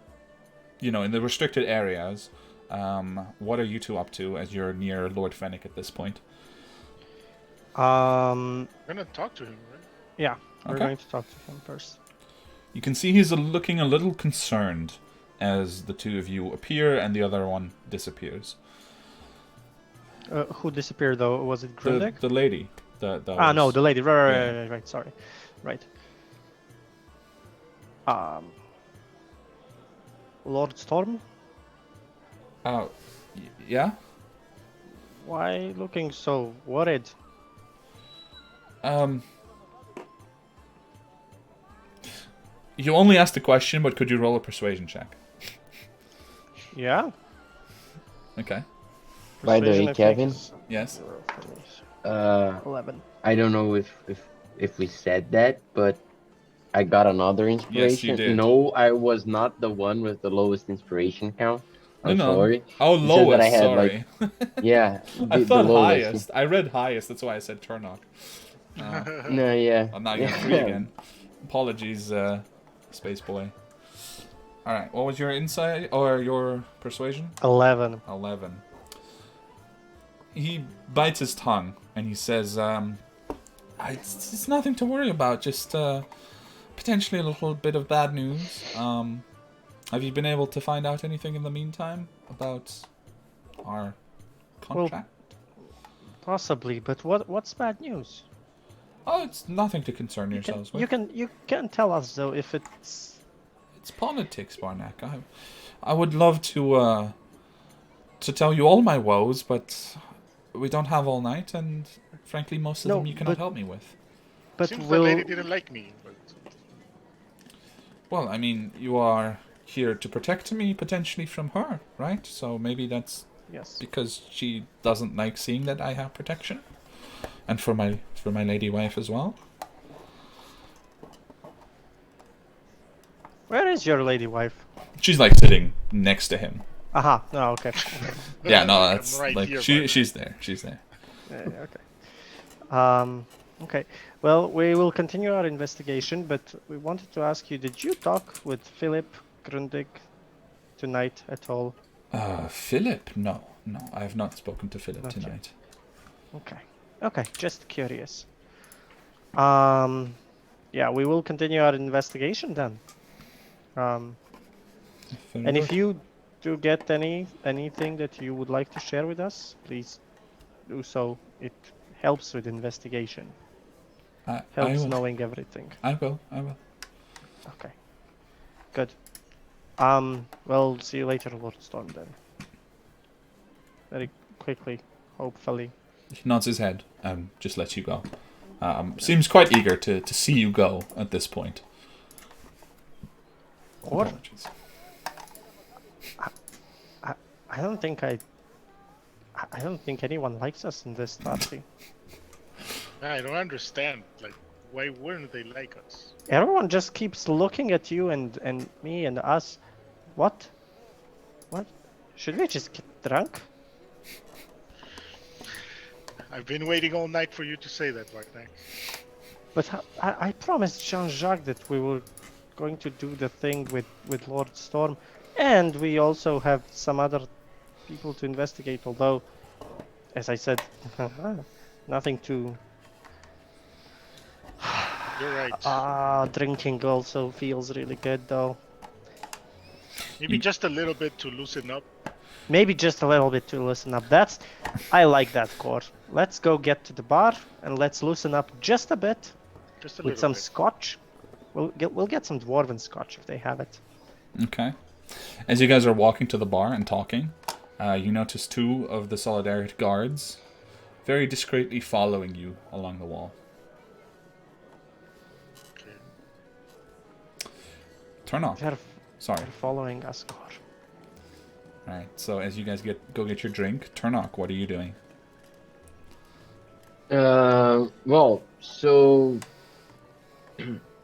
in the restricted areas. What are you two up to as you're near Lord Fennec at this point? We're gonna talk to him, right? Yeah, we're Okay. going to talk to him first. You can see he's looking a little concerned as the two of you appear and the other one disappears. Who disappeared though? Was it Grundig? The lady. No, the lady. Yeah. Right. Sorry. Right. Lord Storm. Oh, yeah. Why looking so worried? You only asked the question, but could you roll a persuasion check? Yeah. Okay. By the way, Persuasion, I think, Kevin. is Yes. 11. I don't know if we said that, but I got another inspiration. did. No, I was not the one with the lowest inspiration count. I'm No. sorry. Oh, It said that lowest. I had, Sorry. Yeah. I the thought lowest. highest. I read highest. That's why I said Turnock. No, yeah. I'm not getting three again. Apologies, Space Boy. All right. What was your insight or your persuasion? 11. 11. He bites his tongue and he says, it's nothing to worry about, just potentially a little bit of bad news. Have you been able to find out anything in the meantime about our contract? Possibly, but what's bad news? Oh, it's nothing to concern yourselves with. You can tell us though if it's It's politics, Barnack. I would love to tell you all my woes, but we don't have all night, and frankly, most of No, them you cannot but- help me with. But Seems the we'll... lady didn't like me. But Well, I mean, you are here to protect me potentially from her, right? So maybe that's Yes. because she doesn't like seeing that I have protection, and for my lady wife as well. Where is your lady wife? She's like sitting next to him. Aha. No, okay. Yeah, no, I'm that's right like here, she's there. She's there. Okay. Okay. Well, we will continue our investigation, but we wanted to ask you, did you talk with Philip Grundig tonight at all? Philip? No, I have not spoken to Philip Not yet. tonight. Okay. Okay, just curious. Yeah, we will continue our investigation then. Very And if good. you do get anything that you would like to share with us, please do so. It helps with investigation. I Helps will. knowing everything. I will. Okay. Good. We'll see you later, Lord Storm, then. Very quickly, hopefully. He nods his head and just lets you go. Seems quite eager to see you go at this point. Or Apologies. I don't think I don't think anyone likes us in this party. I don't understand. Like, why wouldn't they like us? Everyone just keeps looking at you and me and us. What? What? Should we just get drunk? I've been waiting all night for you to say that, Bartek. But I promised Jean-Jacques that we were going to do the thing with Lord Storm, and we also have some other people to investigate, although, as I said, nothing to... You're right. Drinking also feels really good, though. Maybe just a little bit to loosen up. Maybe just a little bit to loosen up. I like that, Core. Let's go get to the bar, and let's loosen up just a bit. Just a With little some bit. scotch. We'll get some dwarven scotch if they have it. Okay. As you guys are walking to the bar and talking, you notice two of the Solidarity guards very discreetly following you along the wall. Okay. Turn off. They're Sorry. following us, Core. Alright, so as you guys go get your drink, Turnock, what are you doing? Well, so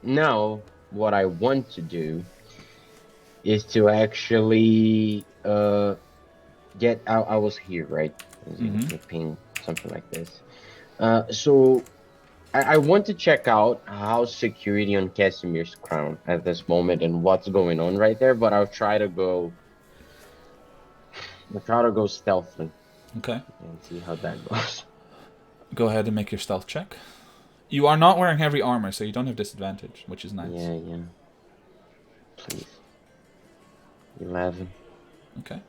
now what I want to do is to actually get out. I was here, right? Ping, something like this. So I want to check out how's security on Casimir's crown at this moment and what's going on right there, but I'll try to go stealthily Okay. and see how that goes. Go ahead and make your stealth check. You are not wearing heavy armor, so you don't have disadvantage, which is nice. Yeah. Please. 11. Okay.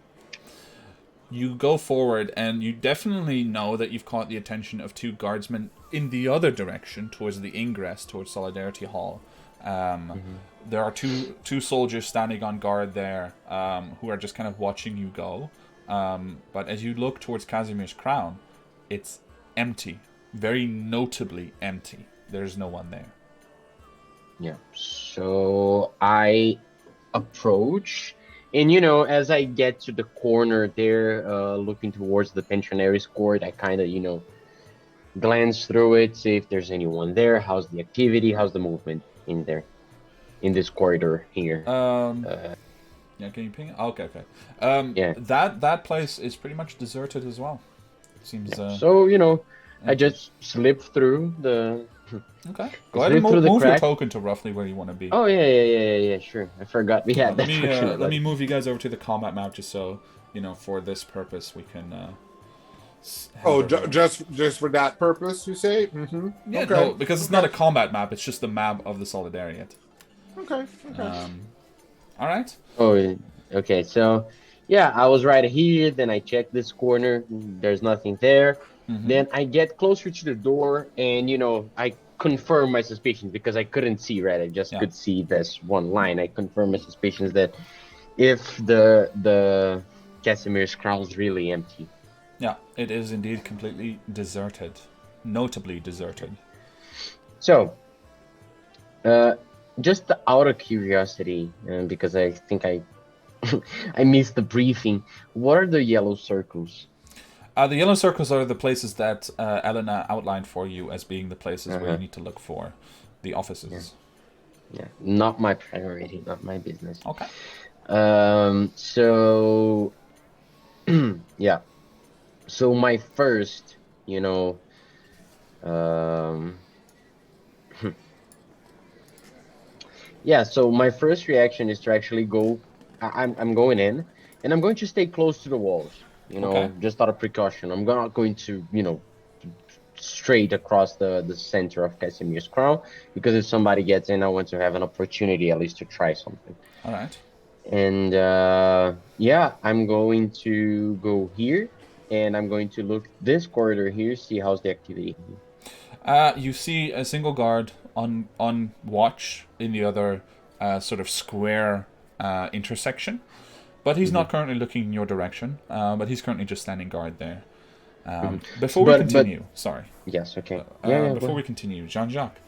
You go forward, and you definitely know that you've caught the attention of two guardsmen in the other direction, towards the ingress, towards Solidarity Hall. There are two soldiers standing on guard there, who are just kind of watching you go. But as you look towards Casimir's crown, it's empty. Very notably empty. There's no one there. Yeah. So I approach, and as I get to the corner there, looking towards the pensionaries' court, I kind of, glance through it, see if there's anyone there. How's the activity? How's the movement in there, in this corridor here? Yeah, can you ping it? Okay. Yeah. That place is pretty much deserted as well. Seems. So I just slip through the. Okay. Go ahead and move your token to roughly where you want to be. Oh yeah, sure. I forgot we had that. Let me move you guys over to the combat map just so for this purpose we can. Just for that purpose, you say? Mm-hmm. Yeah, okay. no, because it's not a combat map. It's just the map of the Solidariat. Okay. All right. Oh, yeah. Okay. So, yeah, I was right here. Then I checked this corner. There's nothing there. Then I get closer to the door, and I confirm my suspicions because I couldn't see, right? I just could see this one line. I confirm my suspicions that if the Casimir's crown is really empty. Yeah, it is indeed completely deserted. Notably deserted. So, just out of curiosity, because I think I I missed the briefing. What are the yellow circles? The yellow circles are the places that Elena outlined for you as being the places where you need to look for the offices. Yeah, not my priority, not my business. Okay. So, yeah. So my first, yeah. So my first reaction is to actually go. I'm going in, and I'm going to stay close to the walls. Just out of precaution. I'm not going to, straight across the center of Casimir's crown, because if somebody gets in, I want to have an opportunity at least to try something. All right. And yeah, I'm going to go here, and I'm going to look this corridor here, see how's the activity. You see a single guard on watch in the other sort of square intersection, but he's not currently looking in your direction. But he's currently just standing guard there. Before we continue, sorry. Yes, okay. Before we continue, Jean-Jacques,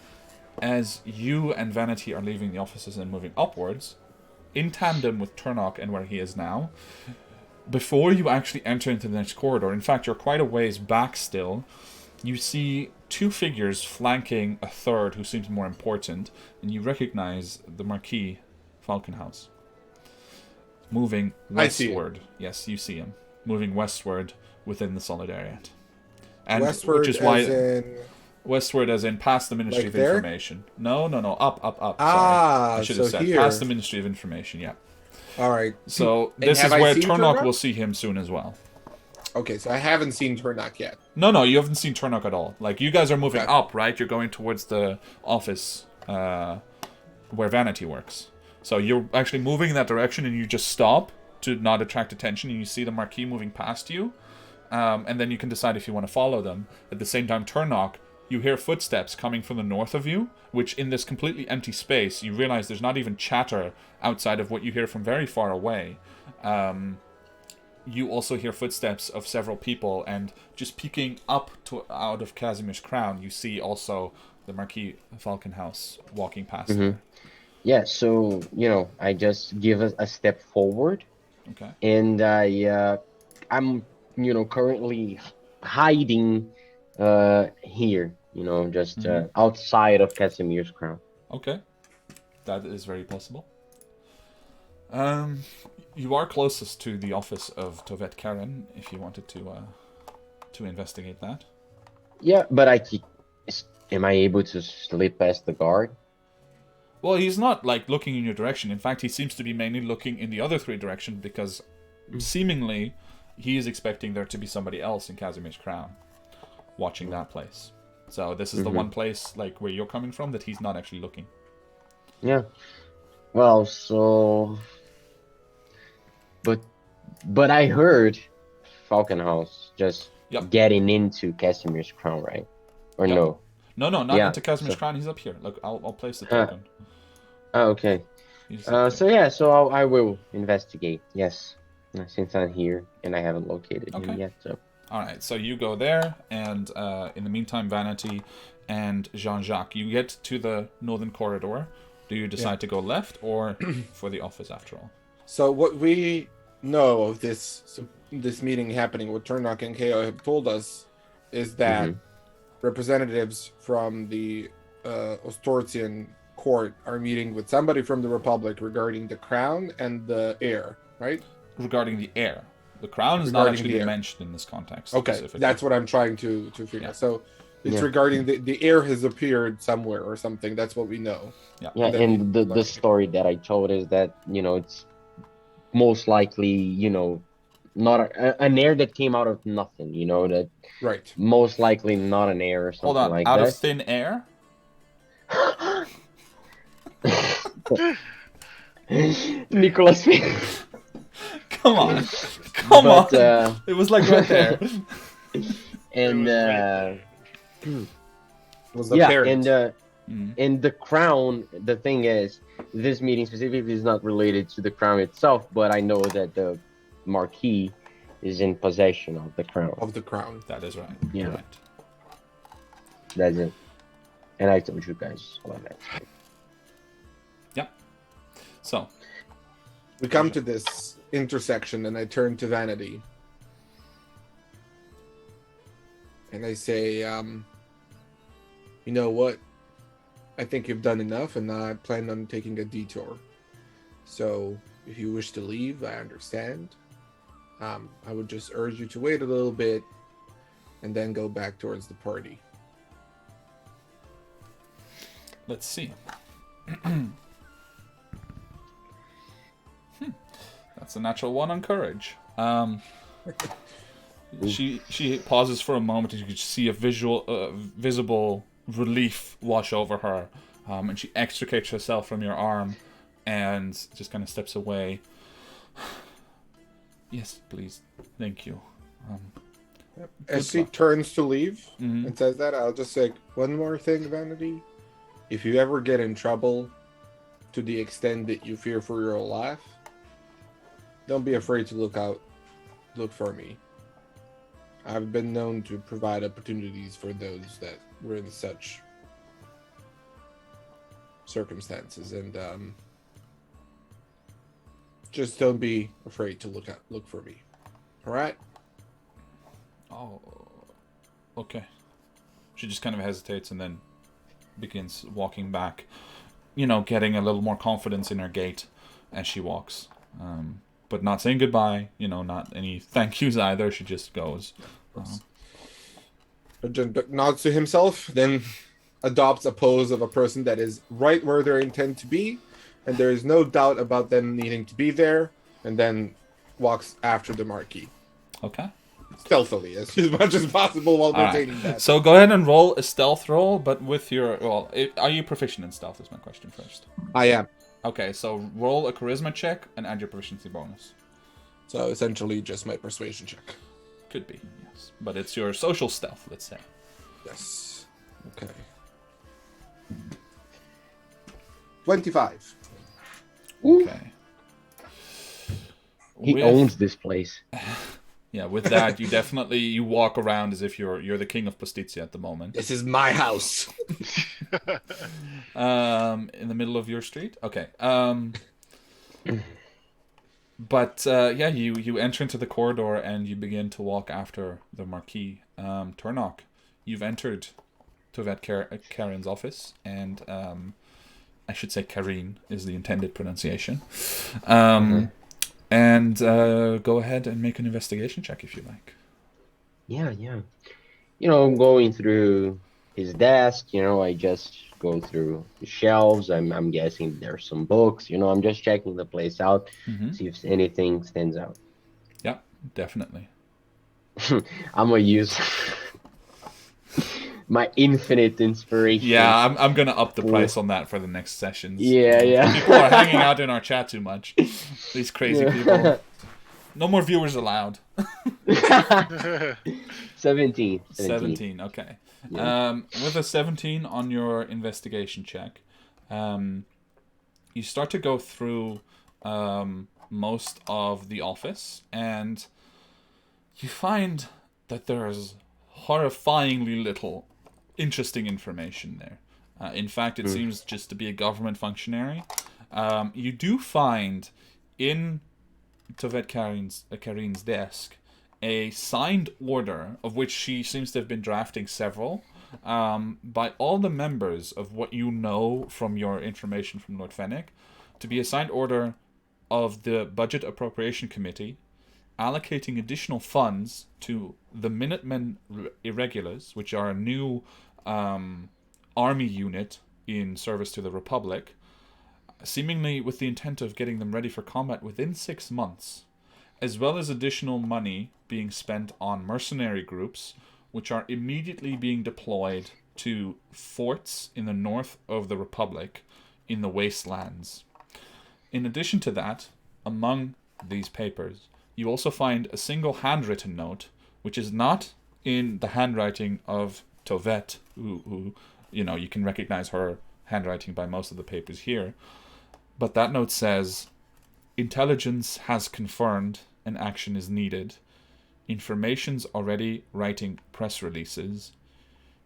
as you and Vanity are leaving the offices and moving upwards, in tandem with Turnock and where he is now, before you actually enter into the next corridor, in fact, you're quite a ways back still, you see two figures flanking a third who seems more important, and recognize the Marquis Falconhouse. Moving westward. Yes, you see him. Moving westward within the Solidariat. And westward, which is why as in... Westward as in past the Ministry of Information. No. Up. Sorry. I should have said here. Past the Ministry of Information, yeah. Alright. So this is where Turnock will see him soon as well. Okay, so I haven't seen Turnock yet. No, you haven't seen Turnock at all. Like, you guys are moving up, right? You're going towards the office where Vanity works. So you're actually moving in that direction, and you just stop to not attract attention, and you see the Marquis moving past you. And then you can decide if you want to follow them. At the same time, Turnock, you hear footsteps coming from the north of you, which in this completely empty space, you realize there's not even chatter outside of what you hear from very far away. You also hear footsteps of several people, and just peeking up out of Casimir's crown, you see also the Marquis Falconhouse walking past there. Yeah, so, I just give a step forward. Okay. And I'm, currently hiding here, just outside of Casimir's crown. Okay. That is very possible. You are closest to the office of Tovet Karen, if you wanted to investigate that. Yeah, but am I able to slip past the guard? Well, he's not, looking in your direction. In fact, he seems to be mainly looking in the other three directions, because seemingly he is expecting there to be somebody else in Casimir's crown watching that place. So this is the one place, where you're coming from, that he's not actually looking. Yeah. Well, so... But I heard Falconhouse just getting into Casimir's crown, right? Or no? No, not into Casimir's crown. He's up here. Look, I'll place the token. Oh, okay. So I will investigate. Yes, since I'm here and I haven't located him yet. So. All right. So you go there, and in the meantime, Vanity and Jean-Jacques, you get to the northern corridor. Do you decide to go left or for the office after all? So what we know of this meeting happening, what Turnock and KO have told us, is that representatives from the Ostortian court are meeting with somebody from the Republic regarding the crown and the heir, right? Regarding the heir. The crown is not actually mentioned in this context. Okay, that's what I'm trying to figure out. So it's regarding the heir has appeared somewhere or something. That's what we know. Yeah, and the story that I told is that, it's most likely, not an heir that came out of nothing, that most likely not an heir or something. Hold on, like out that. of thin air? Nicholas. Come on. It was right there. And Was the Yeah, parent. and the crown. The thing is, this meeting specifically is not related to the crown itself, but I know that the Marquis is in possession of the crown. Of the crown. That is right. Yeah. Correct. That's it. And I told you guys all that. Yep. So, We come to this intersection, and I turn to Vanity. And I say, you know what? I think you've done enough, and I plan on taking a detour. So, if you wish to leave, I understand. I would just urge you to wait a little bit, and then go back towards the party. let's see. That's a natural 1 on courage. She pauses for a moment, and you can see a visible relief wash over her, and she extricates herself from your arm and just kind of steps away. Yes, please. Thank you. As Good she luck. turns to leave Mhm. and says that, I'll just say, one more thing, Vanity. If you ever get in trouble to the extent that you fear for your life, don't be afraid to look for me. I've been known to provide opportunities for those that were in such circumstances, and just don't be afraid to look for me. All right? Oh, okay. She just kind of hesitates and then begins walking back, getting a little more confidence in her gait as she walks. But not saying goodbye, not any thank yous either. She just goes. Just nods to himself, then adopts a pose of a person that is right where they intend to be, and there is no doubt about them needing to be there, and then walks after the Marquis. Okay. Stealthily, as much as possible while All maintaining right. that. So go ahead and roll a stealth roll, but with your... are you proficient in stealth is my question first. I am. Okay, so roll a charisma check and add your proficiency bonus. So essentially just my persuasion check. Could be, yes. But it's your social stealth, let's say. Yes. Okay. 25. Okay. He owns this place. Yeah, with that, you walk around as if you're the king of Plastizia at the moment. This is my house. In the middle of your street? Okay. But you enter into the corridor and you begin to walk after the Marquis. Turnok, you've entered Tovet Karen's office, and I should say Karen is the intended pronunciation. And go ahead and make an investigation check if you like. Yeah. Going through his desk, I just go through the shelves. I'm guessing there's some books. I'm just checking the place out, see if anything stands out. Yeah, definitely. I'm gonna use my infinite inspiration. Yeah, I'm gonna up the price on that for the next sessions. Yeah. People are hanging out in our chat too much. These crazy people. No more viewers allowed. 17. 17, okay. With a 17 on your investigation check, you start to go through most of the office, and you find that there's horrifyingly little interesting information there. In fact, it seems just to be a government functionary. You do find in Tovet Karin's desk a signed order, of which she seems to have been drafting several, by all the members of what you know from your information from Lord Fennec, to be a signed order of the Budget Appropriation Committee allocating additional funds to the Minutemen Irregulars, which are a new army unit in service to the Republic, seemingly with the intent of getting them ready for combat within 6 months, as well as additional money being spent on mercenary groups, which are immediately being deployed to forts in the north of the Republic in the wastelands. In addition to that, among these papers, you also find a single handwritten note, which is not in the handwriting of Tovet, who you can recognize her handwriting by most of the papers here. But that note says, intelligence has confirmed an action is needed. Information's already writing press releases.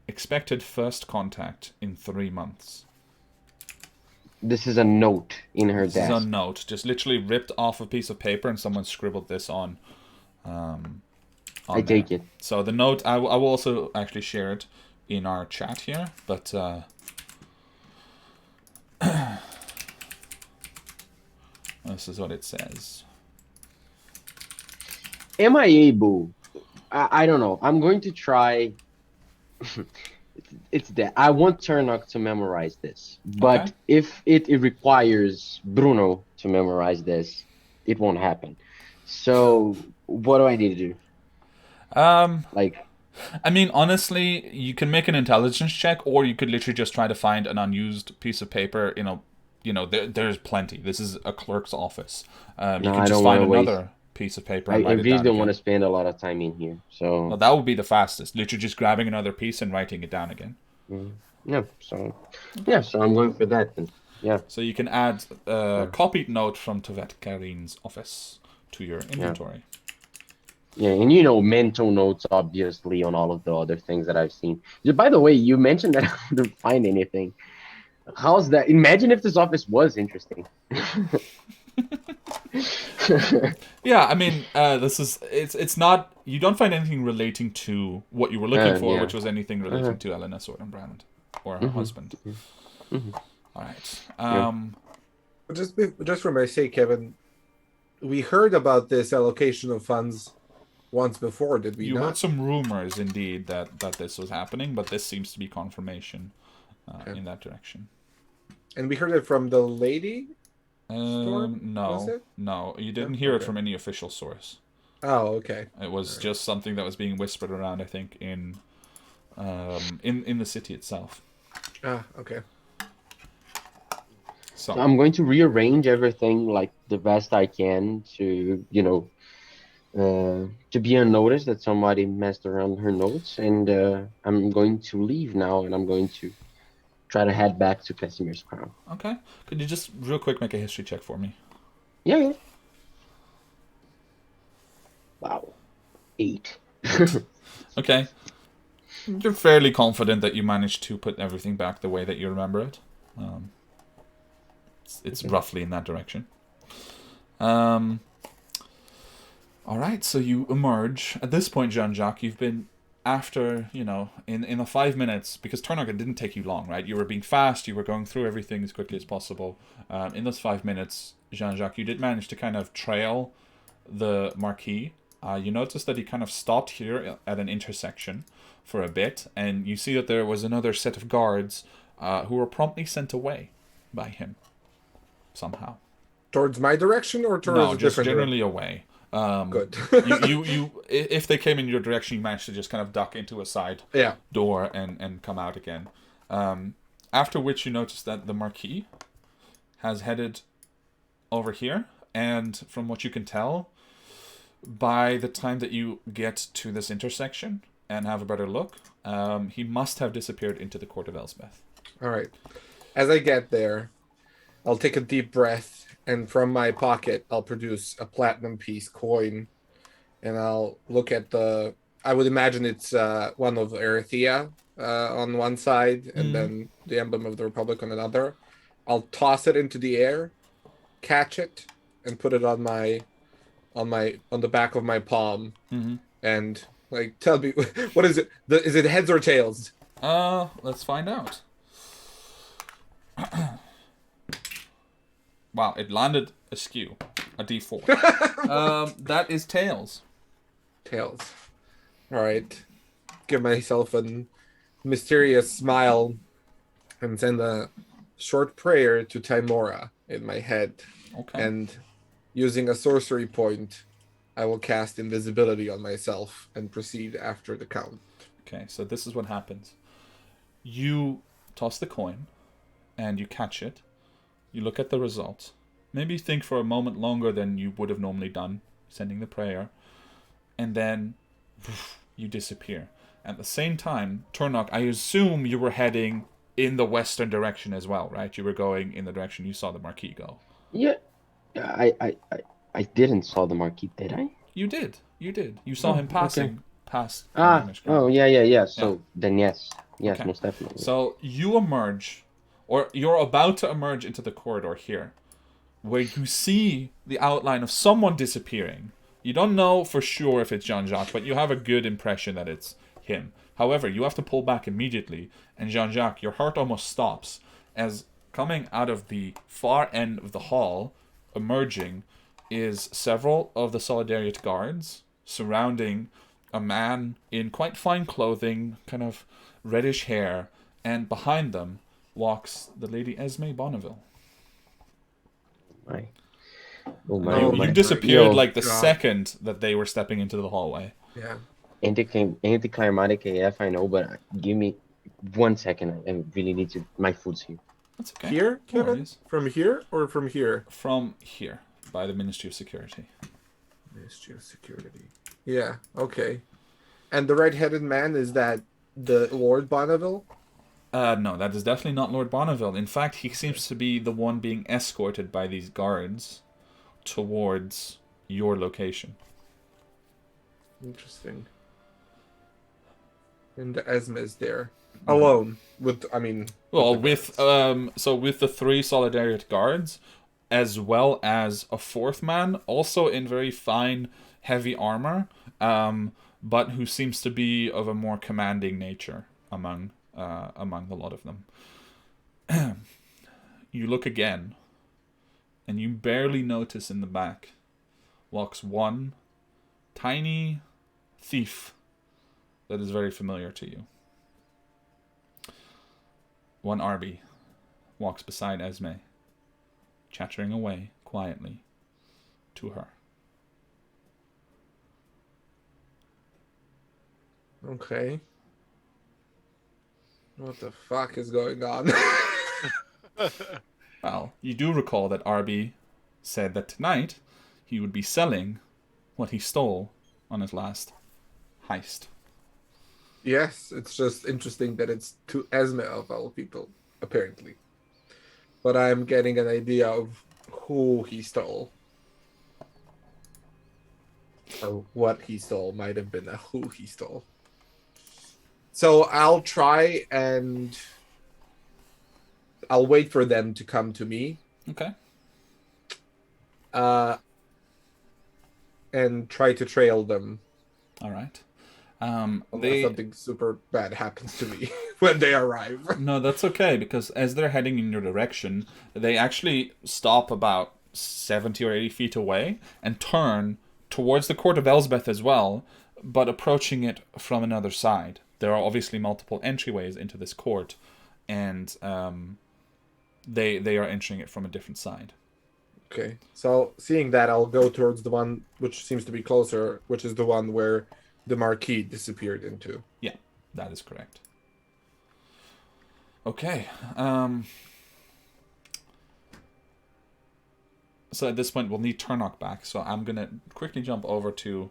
Expected first contact in 3 months. This is a note in her This desk. is a note, just literally ripped off a piece of paper, and someone scribbled this on I take it. So the note, I will also actually share it in our chat here, but this is what it says. Am I able? I don't know. I'm going to try. It's that I want Turnok to memorize this, but Okay. if it requires Bruno to memorize this, it won't happen. So what do I need to do? Like, I mean, honestly, you can make an intelligence check, or you could literally just try to find an unused piece of paper. There's plenty. This is a clerk's office. You No, can I just don't find wanna waste- another piece of paper I and write it really down don't want to again. spend a lot of time in here. So Well, that would be the fastest. Literally just grabbing another piece and writing it down again. yeah, so I'm going for that then. Yeah. So you can add a copied note from Tovet Karin's office to your inventory. Yeah, and mental notes obviously on all of the other things that I've seen. By the way, you mentioned that I didn't find anything. How's that? Imagine if this office was interesting. Yeah, I mean, it's not, you don't find anything relating to what you were looking for, yeah. which was anything relating to Elena Sortenbrand or her husband. All right. Just for my sake, Kevin, we heard about this allocation of funds once before, did we You not? heard some rumors, indeed, that this was happening, but this seems to be confirmation in that direction. And we heard it from the lady? Storm, was No, it? No, you didn't hear it okay. from any official source. Oh, okay. It was just something that was being whispered around, I think, in the city itself. Ah, okay. So I'm going to rearrange everything like the best I can to to be unnoticed that somebody messed around her notes, and I'm going to leave now, and I'm going to try to head back to Casimir's Crown. okay, could you just real quick make a history check for me? Yeah. Wow. 8. Okay. You're fairly confident that you managed to put everything back the way that you remember it. It's roughly in that direction. All right, so you emerge. At this point, Jean-Jacques, you've been after, in the 5 minutes, because Turnok, it didn't take you long, right? You were being fast, you were going through everything as quickly as possible. In those 5 minutes, Jean-Jacques, you did manage to kind of trail the Marquis. You noticed that he kind of stopped here at an intersection for a bit, and you see that there was another set of guards who were promptly sent away by him somehow. Towards my direction or towards No, a just different generally away. Good. you if they came in your direction, you managed to just kind of duck into a side door and come out again. After which you notice that the Marquis has headed over here, and from what you can tell, by the time that you get to this intersection and have a better look, he must have disappeared into the court of Elspeth. All right. As I get there, I'll take a deep breath, and from my pocket, I'll produce a platinum piece coin, and I'll look at I would imagine it's one of Edeah on one side, and then the emblem of the Republic on another. I'll toss it into the air, catch it, and put it on the back of my palm, and tell me, what is it? Is it heads or tails? Let's find out. Wow, it landed askew. A D4. That is tails. Tails. All right. Give myself a mysterious smile and send a short prayer to Timora in my head. Okay. And using a sorcery point, I will cast invisibility on myself and proceed after the count. Okay, so this is what happens. You toss the coin, and you catch it. You look at the result. Maybe think for a moment longer than you would have normally done, sending the prayer. And then you disappear. At the same time, Turnok, I assume you were heading in the western direction as well, right? You were going in the direction you saw the Marquis go. Yeah, I didn't saw the Marquis, did I? You did. You did. You saw Oh, him okay. passing past Ah, Carnage. oh yeah. So then yes, Okay. most definitely. So you emerge, or you're about to emerge into the corridor here, where you see the outline of someone disappearing. You don't know for sure if it's Jean-Jacques, but you have a good impression that it's him. However, you have to pull back immediately, and Jean-Jacques, your heart almost stops, as coming out of the far end of the hall, emerging, is several of the Solidariat guards surrounding a man in quite fine clothing, kind of reddish hair, and behind them walks the Lady Esme Bonneville. My. You disappeared Yo, like the God. second that they were stepping into the hallway. Yeah. anticlimactic AF, I know, but give me 1 second. I really need to. My food's here. That's okay. Here, No Kevin? worries. From here or from here? From here, by the Ministry of Security. Ministry of Security. Yeah, okay. And the red-headed man, is that the Lord Bonneville? No, that is definitely not Lord Bonneville. In fact, he seems to be the one being escorted by these guards towards your location. Interesting. And the Esme is there. Alone. With the 3 Solidariat guards, as well as a 4th man, also in very fine, heavy armor, but who seems to be of a more commanding nature among the lot of them. You look again, and you barely notice in the back walks one tiny thief that is very familiar to you. One Arby walks beside Esme, chattering away quietly to her. Okay. What the fuck is going on? Well, you do recall that Arby said that tonight he would be selling what he stole on his last heist. Yes, it's just interesting that it's to Esme of all people, apparently. But I'm getting an idea of who he stole. Or what he stole might have been a who he stole. So I'll try and I'll wait for them to come to me. Okay. And try to trail them. All right. Unless something super bad happens to me when they arrive. No, that's okay, because as they're heading in your direction, they actually stop about 70 or 80 feet away and turn towards the court of Elsbeth as well, but approaching it from another side. There are obviously multiple entryways into this court, and they are entering it from a different side. Okay, so seeing that, I'll go towards the one which seems to be closer, which is the one where the Marquis disappeared into. Yeah, that is correct. Okay. So at this point, we'll need Turnock back. So I'm gonna quickly jump over to.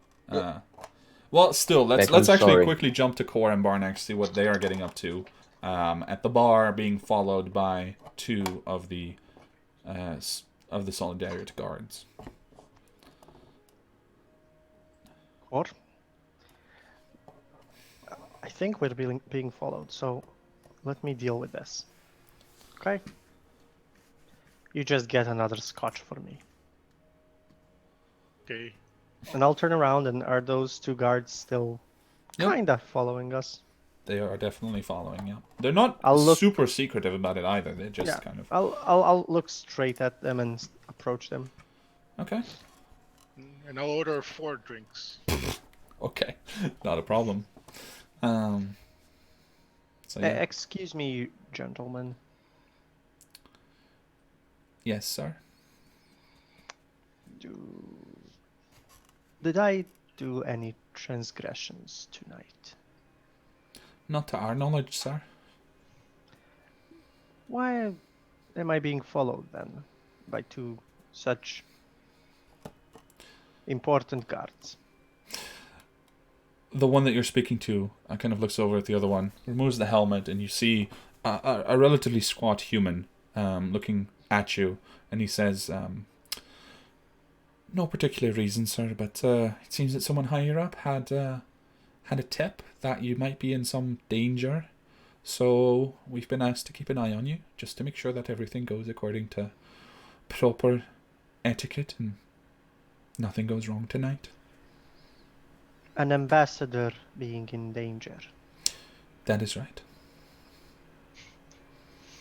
Well, still, let's actually quickly jump to Core and Barnack, see what they are getting up to at the bar, being followed by 2 of the Solidariat guards. What? I think we're being followed, so let me deal with this. Okay? You just get another scotch for me. Okay. And I'll turn around, and are those 2 guards still Yep. kinda following us? They are definitely following, yeah. They're not super secretive about it either. They're just kind of... I'll look straight at them and approach them. Okay. And I'll order 4 drinks. Okay. Not a problem. So yeah. Excuse me, gentlemen. Yes, sir. Did I do any transgressions tonight? Not to our knowledge, sir. Why am I being followed then by 2 such important guards? The one that you're speaking to kind of looks over at the other one, removes the helmet, and you see a relatively squat human looking at you, and he says, "No particular reason, sir, but it seems that someone higher up had a tip that you might be in some danger. So we've been asked to keep an eye on you, just to make sure that everything goes according to proper etiquette and nothing goes wrong tonight." An ambassador being in danger. That is right.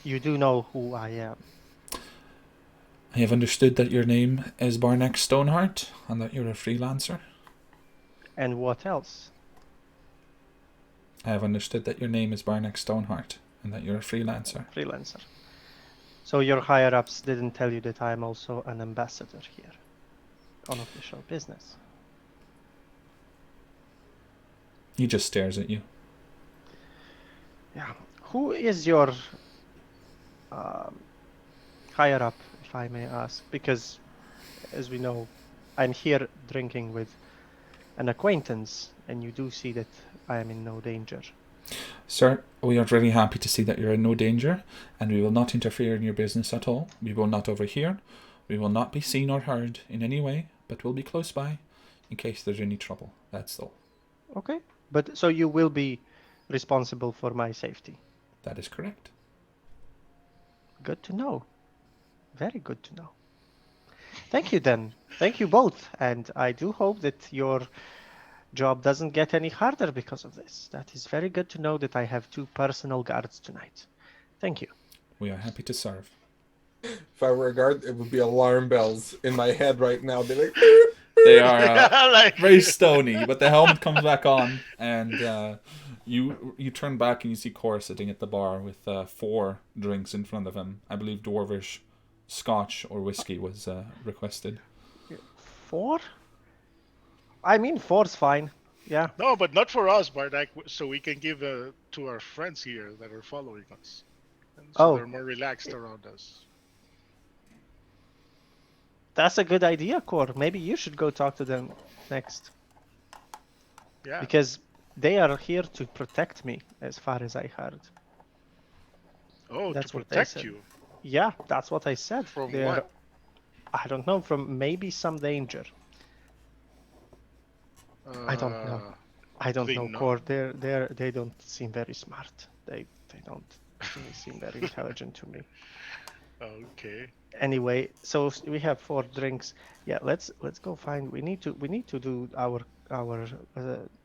You do know who I am. I have understood that your name is Barnack Stoneheart, and that you're a freelancer. And what else? I have understood that your name is Barnack Stoneheart, and that you're a freelancer. Freelancer. So your higher-ups didn't tell you that I'm also an ambassador here on official business. He just stares at you. Yeah. Who is your higher-up, if I may ask? Because, as we know, I'm here drinking with an acquaintance, and you do see that I am in no danger. Sir, we are very happy to see that you're in no danger, and we will not interfere in your business at all. We will not overhear. We will not be seen or heard in any way, but we'll be close by in case there's any trouble. That's all. Okay. But so you will be responsible for my safety. That is correct. Good to know. Very good to know. Thank you then. Thank you both. And I do hope that your job doesn't get any harder because of this. That is very good to know that I have 2 personal guards tonight. Thank you. We are happy to serve. If I were a guard, it would be alarm bells in my head right now. They're like, They are Like- very stony, but the helmet comes back on, and you turn back and you see Cora sitting at the bar with 4 drinks in front of him. I believe Dwarvish Scotch or whiskey was requested. 4? I mean, 4's fine. Yeah. No, but not for us, Bardak. So we can give to our friends here that are following us, and so Oh. they're more relaxed around us. That's a good idea, Cor. Maybe you should go talk to them next. Yeah. Because they are here to protect me, as far as I heard. Oh, That's to what they protect said. you. Yeah, that's what I said. From They're- what? I don't know, from maybe some danger. I don't know. I don't they know, know? Cor. They don't seem very smart. They don't really seem very intelligent to me. Okay. Anyway, so we have 4 drinks. Yeah, let's go find. We need to do our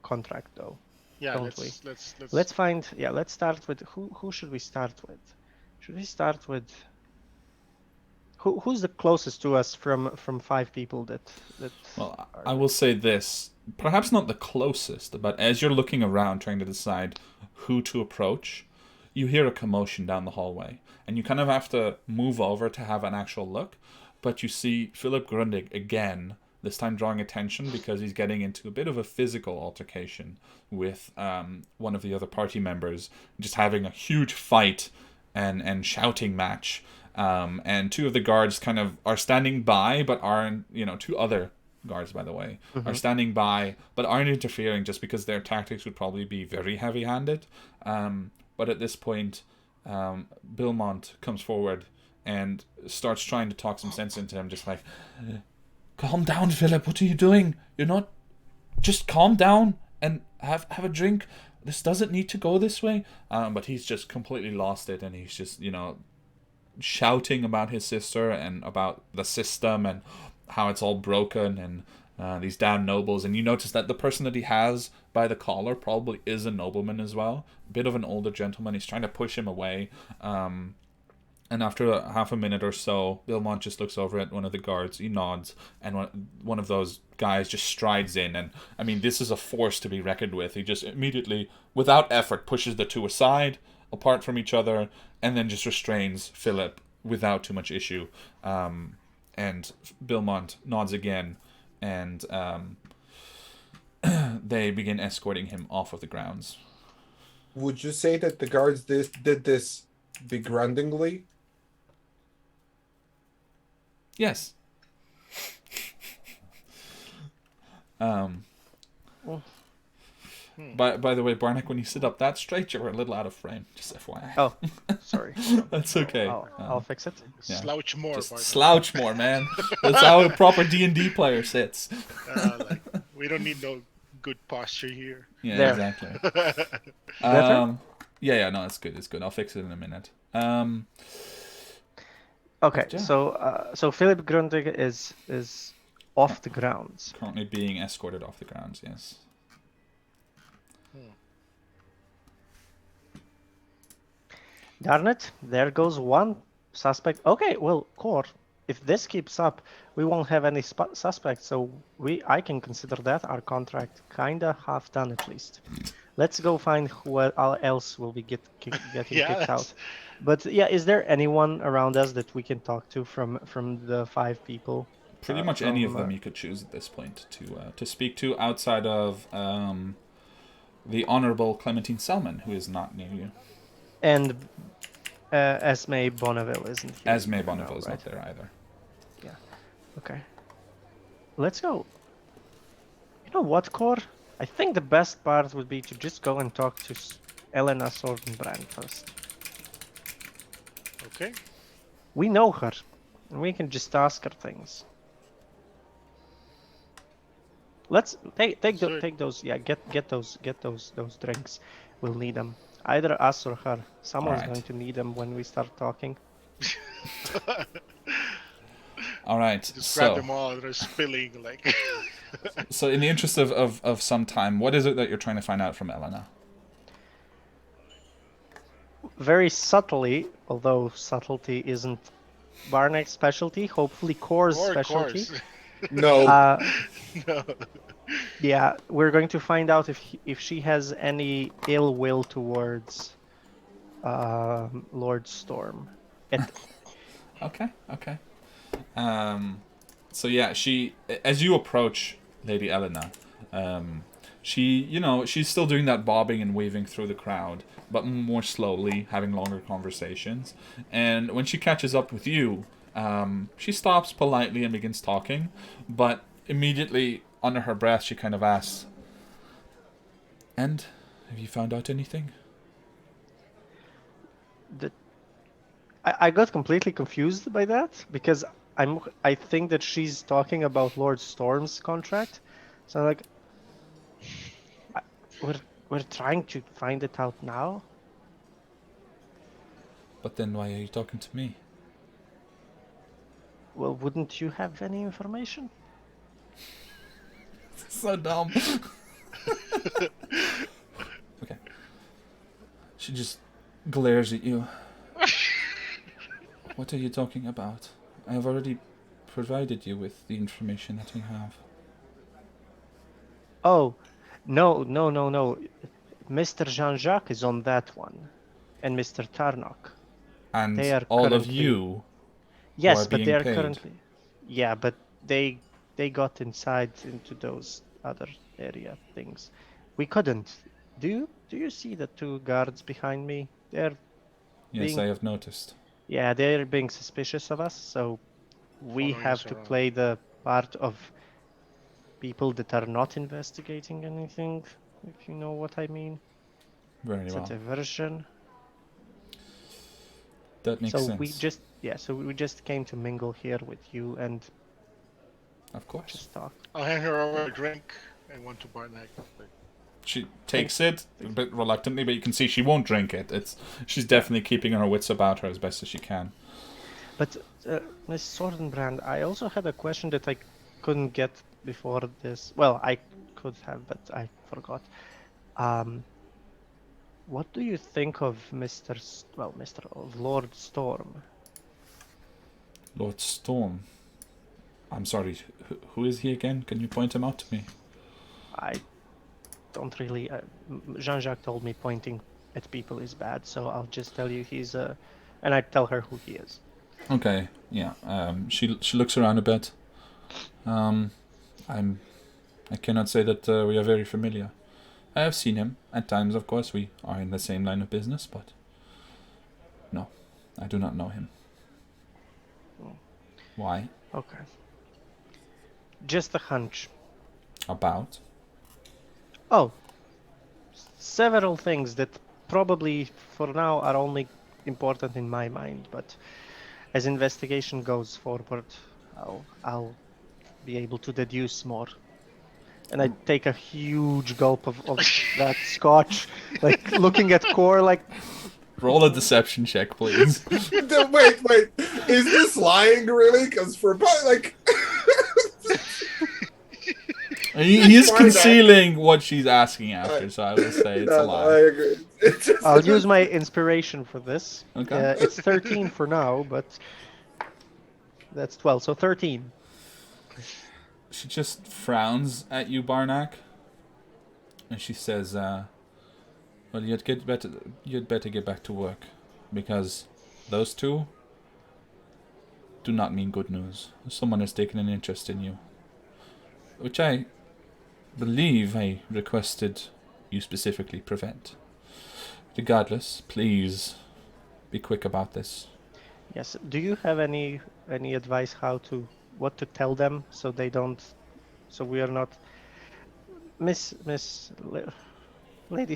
contract though. Yeah. Don't we? Let's Let's find. Yeah, let's start with who should we start with? Should we start with who's the closest to us from 5 people that Well, are- I will say this. Perhaps not the closest, but as you're looking around trying to decide who to approach, you hear a commotion down the hallway. And you kind of have to move over to have an actual look. But you see Philip Grundig again, this time drawing attention because he's getting into a bit of a physical altercation with one of the other party members, just having a huge fight and shouting match. And 2 of the guards kind of are standing by, but aren't, 2 other guards, by the way, are standing by, but aren't interfering just because their tactics would probably be very heavy-handed. But at this point, Bilmont comes forward and starts trying to talk some sense into him, just like, "Calm down, Philip, what are you doing? You're not... Just calm down and have a drink. This doesn't need to go this way." But he's just completely lost it, and he's just, shouting about his sister and about the system and how it's all broken and these damn nobles. And you notice that the person that he has by the collar probably is a nobleman as well, a bit of an older gentleman. He's trying to push him away, and after half a minute or so, Bilmont just looks over at one of the guards, he nods, and one of those guys just strides in. And I mean, this is a force to be reckoned with. He just immediately, without effort, pushes the 2 aside, apart from each other, and then just restrains Philip without too much issue. And Bilmont nods again, and they begin escorting him off of the grounds. would you say that the guards did this begrudgingly? Yes. By the way, Barnack, when you sit up that straight, you're a little out of frame. Just FYI. Oh, sorry. Hold on. That's okay. I'll fix it. Yeah. Slouch more, Just Barnack. slouch more, man. That's how a proper D&D player sits. We don't need no good posture here. Yeah, There. exactly. Better? Yeah, no, it's good. It's good. I'll fix it in a minute. Okay, Yeah. so Philip Grundig is off the grounds. Currently being escorted off the grounds, yes. Darn it, there goes one suspect. Okay, well, Core, if this keeps up, we won't have any suspects, so I can consider that our contract kinda half done at least. Let's go find who else will be getting kicked out. But yeah, is there anyone around us that we can talk to from the 5 people? Pretty much any of them you could choose at this point to speak to, outside of the Honorable Clementine Selman, who is not near you. And Esme Bonneville isn't here. Esme Bonneville is not there either. Yeah. Okay. Let's go. You know what, Core? I think the best part would be to just go and talk to Elena Sordenbrand first. Okay. We know her, and we can just ask her things. Let's take those. Yeah, get those drinks. We'll need them. Either us or her. Someone's going to need them when we start talking. All right. Just grab them all. They're spilling like. So, in the interest of some time, what is it that you're trying to find out from Elena? Very subtly, although subtlety isn't Barnack's specialty, hopefully Core's specialty. No. No. Yeah, we're going to find out if she has any ill will towards Lord Storm. Okay. So yeah, as you approach Lady Elena, she's still doing that bobbing and waving through the crowd, but more slowly, having longer conversations. And when she catches up with you, she stops politely and begins talking, but immediately under her breath she kind of asks, "And have you found out anything?" I got completely confused by that because I think that she's talking about Lord Storm's contract. So I'm like, we're trying to find it out now. But then why are you talking to me? Well, wouldn't you have any information? So dumb. Okay. She just glares at you. What are you talking about? I have already provided you with the information that we have. Oh, no. Mr. Jean-Jacques is on that one. And Mr. Tarnock. And They are all of currently- you Yes, are but being they are paid. currently... Yeah, but they got inside into those other area things. We couldn't. Do you see the 2 guards behind me? Yes, being- I have noticed. Yeah, they're being suspicious of us, so we Following have us to around. play the part of people that are not investigating anything, if you know what I mean. Very It's well. a diversion. That makes So sense. we just came to mingle here with you and Of course. just talk. I'll hand her over a drink and one to Barnack. She takes it a bit reluctantly, but you can see she won't drink it. She's definitely keeping her wits about her as best as she can. But Miss Sordenbrand, I also had a question that I couldn't get before this. Well, I could have, but I forgot. What do you think of of Lord Storm? Lord Storm. I'm sorry, who is he again? Can you point him out to me? I don't really. Jean-Jacques told me pointing at people is bad, so I'll just tell you he's a. And I tell her who he is. Okay, yeah. She looks around a bit. I cannot say that we are very familiar. I have seen him at times, of course. We are in the same line of business, but no, I do not know him. Why? Okay. Just a hunch. About? Oh, several things that probably for now are only important in my mind, but as investigation goes forward, I'll be able to deduce more. And I take a huge gulp of that scotch, like looking at Core, like Roll a deception check, please. Wait. Is this lying really? Because for like, He is Why not? concealing what she's asking after, so I will say it's a I lie. agree. It's just, I'll use my inspiration for this. Okay. It's 13 for now, but that's 12, so 13. She just frowns at you, Barnack, and she says, "Well, you'd better get back to work, because those two do not mean good news. Someone has taken an interest in you, which I believe I requested you specifically prevent. Regardless, please be quick about this." Yes. Do you have any advice what to tell them so they don't, so we are not Lady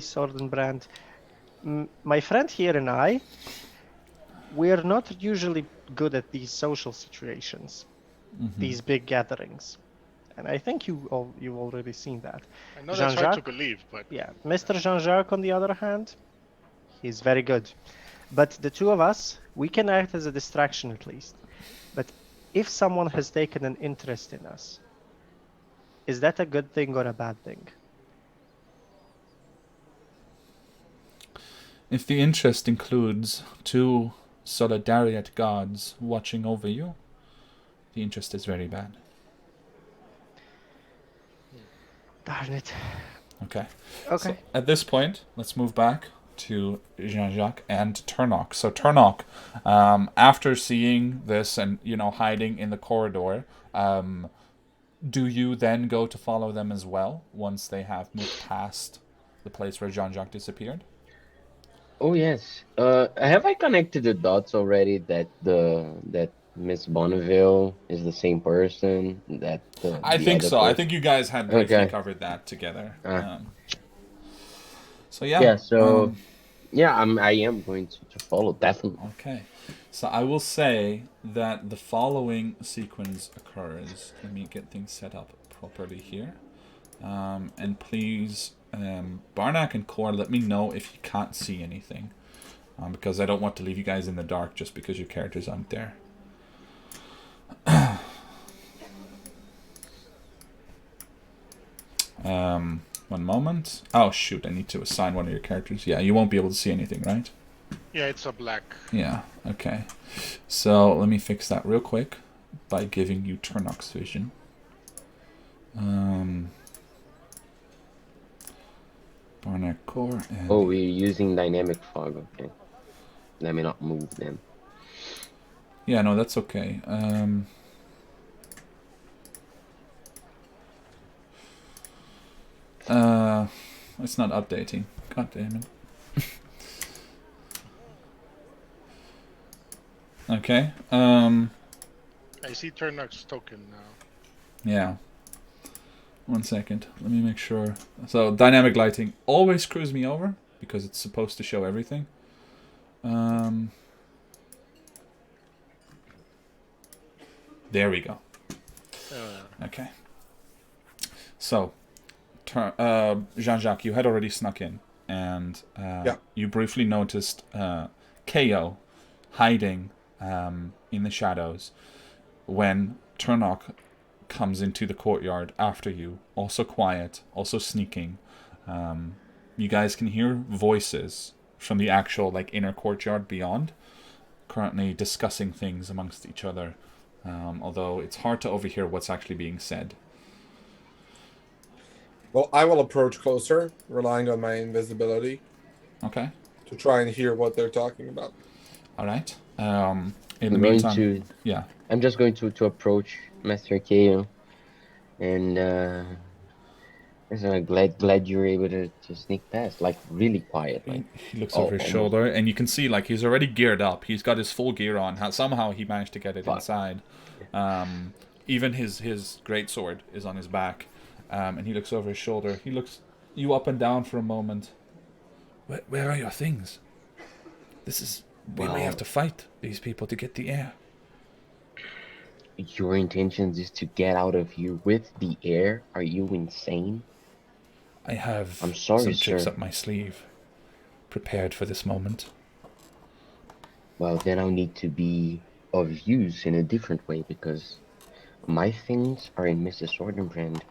Sordenbrand, my friend here and I, we are not usually good at these social situations, these big gatherings, and I think you've already seen that. I know that's hard to Jean-Jacques? believe, but Yeah, Mr. Jean-Jacques, on the other hand, he's very good. But the two of us, we can act as a distraction at least. But if someone has taken an interest in us, is that a good thing or a bad thing? If the interest includes two Solidariat gods watching over you, the interest is very bad. Darn it. Okay. Okay. So at this point, let's move back to Jean-Jacques and Turnock. So Turnock, after seeing this and, hiding in the corridor, do you then go to follow them as well once they have moved past the place where Jean-Jacques disappeared? Oh yes. Have I connected the dots already that Miss Bonneville is the same person that I the think other so. I person? think you guys had briefly Okay. covered that together. Ah. So yeah. Yeah. So yeah, I am going to follow definitely. Okay. So I will say that the following sequence occurs. Let me get things set up properly here. And please, Barnack and Core, let me know if you can't see anything. Because I don't want to leave you guys in the dark just because your characters aren't there. One moment. Oh, shoot, I need to assign one of your characters. Yeah, you won't be able to see anything, right? yeah, it's a black. Yeah, okay. So let me fix that real quick by giving you Turnock's vision. Barnack Core and... Oh, we're using dynamic fog. Okay. Let me not move them. Yeah, no, that's okay. It's not updating. God damn it. Okay. I see Turnock's token now. Yeah. 1 second. Let me make sure. So dynamic lighting always screws me over because it's supposed to show everything. There we go. Okay. So, Jean-Jacques, you had already snuck in, and you briefly noticed KO hiding in the shadows when Turnock comes into the courtyard after you, also quiet, also sneaking. You guys can hear voices from the actual inner courtyard beyond, currently discussing things amongst each other, although it's hard to overhear what's actually being said. Well, I will approach closer, relying on my invisibility. Okay. To try and hear what they're talking about. All right. In the meantime, yeah. I'm just going to approach Master KO, and I'm glad you were able to sneak past, really quietly. He looks over his shoulder, and you can see he's already geared up. He's got his full gear on. Somehow he managed to get it inside. Even his greatsword is on his back, and he looks over his shoulder. He looks you up and down for a moment, Where are your things? We may have to fight these people to get the air. Your intentions is to get out of here with the air? Are you insane? I have I'm sorry, some tricks sir. up my sleeve, prepared for this moment. Well, then I'll need to be of use in a different way because my things are in Mrs. Sordenbrand's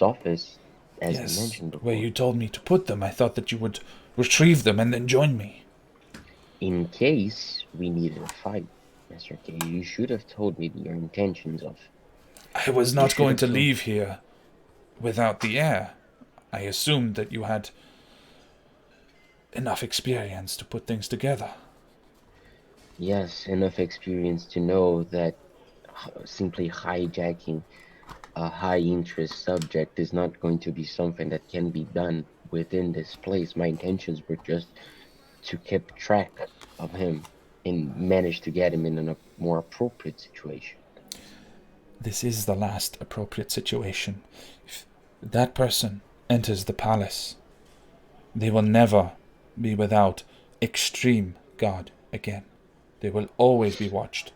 office, as I Yes, mentioned where before. you told me to put them. I thought that you would retrieve them and then join me. In case we needed a fight, Mr. K, you should have told me your intentions of. I was You not should going have to told. leave here without the air. I assumed that you had enough experience to put things together. Yes, enough experience to know that simply hijacking a high interest subject is not going to be something that can be done within this place. My intentions were just to keep track of him and manage to get him in a more appropriate situation. This is the last appropriate situation. If that person enters the palace, they will never be without extreme guard again. They will always be watched.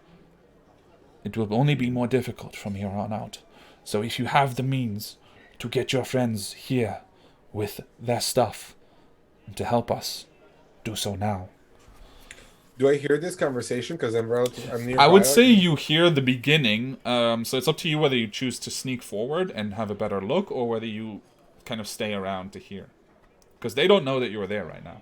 It will only be more difficult from here on out. So if you have the means to get your friends here with their stuff and to help us, do so now. Do I hear this conversation? Because I'm nearby. I would say you hear the beginning, so it's up to you whether you choose to sneak forward and have a better look or whether you kind of stay around to hear. Because they don't know that you were there right now.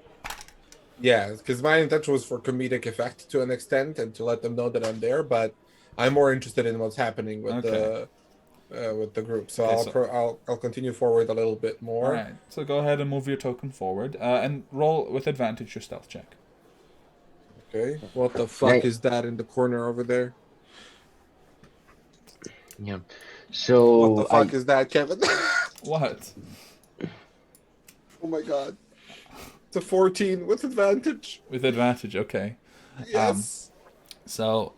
Yeah, because my intention was for comedic effect to an extent and to let them know that I'm there, but I'm more interested in what's happening with the group. So Okay, I'll continue forward a little bit more. Alright, so go ahead and move your token forward, and roll with advantage your stealth check. Okay. What the fuck is that in the corner over there? Yeah. So What the fuck is that, Kevin? What? Oh my god. It's a 14 with advantage. With advantage, okay. Yes. So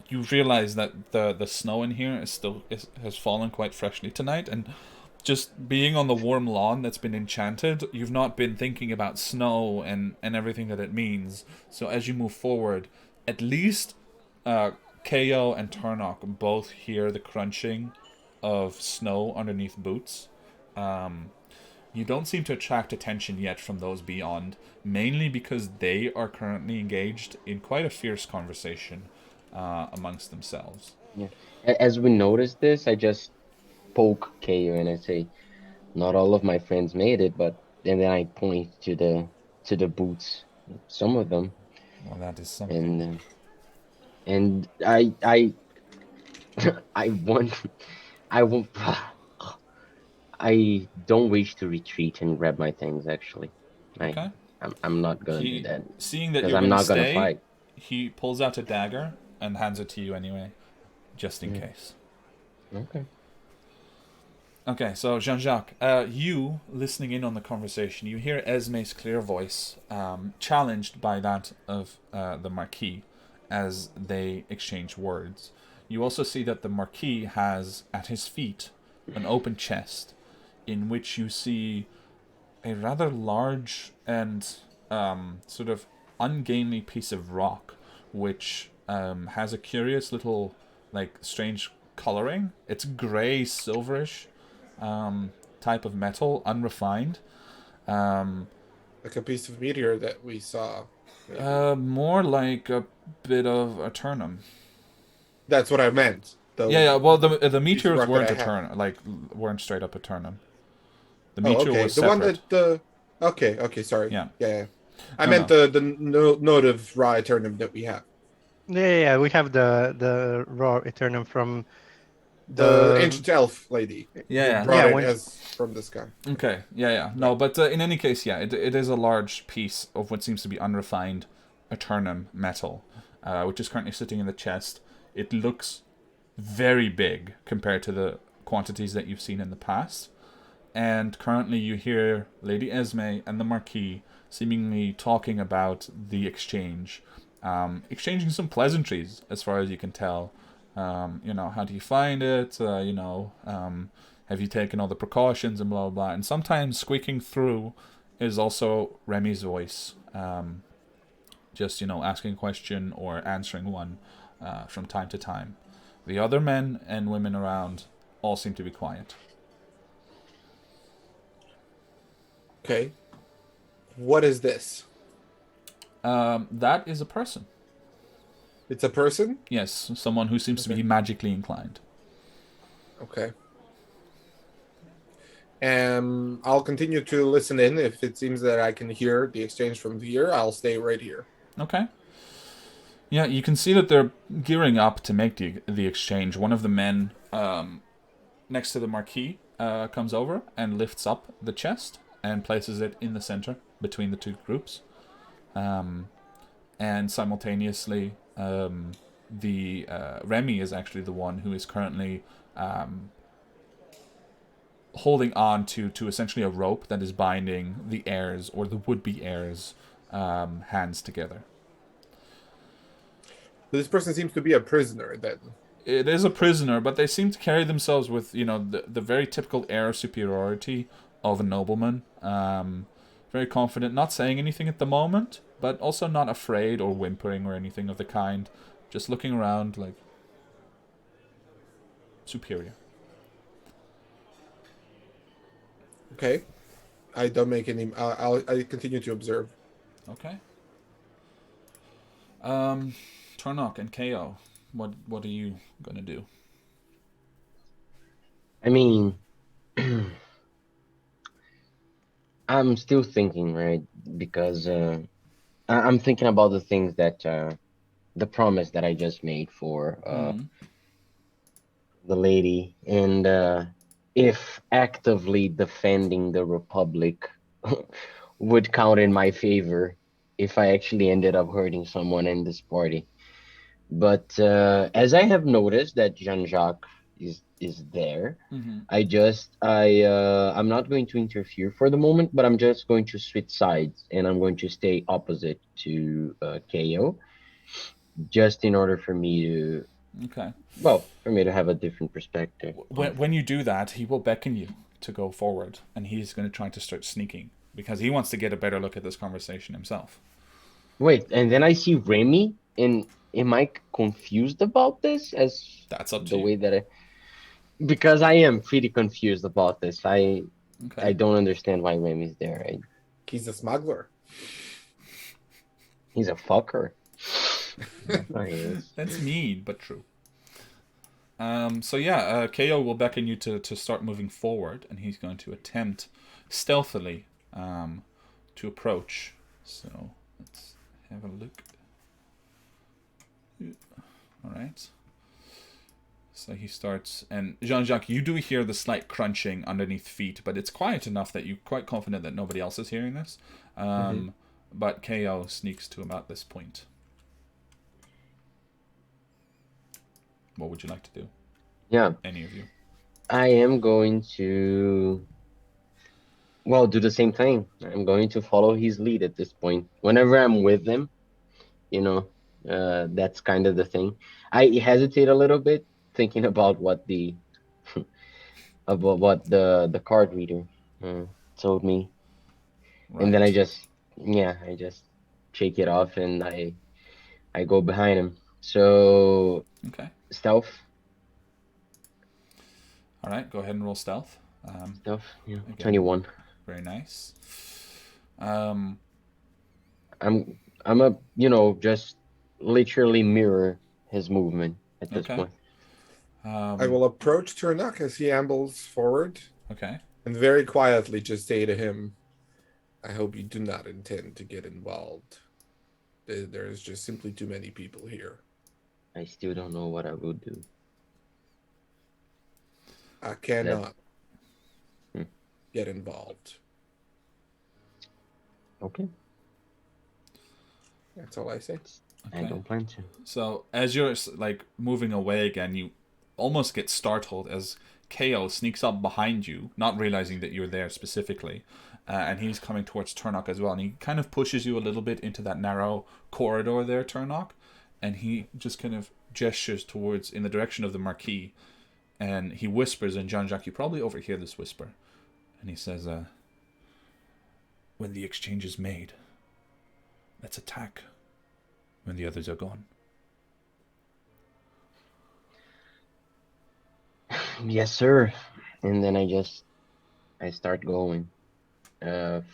you realize that the snow in here has fallen quite freshly tonight, and just being on the warm lawn that's been enchanted, you've not been thinking about snow and everything that it means. So as you move forward, at least KO and Turnock both hear the crunching of snow underneath boots. You don't seem to attract attention yet from those beyond, mainly because they are currently engaged in quite a fierce conversation amongst themselves. yeah. As we notice this, I just poke KO and I say, "Not all of my friends made it, but..." And then I point to the boots, some of them, Well, that is something. and I I want I want I don't wish to retreat and grab my things. Actually, Okay. I'm not gonna do that Seeing that because you're I'm going to not gonna stay, fight. he pulls out a dagger and hands it to you anyway, just in case. Okay. Okay, so Jean-Jacques, you, listening in on the conversation, you hear Esme's clear voice challenged by that of the Marquis as they exchange words. You also see that the Marquis has, at his feet, an open chest in which you see a rather large and sort of ungainly piece of rock, which has a curious little, like, strange coloring. It's gray, silverish type of metal, unrefined. Like a piece of meteor that we saw. More like a bit of Eternum. That's what I meant. Yeah. Well, the meteors rock weren't that I have. Eternum, like weren't straight up Eternum. The Oh, meteor okay. was The separate. one that the. Okay. Sorry. Yeah. Yeah. I No, meant no. the note of raw eternum that we have. Yeah, we have the raw Eternum from The the ancient elf lady Yeah. brought it when as from the sky. Okay, yeah. No, but in any case, yeah, it is a large piece of what seems to be unrefined Eternum metal, which is currently sitting in the chest. It looks very big compared to the quantities that you've seen in the past. And currently you hear Lady Esme and the Marquis seemingly talking about the exchange, exchanging some pleasantries as far as you can tell. How do you find it? Have you taken all the precautions and blah, blah, blah. And sometimes squeaking through is also Remy's voice, just, asking a question or answering one from time to time. The other men and women around all seem to be quiet. Okay. What is this? That is a person. It's a person? Yes, someone who seems to be Okay. magically inclined. Okay. I'll continue to listen in. If it seems that I can hear the exchange from here, I'll stay right here. Okay. Yeah, you can see that they're gearing up to make the exchange. One of the men next to the marquee comes over and lifts up the chest and places it in the center between the two groups. And simultaneously, the Remy is actually the one who is currently holding on to essentially a rope that is binding the heirs, or the would-be heirs, hands together. This person seems to be a prisoner, then. It is a prisoner, but they seem to carry themselves with, the very typical air of superiority of a nobleman. Very confident, not saying anything at the moment, but also not afraid or whimpering or anything of the kind. Just looking around like superior. Okay. I don't make any... I continue to observe. Okay. Turnock and KO, what are you gonna do? I mean, I'm still thinking, right? Because I'm thinking about the things that the promise that I just made for the lady, and if actively defending the Republic would count in my favor if I actually ended up hurting someone in this party. But as I have noticed that Jean-Jacques is there, I'm not going to interfere for the moment, but I'm just going to switch sides and I'm going to stay opposite to KO, just in order for me to have a different perspective. When you do that, he will beckon you to go forward, and he's going to try to start sneaking because he wants to get a better look at this conversation himself. Wait, and then I see Remy, and am I confused about this? As that's up to the you. way that because I am pretty confused about this. I don't understand why Remy's there. He's a smuggler. He's a fucker. That's mean, but true. KO will beckon you to start moving forward, and he's going to attempt stealthily to approach. So let's have a look. All right. So he starts, and Jean-Jacques, you do hear the slight crunching underneath feet, but it's quiet enough that you're quite confident that nobody else is hearing this. But KO sneaks to about this point. What would you like to do? Yeah. Any of you? I am going to, do the same thing. I'm going to follow his lead at this point. Whenever I'm with him, that's kind of the thing. I hesitate a little bit thinking about what the card reader told me. Right. And then I just shake it off and I go behind him. So stealth. All right, go ahead and roll stealth. Stealth, yeah. 21. Very nice. I'm just literally mirror his movement at this point. I will approach Turnock as he ambles forward. Okay. And very quietly just say to him, I hope you do not intend to get involved. There's just simply too many people here. I still don't know what I will do. I cannot get involved. Okay. That's all I say. Okay. I don't plan to. So as you're moving away again, you almost get startled as KO sneaks up behind you, not realizing that you're there specifically, and he's coming towards Turnock as well, and he kind of pushes you a little bit into that narrow corridor there, Turnock, and he just kind of gestures towards in the direction of the marquee, and he whispers, and Jean-Jacques, you probably overhear this whisper, and he says, when the exchange is made, let's attack when the others are gone. Yes, sir. And then I start going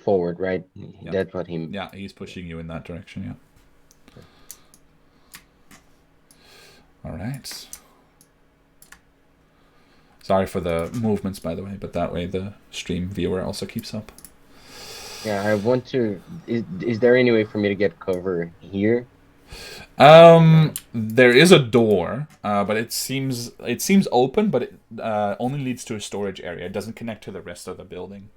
forward, right? Yep. That's what he. Yeah, he's pushing you in that direction, yeah. All right. Sorry for the movements, by the way, but that way the stream viewer also keeps up. Yeah, I want to. Is there any way for me to get cover here? There is a door, but it seems open, but it only leads to a storage area. It doesn't connect to the rest of the building.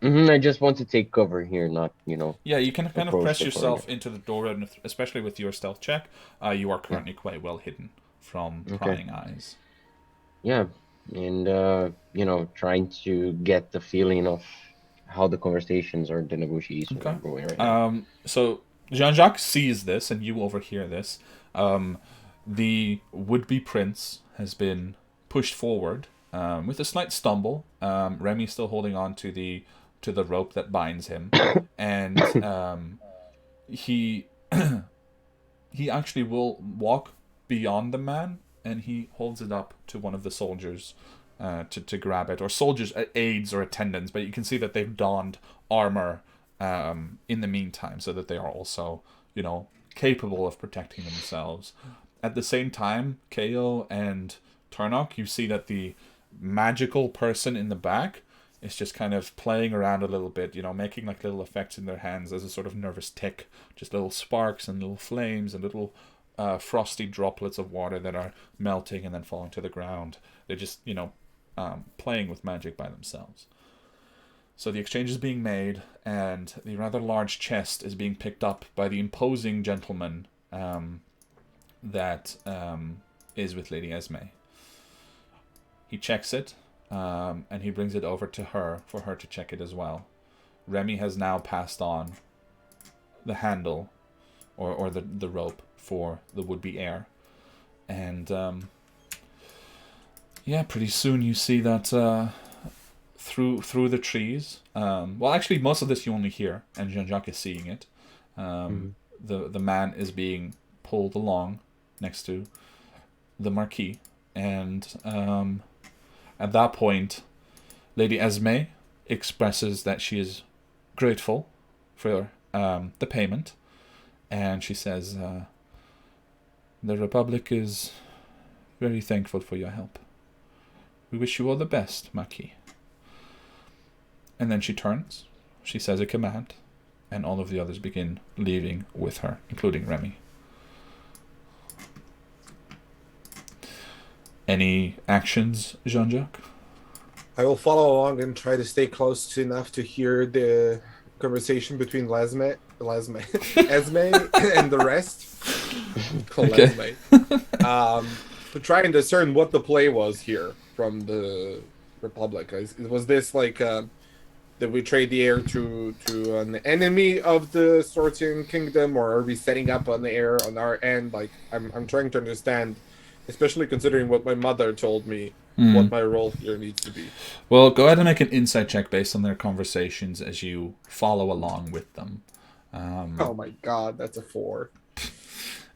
I just want to take cover here, not, Yeah, you can kind of approach press the yourself corner. into the door, and especially with your stealth check, you are currently quite well hidden from prying eyes. Yeah, and trying to get the feeling of how the conversations or the negotiations are going right now. So Jean-Jacques sees this, and you overhear this. The would-be prince has been pushed forward with a slight stumble. Remy's still holding on to the rope that binds him, and he he actually will walk beyond the man, and he holds it up to one of the soldiers to grab it, or soldiers, aides or attendants, but you can see that they've donned armor in the meantime, so that they are also, capable of protecting themselves. At the same time, Ko and Tarnok, you see that the magical person in the back is just kind of playing around a little bit, making like little effects in their hands as a sort of nervous tick, just little sparks and little flames and little frosty droplets of water that are melting and then falling to the ground. They're just, playing with magic by themselves. So the exchange is being made, and the rather large chest is being picked up by the imposing gentleman that is with Lady Esme. He checks it, and he brings it over to her for her to check it as well. Remy has now passed on the handle or the rope for the would-be heir. And pretty soon you see that through the trees. Well, actually, most of this you only hear, and Jean-Jacques is seeing it. The man is being pulled along next to the Marquis, and at that point, Lady Esme expresses that she is grateful for the payment, and she says, "The Republic is very thankful for your help. We wish you all the best, Marquis." And then she turns, she says a command, and all of the others begin leaving with her, including Remy. Any actions, Jean-Jacques? I will follow along and try to stay close enough to hear the conversation between Esme, and the rest. Okay. To try and discern what the play was here from the Republic. Was this like that we trade the heir to an enemy of the Sortian Kingdom, or are we setting up on the heir on our end? Like, I'm trying to understand, especially considering what my mother told me, what my role here needs to be. Well, go ahead and make an insight check based on their conversations as you follow along with them. Oh my god, that's a 4.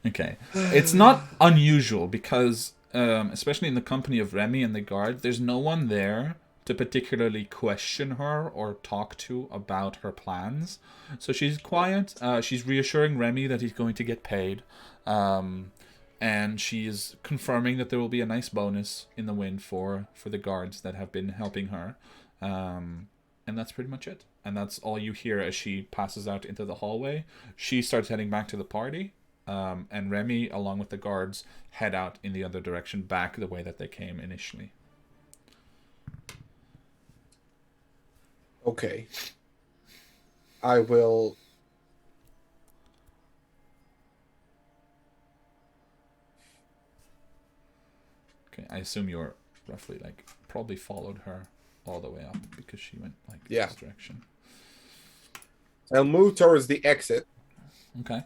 Okay. It's not unusual because, especially in the company of Remy and the guard, there's no one there to particularly question her or talk to about her plans. So she's quiet. She's reassuring Remy that he's going to get paid. And she is confirming that there will be a nice bonus in the wind for the guards that have been helping her. And that's pretty much it. And that's all you hear as she passes out into the hallway. She starts heading back to the party. And Remy, along with the guards, head out in the other direction, back the way that they came initially. Okay. I will... Okay, I assume you're roughly, probably followed her all the way up because she went, Yeah. this direction. I'll move towards the exit. Okay.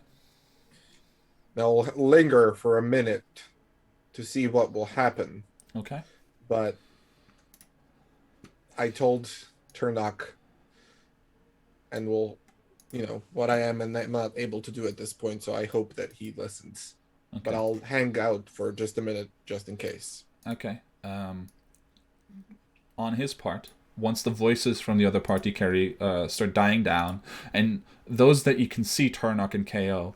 I'll linger for a minute to see what will happen. Okay. But I told Turnok, and we'll what I am and I'm not able to do at this point. So I hope that he listens. But Okay. I'll hang out for just a minute, just in case. Okay. On his part, once the voices from the other party carry start dying down, and those that you can see, Turnock and KO,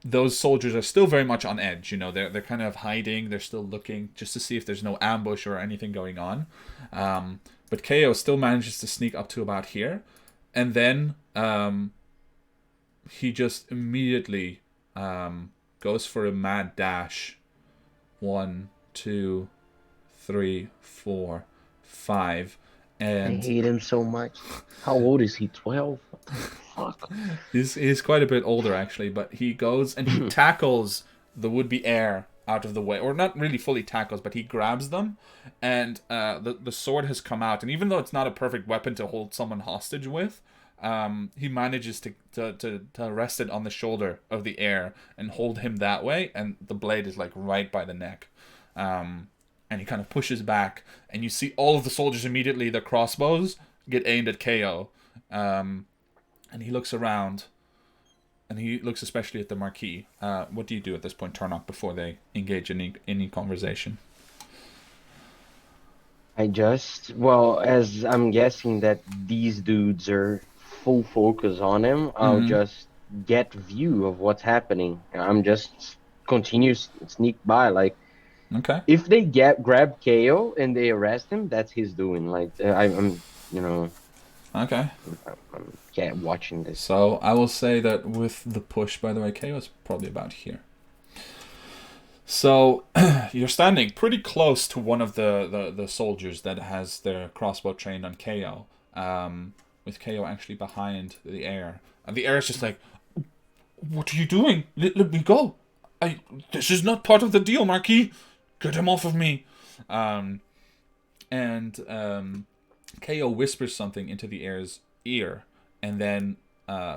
those soldiers are still very much on edge. They're kind of hiding. They're still looking just to see if there's no ambush or anything going on. But KO still manages to sneak up to about here, and then he just immediately goes for a mad dash. 1, 2, 3, 4, 5, I and hate him so much. How old is he? 12? What the fuck? he's quite a bit older actually, but he goes and he tackles the would-be heir out of the way, or not really fully tackles, but he grabs them, and the sword has come out, and even though it's not a perfect weapon to hold someone hostage with, he manages to rest it on the shoulder of the heir and hold him that way, and the blade is like right by the neck. And he kind of pushes back, and you see all of the soldiers immediately, their crossbows get aimed at KO. And he looks around, and he looks especially at the Marquis. What do you do at this point, Turnock, before they engage in any conversation? As I'm guessing that these dudes are full focus on him, I'll just get view of what's happening. I'm just continue sneak by. Like, Okay. if they grab KO and they arrest him, that's his doing. Like, I'm Okay. watching this. So I will say that with the push, by the way, KO is probably about here. So you're standing pretty close to one of the soldiers that has their crossbow trained on KO, with KO actually behind the heir. And the heir is just like, "What are you doing? Let me go! This is not part of the deal, Marquis. Get him off of me!" KO whispers something into the heir's ear, and then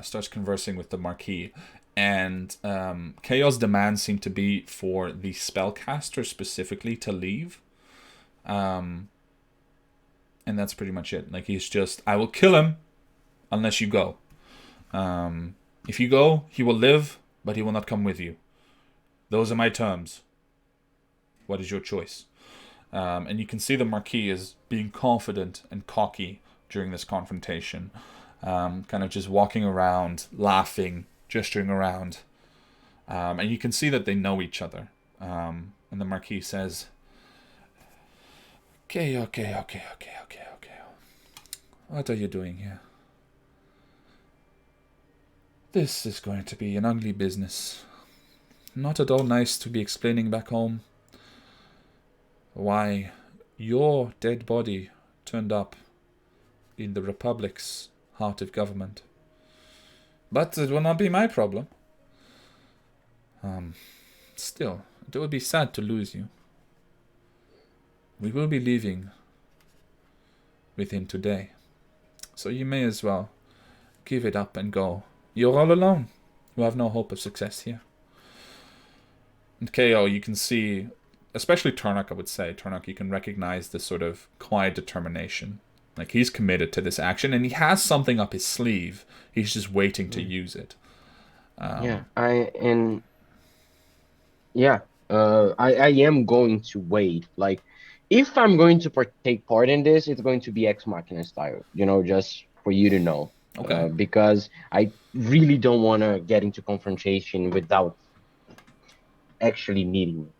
starts conversing with the Marquis. And KO's demands seem to be for the spellcaster specifically to leave. And that's pretty much it. Like, he's just, "I will kill him unless you go. If you go, he will live, but he will not come with you. Those are my terms. What is your choice?" And you can see the Marquis is being confident and cocky during this confrontation. Kind of just walking around, laughing, gesturing around. And you can see that they know each other. And the Marquis says, Okay. What are you doing here? This is going to be an ugly business. Not at all nice to be explaining back home why your dead body turned up in the Republic's heart of government. But it will not be my problem. Still, it would be sad to lose you. We will be leaving with him today. So you may as well give it up and go. You're all alone. You have no hope of success here. And KO, you can see, especially Turnock, I would say, Turnock, you can recognize this sort of quiet determination. Like, he's committed to this action, and he has something up his sleeve. He's just waiting to use it. I am going to wait. Like, if I'm going to take part in this, it's going to be Ex Machina style, just for you to know. Okay. Because I really don't want to get into confrontation without actually meeting you.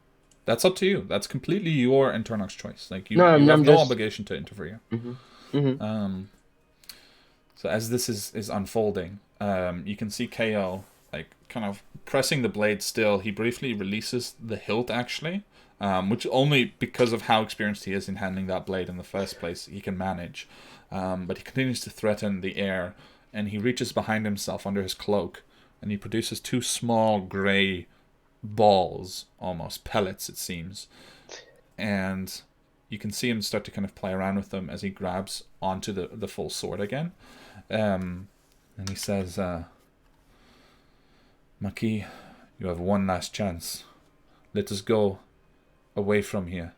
That's up to you. That's completely your and Turnock's choice. Like, you I'm have no just... obligation to interfere. So as this is unfolding, you can see KO, like, kind of pressing the blade still. He briefly releases the hilt, actually, which only because of how experienced he is in handling that blade in the first place, he can manage. But he continues to threaten the air, and he reaches behind himself under his cloak, and he produces two small grey balls, almost pellets, it seems. And you can see him start to kind of play around with them as he grabs onto the full sword again. And he says, Marquis, you have one last chance. Let us go away from here.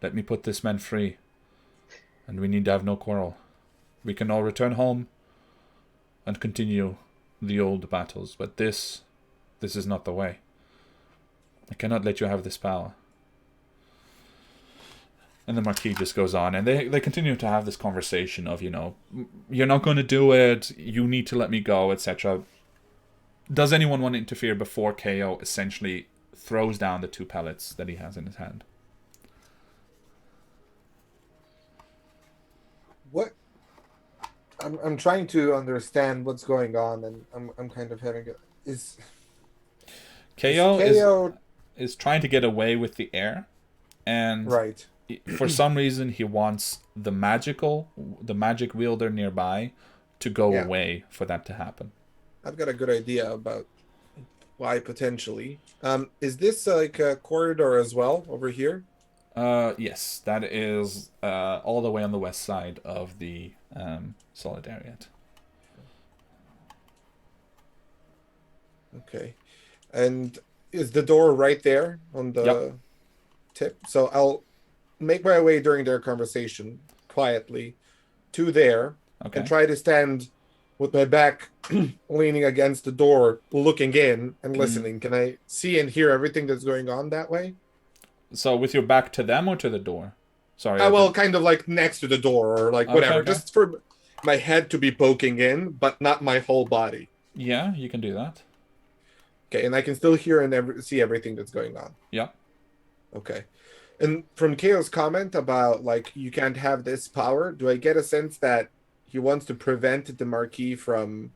Let me put this man free. And we need to have no quarrel. We can all return home, and continue the old battles, but this is not the way. I cannot let you have this power. And the Marquis just goes on, and they continue to have this conversation of, you're not going to do it, you need to let me go, etc. Does anyone want to interfere before KO essentially throws down the 2 pellets that he has in his hand? What? I'm trying to understand what's going on, and I'm kind of having it. KO is trying to get away with the air, and right. For some reason he wants the magic wielder nearby to go away for that to happen. I've got a good idea about why potentially. Is this like a corridor as well over here? Yes, that is all the way on the west side of the Solidariat. Okay. And is the door right there on the tip? So I'll make my way during their conversation quietly to there and try to stand with my back leaning against the door, looking in and listening. Can I see and hear everything that's going on that way? So with your back to them or to the door? Sorry. Well, kind of like next to the door or like whatever. Okay. Just for my head to be poking in, but not my whole body. Yeah, you can do that. Okay, and I can still hear and see everything that's going on. Yeah. Okay. And from Kao's comment about, like, you can't have this power, do I get a sense that he wants to prevent the Marquis from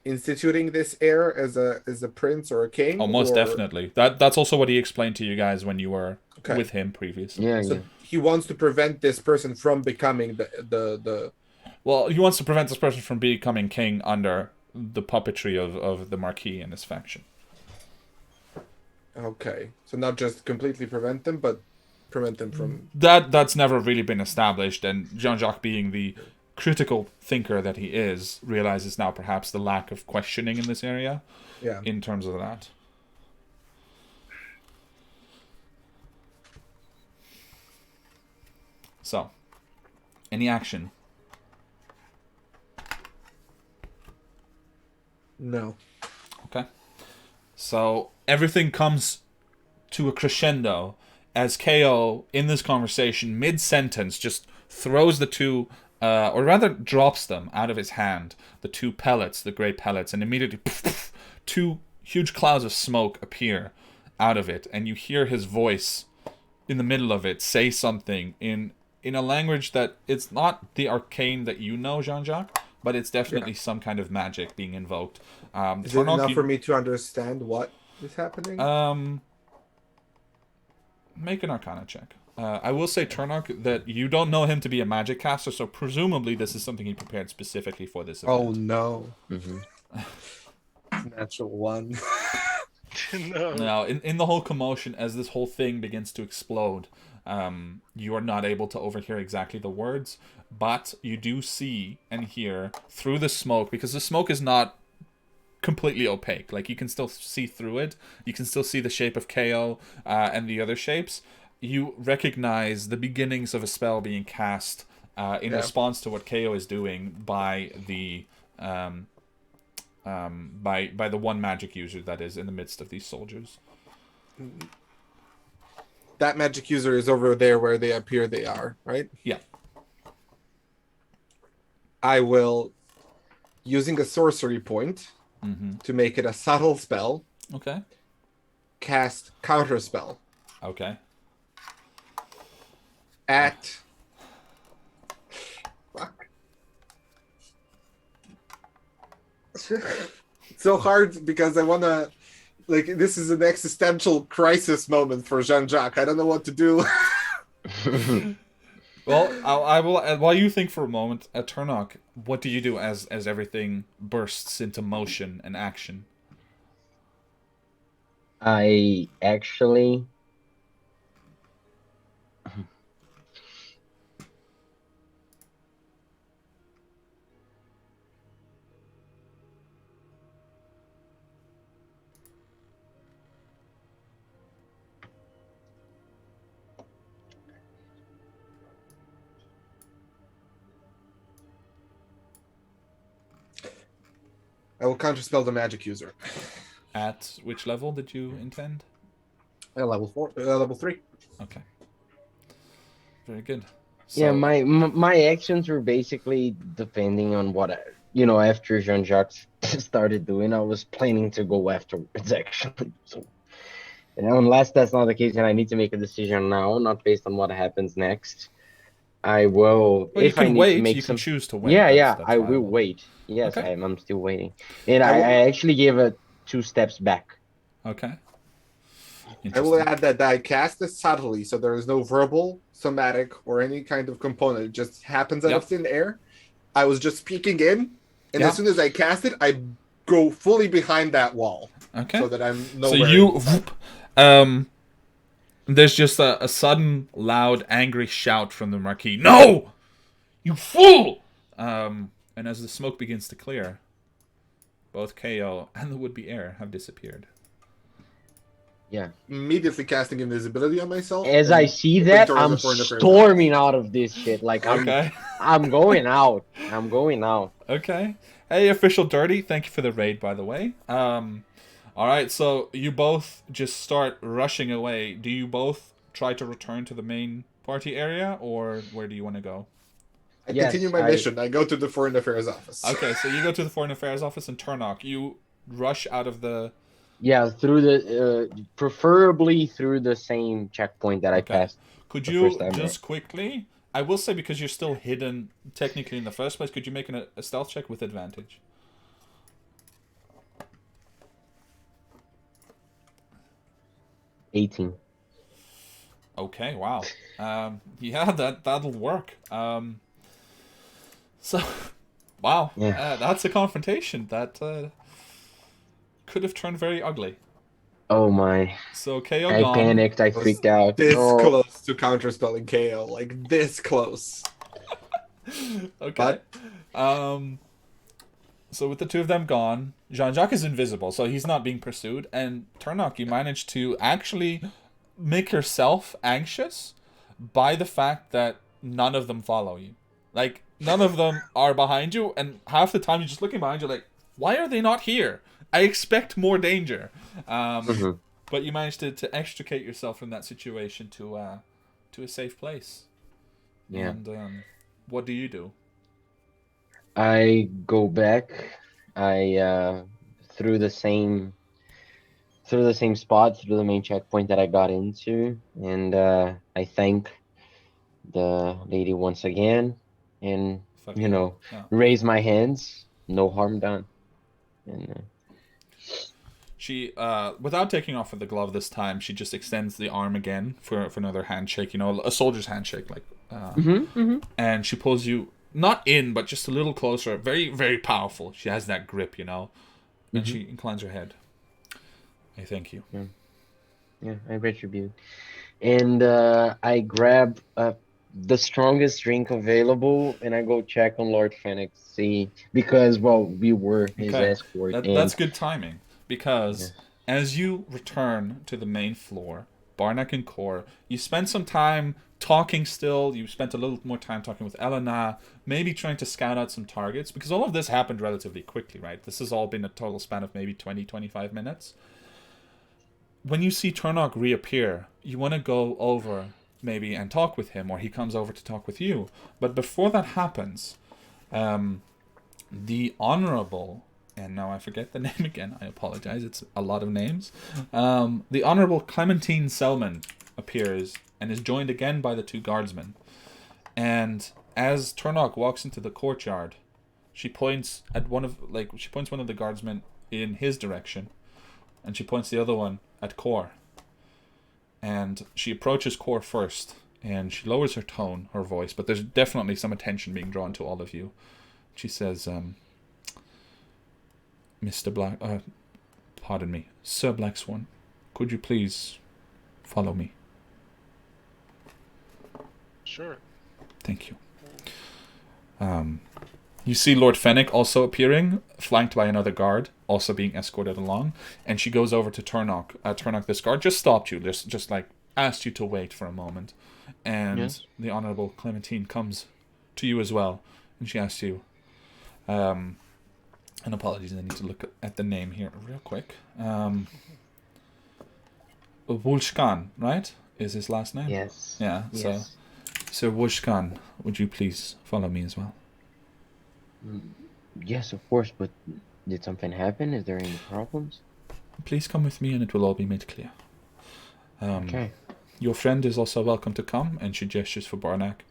instituting this heir as a prince or a king? Oh, most definitely. That's also what he explained to you guys when you were with him previously. Yeah, so he wants to prevent this person from becoming the... Well, he wants to prevent this person from becoming king under the puppetry of the Marquis and his faction. Okay. So not just completely prevent them, but prevent them from... That's never really been established, and Jean-Jacques, being the critical thinker that he is, realizes now perhaps the lack of questioning in this area in terms of that. So, any action? No. Okay. So, everything comes to a crescendo as KO, in this conversation, mid-sentence, just throws the 2, or rather drops them out of his hand, the 2 pellets, the grey pellets, and immediately 2 huge clouds of smoke appear out of it, and you hear his voice in the middle of it say something in a language that it's not the arcane that you know, Jean-Jacques, but it's definitely some kind of magic being invoked. Is it enough for me to understand what is happening? Make an Arcana check. I will say, Turnok, that you don't know him to be a magic caster, so presumably this is something he prepared specifically for this event. Oh, no. Natural 1. No. Now, in the whole commotion, as this whole thing begins to explode, you are not able to overhear exactly the words, but you do see and hear through the smoke, because the smoke is not completely opaque. Like, you can still see through it. You can still see the shape of KO and the other shapes. You recognize the beginnings of a spell being cast in response to what KO is doing by the by the one magic user that is in the midst of these soldiers. That magic user is over there where they appear they are, right? Yeah. I will, using a sorcery point to make it a subtle spell, Okay. cast counterspell Okay. at... Fuck. It's so hard because I want to... Like, this is an existential crisis moment for Jean-Jacques. I don't know what to do. Well, I will. While you think for a moment, at Turnok, what do you do as everything bursts into motion and action? I actually... I will counterspell the magic user. At which level did you intend? Level 4, level 3. Okay. Very good. Yeah, So, my actions were basically depending on what after Jean-Jacques started doing, I was planning to go afterwards actually. So, unless that's not the case, and I need to make a decision now, not based on what happens next, I will. well, you If I can need to wait. make You can some, choose to wait. yeah, yeah, That's I will viable. wait. Yes, Okay. I'm still waiting, and I I, will- I actually gave it 2 steps back. Okay. I will Interesting. add that I cast this subtly, so there is no verbal, somatic, or any kind of component. It just happens out Yep. of thin air. I was just peeking in, and Yeah. as soon as I cast it, I go fully behind that wall, Okay. so that I'm So nowhere. you, inside. there's just a sudden, loud, angry shout from the Marquis. No, you fool! And as the smoke begins to clear, both KO and the would-be heir have disappeared. Yeah. Immediately casting invisibility on myself. As and I see moving that, towards I'm the Foreign Affairs storming out of this shit. Like Okay. I'm going out. I'm going out. Okay. Hey, Official Dirty, thank you for the raid, by the way. All right, so you both just start rushing away. Do you both try to return to the main party area, or where do you want to go? I Yes, continue my mission. I go to the Foreign Affairs office. Okay, so you go to the Foreign Affairs office in Turnock. You rush out of the... Yeah, through the preferably through the same checkpoint that I Okay. passed. Could the you first time just quickly... I will say, because you're still hidden technically in the first place, could you make a stealth check with advantage? 18. Okay, wow. Yeah, that'll work. So, wow. Yeah. That's a confrontation that could have turned very ugly. Oh my. So KO I gone. panicked. I freaked out. This Oh. close to counterspelling KO, like this close. Okay. So with the two of them gone, Jean-Jacques is invisible, so he's not being pursued. And Turnock, you managed to actually make yourself anxious by the fact that none of them follow you. Like, none of them are behind you, and half the time you're just looking behind you like, why are they not here? I expect more danger. But you managed to extricate yourself from that situation to a safe place. Yeah. And what do you do? I go back. I through the same spot, through the main checkpoint that I got into, and I thank the lady once again, and Fuck yeah. raise my hands. No harm done. And She, without taking off the glove this time, she just extends the arm again for another handshake. You know, a soldier's handshake, like. And she pulls you not in, but just a little closer. Very, very powerful. She has that grip, you know. And she inclines her head. I thank you. Yeah, I retribute, and I grab the strongest drink available, and I go check on Lord Fennec, see, because we were his escort. That's good timing, because as you return to the main floor, Barnack and Kor, you spend some time talking still. You spent a little more time talking with Elena, maybe trying to scout out some targets, because all of this happened relatively quickly, right? This has all been a total span of maybe 20-25 minutes. When you see Turnock reappear, you want to go over maybe and talk with him, or he comes over to talk with you. But before that happens, the Honorable, and now I forget the name again, I apologize, it's a lot of names. The Honorable Clementine Selman appears and is joined again by the two guardsmen. And as Turnock walks into the courtyard, she points at one of the guardsmen in his direction, and she points the other one at Kor. And she approaches Kor first, and she lowers her tone, her voice, but there's definitely some attention being drawn to all of you. She says, Mr. Black, pardon me, Sir Black Swan, could you please follow me? Sure. Thank you. You see Lord Fennec also appearing, flanked by another guard, also being escorted along, and she goes over to Turnock. Turnock, this guard just stopped you, just like asked you to wait for a moment, and the Honorable Clementine comes to you as well, and she asks you, And apologies, I need to look at the name here real quick. Wulshkan, right? Is his last name? Yes. Yeah, so Yes. Sir Wulshkan, would you please follow me as well? Yes, of course, but did something happen? Is there any problems? Please come with me and it will all be made clear. Okay. Your friend is also welcome to come, and she gestures for Barnack.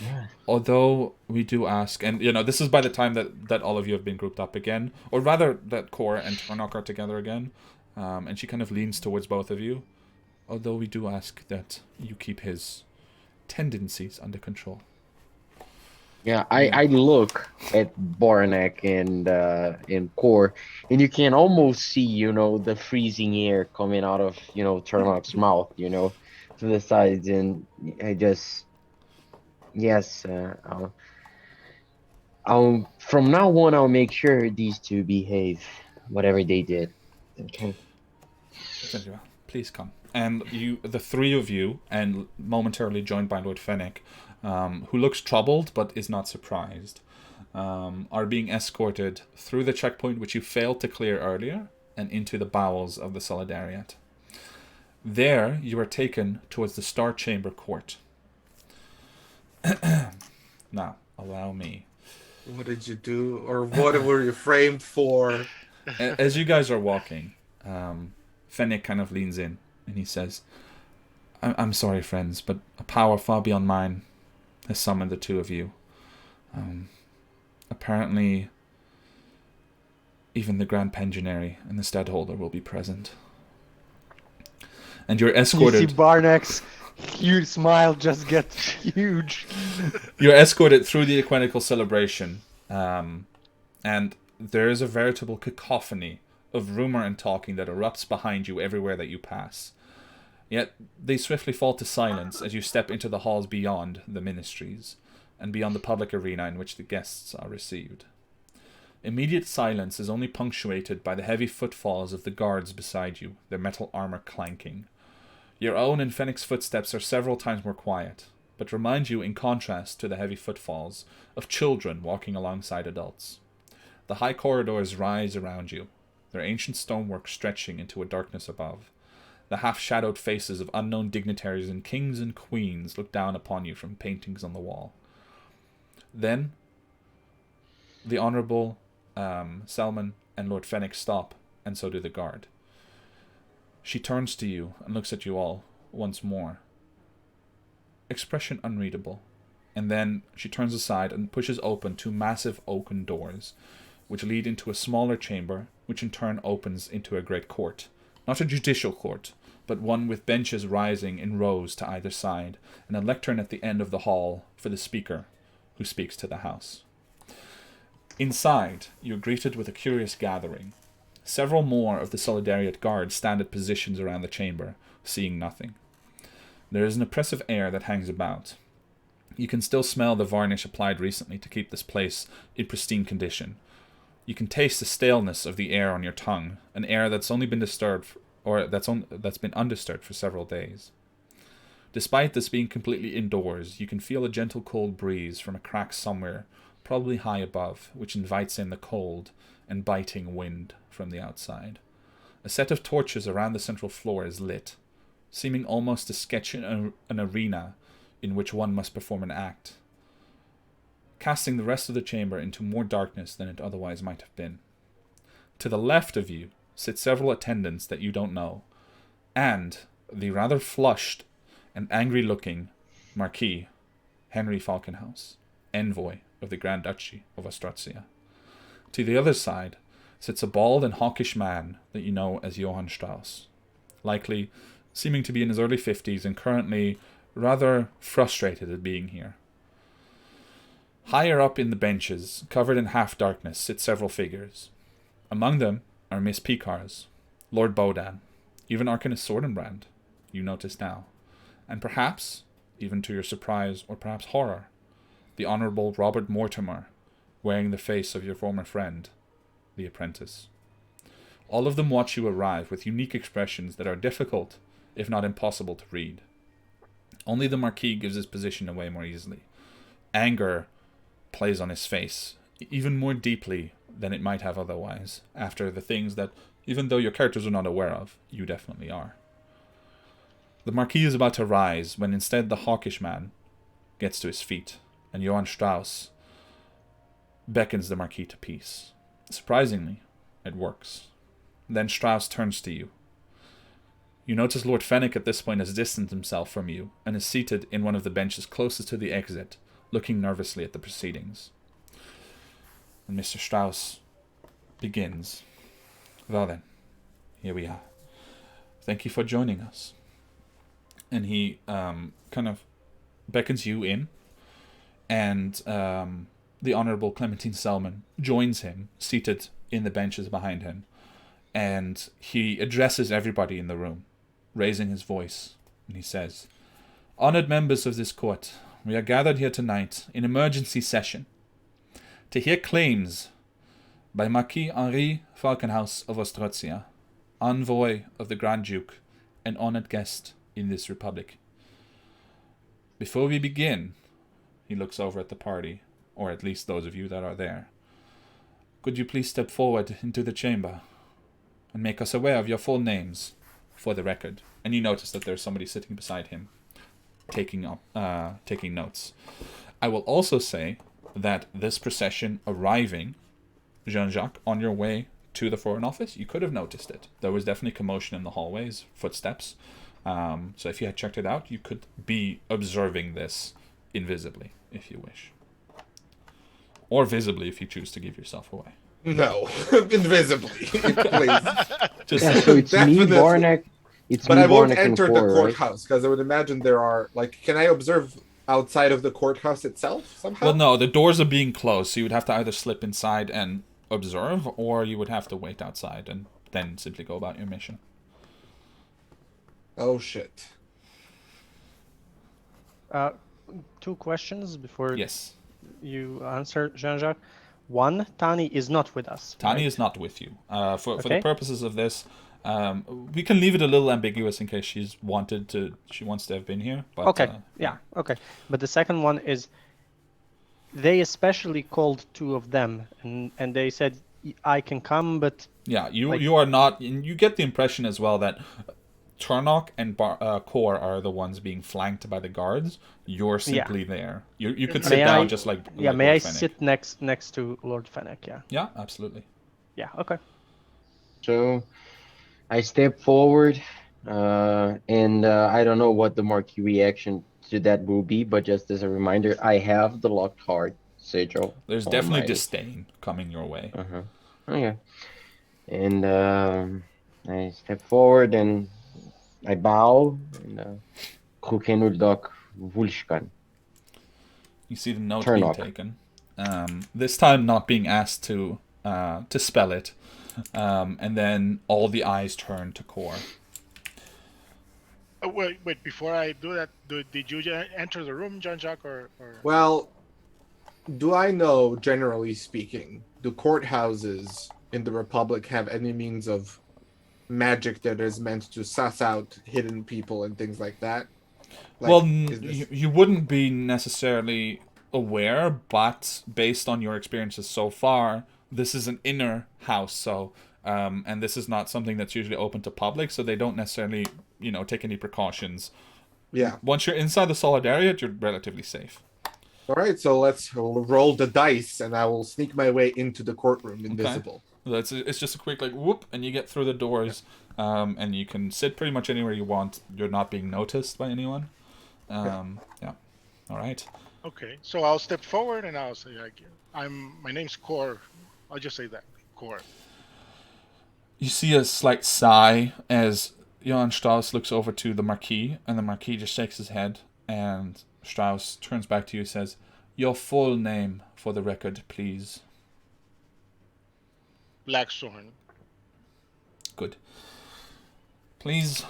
Yeah. Although we do ask, and this is by the time that all of you have been grouped up again, or rather that Cor and Turnock are together again, and she kind of leans towards both of you. Although we do ask that you keep his tendencies under control. Yeah, I look at Barnack and Core, and you can almost see, the freezing air coming out of, Turlock's mouth, to the sides, and I just, yes, I'll from now on I'll make sure these two behave, whatever they did. Okay. Very well. Please come. And the three of you, and momentarily joined by Lord Fennec, who looks troubled but is not surprised, are being escorted through the checkpoint which you failed to clear earlier and into the bowels of the Solidariat. There, you are taken towards the Star Chamber Court. Now, allow me. What did you do, or what were you framed for? As you guys are walking, Fennec kind of leans in and he says, I'm sorry, friends, but a power far beyond mine has summoned the two of you. Apparently, even the Grand Pensionary and the Stadtholder will be present. And you're escorted... You see Barnack's huge smile just get huge. You're escorted through the Equinical celebration, and there is a veritable cacophony of rumor and talking that erupts behind you everywhere that you pass. Yet they swiftly fall to silence as you step into the halls beyond the ministries, and beyond the public arena in which the guests are received. Immediate silence is only punctuated by the heavy footfalls of the guards beside you, their metal armor clanking. Your own and Fennec's footsteps are several times more quiet, but remind you, in contrast to the heavy footfalls, of children walking alongside adults. The high corridors rise around you, their ancient stonework stretching into a darkness above. The half-shadowed faces of unknown dignitaries and kings and queens look down upon you from paintings on the wall. Then, the Honourable Selman and Lord Fennec stop, and so do the guard. She turns to you and looks at you all once more. Expression unreadable. And then she turns aside and pushes open two massive oaken doors, which lead into a smaller chamber, which in turn opens into a great court. Not a judicial court, but one with benches rising in rows to either side, and a lectern at the end of the hall for the speaker, who speaks to the house. Inside, you are greeted with a curious gathering. Several more of the Solidariat guards stand at positions around the chamber, seeing nothing. There is an oppressive air that hangs about. You can still smell the varnish applied recently to keep this place in pristine condition. You can taste the staleness of the air on your tongue, an air that's only been disturbed, that's been undisturbed for several days. Despite this being completely indoors, you can feel a gentle cold breeze from a crack somewhere, probably high above, which invites in the cold and biting wind from the outside. A set of torches around the central floor is lit, seeming almost to sketch an arena in which one must perform an act, casting the rest of the chamber into more darkness than it otherwise might have been. To the left of you sit several attendants that you don't know, and the rather flushed and angry-looking Marquis Henry Falkenhaus, envoy of the Grand Duchy of Ostracia. To the other side sits a bald and hawkish man that you know as Johann Strauss, likely seeming to be in his early 50s and currently rather frustrated at being here. Higher up in the benches, covered in half-darkness, sit several figures. Among them are Miss Picars, Lord Bodan, even Arcanist Sordenbrand, you notice now, and perhaps, even to your surprise or perhaps horror, the Honourable Robert Mortimer, wearing the face of your former friend, the apprentice. All of them watch you arrive with unique expressions that are difficult, if not impossible, to read. Only the Marquis gives his position away more easily. Anger plays on his face, even more deeply than it might have otherwise, after the things that, even though your characters are not aware of, you definitely are. The Marquis is about to rise when instead the hawkish man gets to his feet, and Johann Strauss beckons the Marquis to peace. Surprisingly, it works. Then Strauss turns to you. You notice Lord Fennec at this point has distanced himself from you and is seated in one of the benches closest to the exit, looking nervously at the proceedings. And Mr. Strauss begins. Well then, here we are. Thank you for joining us. And he kind of beckons you in, and the Honourable Clementine Selman joins him, seated in the benches behind him, and he addresses everybody in the room, raising his voice, and he says, "Honoured members of this court, we are gathered here tonight in emergency session to hear claims by Marquis Henri Falkenhaus of Ostrozia, envoy of the Grand Duke and honoured guest in this republic. Before we begin," he looks over at the party, or at least those of you that are there, "could you please step forward into the chamber and make us aware of your full names for the record?" And you notice that there's somebody sitting beside him taking notes. I will also say that this procession arriving, Jean-Jacques, on your way to the Foreign Office, you could have noticed it. There was definitely commotion in the hallways, footsteps. So if you had checked it out, you could be observing this invisibly, if you wish. Or visibly, if you choose to give yourself away. No, invisibly, please. Just Yeah, so it's me, Definitely. Barnack. But I won't Barnack, and enter the Cor, right? courthouse because I would imagine there are can I observe outside of the courthouse itself somehow? Well, no, the doors are being closed, so you would have to either slip inside and observe, or you would have to wait outside and then simply go about your mission. Oh shit. 2 questions before Yes. you answer, Jean-Jacques. One, Tani is not with us. Tani right? is not with you. For the Okay. purposes of this, we can leave it a little ambiguous in case she wants to have been here. But, Okay. Yeah. Okay. But the second one is, they especially called 2 of them, and they said, "I can come," but Yeah, you Like- you are not. And you get the impression as well that Turnock and Kor are the ones being flanked by the guards. You're simply there. You could sit May down I- just like yeah. like May Lord I Fennec. sit next to Lord Fennec? Yeah. Yeah, absolutely. Yeah. Okay. So I step forward, and I don't know what the Marquis reaction to that will be, but just as a reminder, I have the locked heart sigil. There's on definitely my- disdain coming your way. Okay. And I step forward and I bow and Kukenurdok Vulshkan. You see the note Turnock. being taken. This time not being asked to spell it. And then all the eyes turn to Kor. Wait, before I do that, did you enter the room, Jean-Jacques, or... Well, do I know, generally speaking, do courthouses in the Republic have any means of magic that is meant to suss out hidden people and things like that? Well, is this- you wouldn't be necessarily aware, but based on your experiences so far, this is an inner house, so and this is not something that's usually open to public, so they don't necessarily, take any precautions. Yeah. Once you're inside the solidariat, you're relatively safe. All right, so let's roll the dice, and I will sneak my way into the courtroom invisible. It's just a quick whoop, and you get through the doors, and you can sit pretty much anywhere you want. You're not being noticed by anyone. Yeah. All right. Okay, so I'll step forward and I'll say, my name's Kor. I'll just say that, Kor. You see a slight sigh as Johann Strauss looks over to the Marquis, and the Marquis just shakes his head, and Strauss turns back to you and says, "Your full name for the record, please." Blackthorn. Good. Please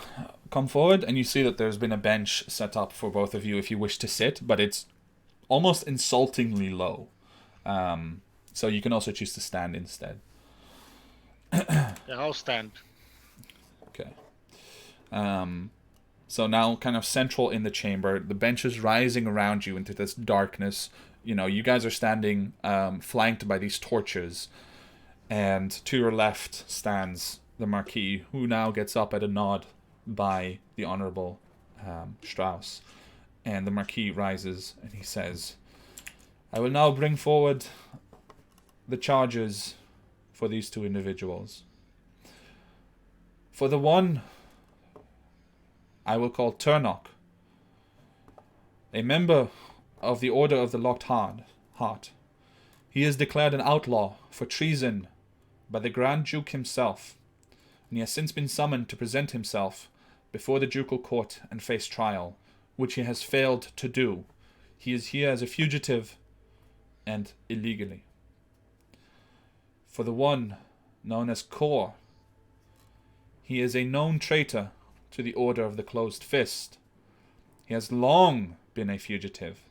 come forward, and you see that there's been a bench set up for both of you if you wish to sit, but it's almost insultingly low. So you can also choose to stand instead. Yeah, I'll stand. Okay. So now kind of central in the chamber, the bench is rising around you into this darkness. you guys are standing flanked by these torches, and to your left stands the Marquis, who now gets up at a nod by the Honorable Strauss. And the Marquis rises and he says, "I will now bring forward the charges for these two individuals. For the one, I will call Turnock, a member of the Order of the Locked Heart. He is declared an outlaw for treason by the Grand Duke himself, and he has since been summoned to present himself before the ducal court and face trial, which he has failed to do. He is here as a fugitive and illegally. For the one known as Kor, he is a known traitor to the Order of the Closed Fist. He has long been a fugitive,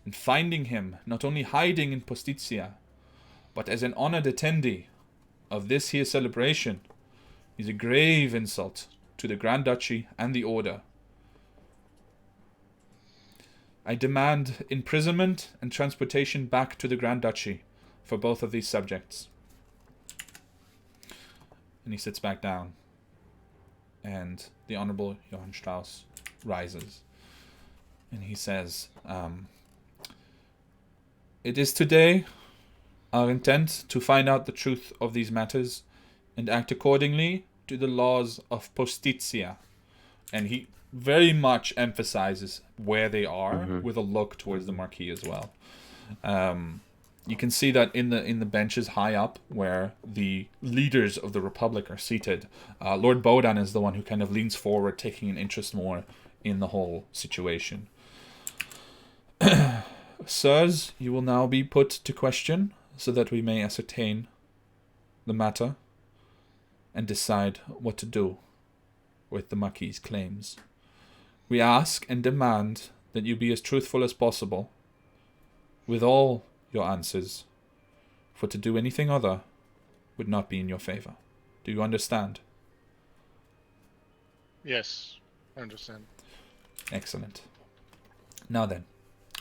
and finding him not only hiding in Postizia, but as an honored attendee of this here celebration, is a grave insult to the Grand Duchy and the Order. I demand imprisonment and transportation back to the Grand Duchy for both of these subjects." And he sits back down, and the Honorable Johann Strauss rises, and he says, "It is today our intent to find out the truth of these matters and act accordingly to the laws of Postizia." And he very much emphasizes where they are, with a look towards the Marquis as well. You can see that in the benches high up where the leaders of the Republic are seated, Lord Bodan is the one who kind of leans forward, taking an interest more in the whole situation. "Sirs, you will now be put to question so that we may ascertain the matter and decide what to do with the Marquis's claims. We ask and demand that you be as truthful as possible with all your answers, for to do anything other would not be in your favor. Do you understand?" Yes, I understand. Excellent. Now then,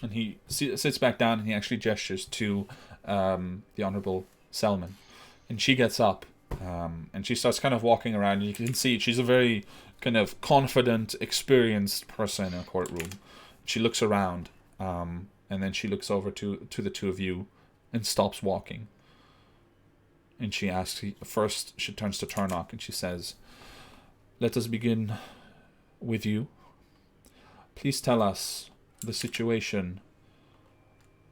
and he sits back down and he actually gestures to the Honorable Selman, and she gets up and she starts kind of walking around, and you can see she's a very kind of confident, experienced person in a courtroom. She looks around, and then she looks over to the two of you and stops walking. And she asks, first she turns to Turnock and she says, "Let us begin with you. Please tell us the situation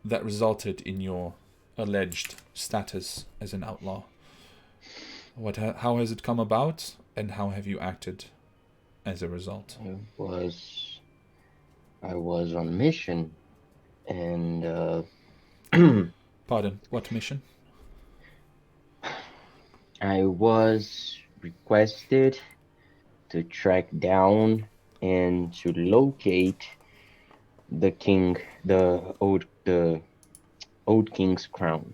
that resulted in your alleged status as an outlaw. How has it come about, and how have you acted as a result?" I was on mission, and Pardon, what mission? I was requested to track down and to locate the king, the old king's crown,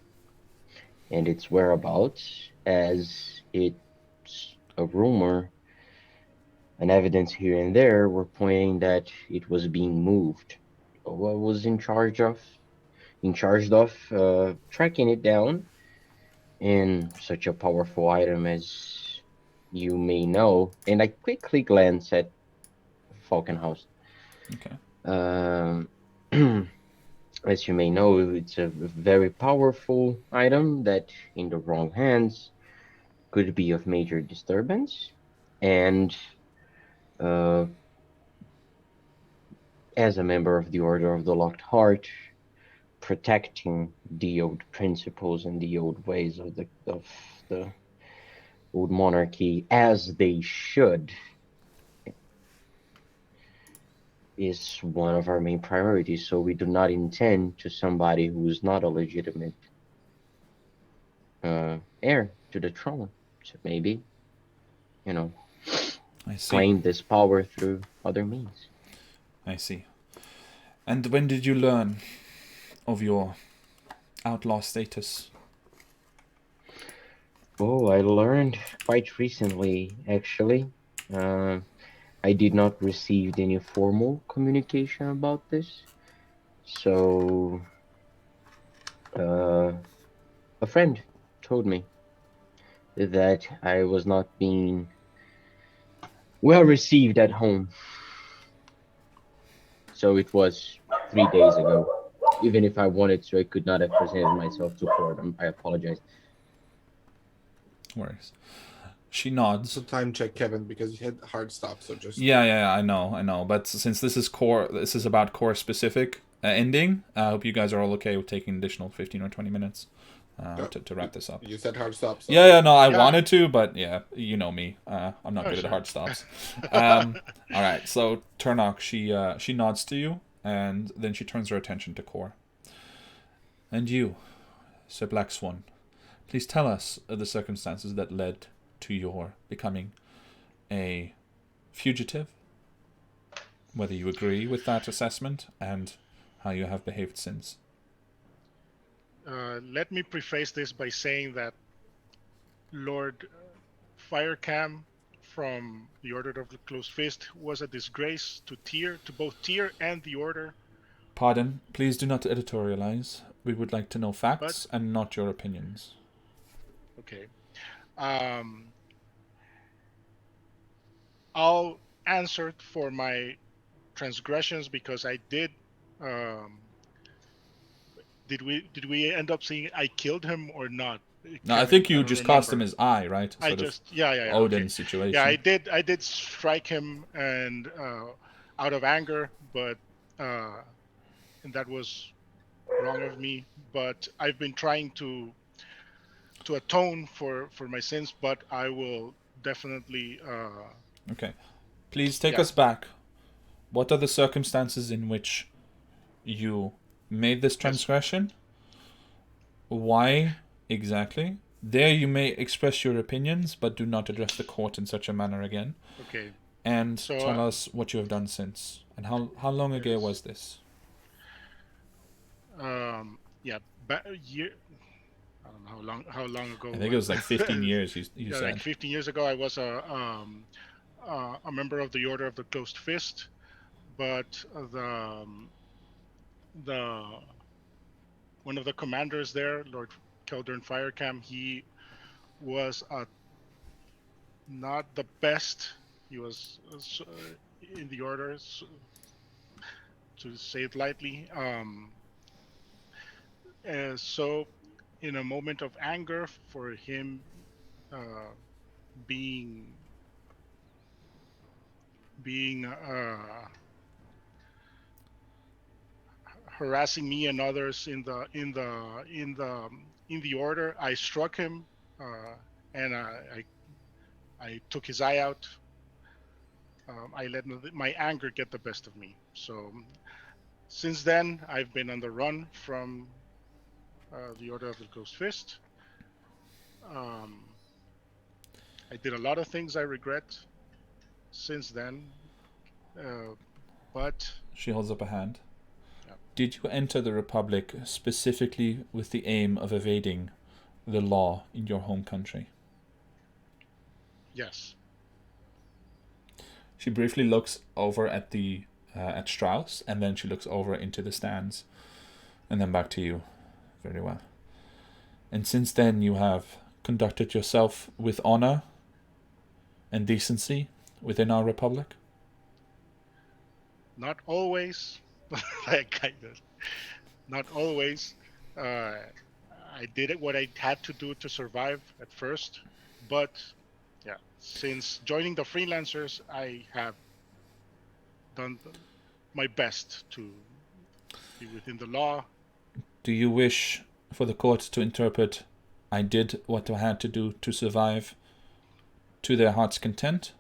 and its whereabouts, as it's a rumor and evidence here and there were pointing that it was being moved. I was in charge of tracking it down, and such a powerful item as you may know. And I quickly glance at Falkenhaus. Okay. As you may know, it's a very powerful item that, in the wrong hands, could be of major disturbance. And as a member of the Order of the Locked Heart, protecting the old principles and the old ways of the old monarchy, as they should, is one of our main priorities. So we do not intend to somebody who is not a legitimate heir to the throne. So maybe, I see. claim this power through other means. I see. And when did you learn of your outlaw status? Oh, I learned quite recently, actually. I did not receive any formal communication about this. So A friend told me that I was not being well received at home. So it was 3 days ago. Even if I wanted to, I could not have presented myself to court. I apologize. Worries. She nods. So time check, Kevin, because you had hard stop. So just Yeah, I know. But since this is about core specific ending. I hope you guys are all okay with taking an additional 15 or 20 minutes to wrap this up. You said hard stop. So. Yeah, no, I Yeah. wanted to, but yeah, you know me. I'm not good at sure. hard stops. All right, so Turnok, she nods to you, and then she turns her attention to Kor. And you, Sir Black Swan, please tell us the circumstances that led to your becoming a fugitive, whether you agree with that assessment, and how you have behaved since. Let me preface this by saying that Lord Firecam from the Order of the Closed Fist was a disgrace to both Tyr and the Order. Pardon, please do not editorialize. We would like to know facts and not your opinions. Okay. I'll answer for my transgressions because I did. Did we end up seeing I killed him or not? No, I think you don't just remember. cast him as I, right? Yeah. Odin Okay. situation. Yeah, I did strike him and out of anger, but and that was wrong of me. But I've been trying to atone for my sins, but I will definitely. Okay. Please take Yeah. us back. What are the circumstances in which you made this transgression? Why exactly? There you may express your opinions, but do not address the court in such a manner again. Okay. And So, tell us what you have done since. And how long ago yes. was this? Yeah, year. I don't know how long ago. I think it was like 15 years. You Yeah, said. like 15 years ago, I was a member of the Order of the Closed Fist, but the one of the commanders there, Lord Keldern Firecam, he was not the best. He was in the Order, to say it lightly. So, in a moment of anger for him being harassing me and others in the order, I struck him, and I took his eye out. I let my anger get the best of me. So since then, I've been on the run from the Order of the Closed Fist. I did a lot of things I regret since then, but She holds up a hand. Yeah. Did you enter the Republic specifically with the aim of evading the law in your home country? yes. She briefly looks over at at Strauss, and then she looks over into the stands, and then back to you. Very well. And since then you have conducted yourself with honor and decency within our Republic? Not always. Not always. I did what I had to do to survive at first, but yeah, since joining the freelancers, I have done my best to be within the law. Do you wish for the court to interpret I did what I had to do to survive to their heart's content,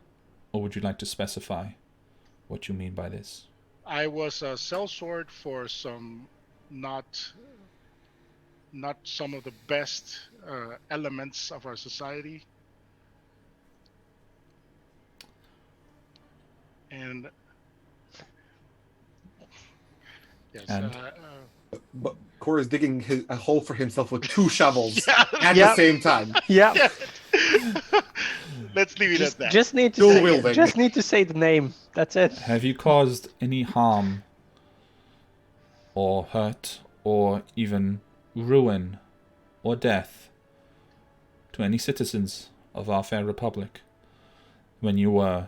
or would you like to specify what you mean by this? I was a sellsword for some not some of the best elements of our society, and yes, And? But Kor is digging a hole for himself with 2 shovels Yeah. at Yeah. the same time. Yeah. Let's leave it at that. Just need to Dual say, wielding. just need to say the name. That's it. Have you caused any harm or hurt or even ruin, or death to any citizens of our fair republic when you were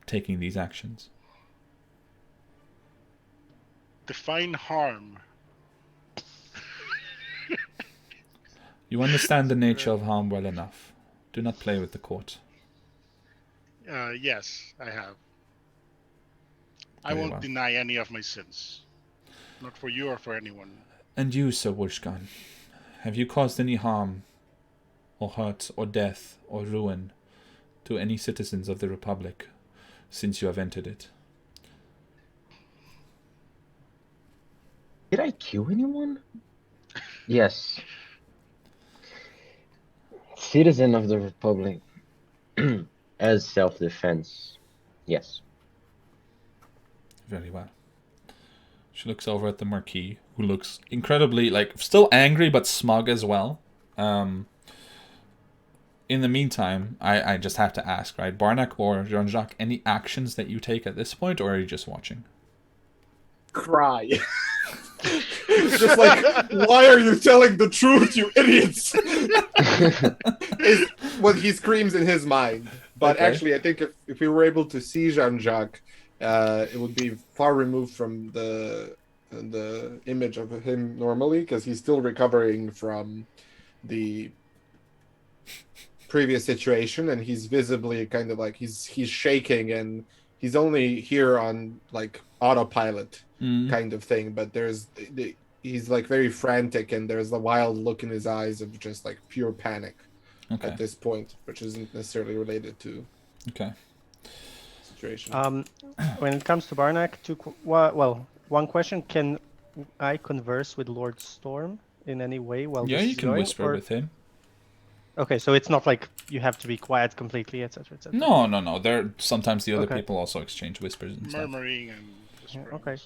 taking these actions? Define harm. You understand the nature of harm well enough. Do not play with the court. Yes, I have. I Very won't well. deny any of my sins. Not for you or for anyone. And you, Sir Wushkan, have you caused any harm, or hurt, or death, or ruin to any citizens of the Republic since you have entered it? Did I kill anyone? Yes. Citizen of the Republic. As self-defense. Yes. Very well. She looks over at the Marquis, who looks incredibly, still angry but smug as well. In the meantime, I just have to ask, right? Barnack or Jean-Jacques, any actions that you take at this point, or are you just watching? Cry. Just like, why are you telling the truth, you idiots? Is what he screams in his mind. But Okay. actually, I think if we were able to see Jean-Jacques, it would be far removed from the image of him normally, because he's still recovering from the previous situation, and he's visibly kind of like he's shaking, and he's only here on like autopilot kind of thing. But he's like very frantic, and there's a wild look in his eyes of just like pure panic at this point, which isn't necessarily related to situation. When it comes to Barnack, one question: can I converse with Lord Storm in any way while Yeah, this you is can going, whisper with him. Okay, so it's not like you have to be quiet completely, etc., etc. No. There sometimes the other Okay. people also exchange whispers and stuff. Murmuring and whispering.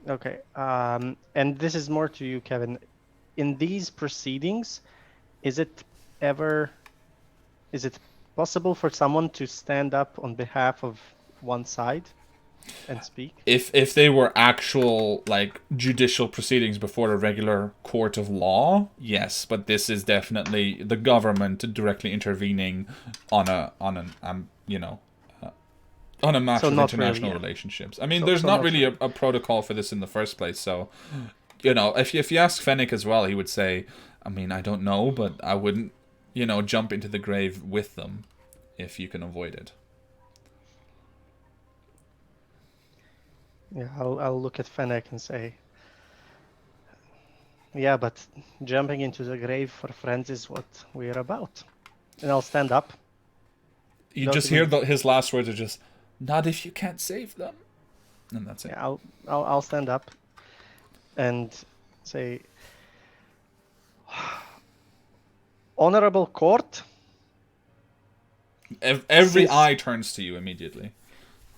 Okay. And this is more to you, Kevin. In these proceedings, is it possible for someone to stand up on behalf of one side and speak? If they were actual judicial proceedings before a regular court of law, yes, but this is definitely the government directly intervening on a matter So of not international really, yeah. relationships. I mean, So- there's so not not really really. a protocol for this in the first place. So, if you ask Fennec as well, he would say, I mean, I don't know, but I wouldn't, jump into the grave with them if you can avoid it. Yeah, I'll look at Fennec and say, yeah, but jumping into the grave for friends is what we're about. And I'll stand up. You Not just even- hear his last words are just, not if you can't save them. And that's it. Yeah, I'll stand up and say, Honorable Court. Every Since- eye turns to you immediately.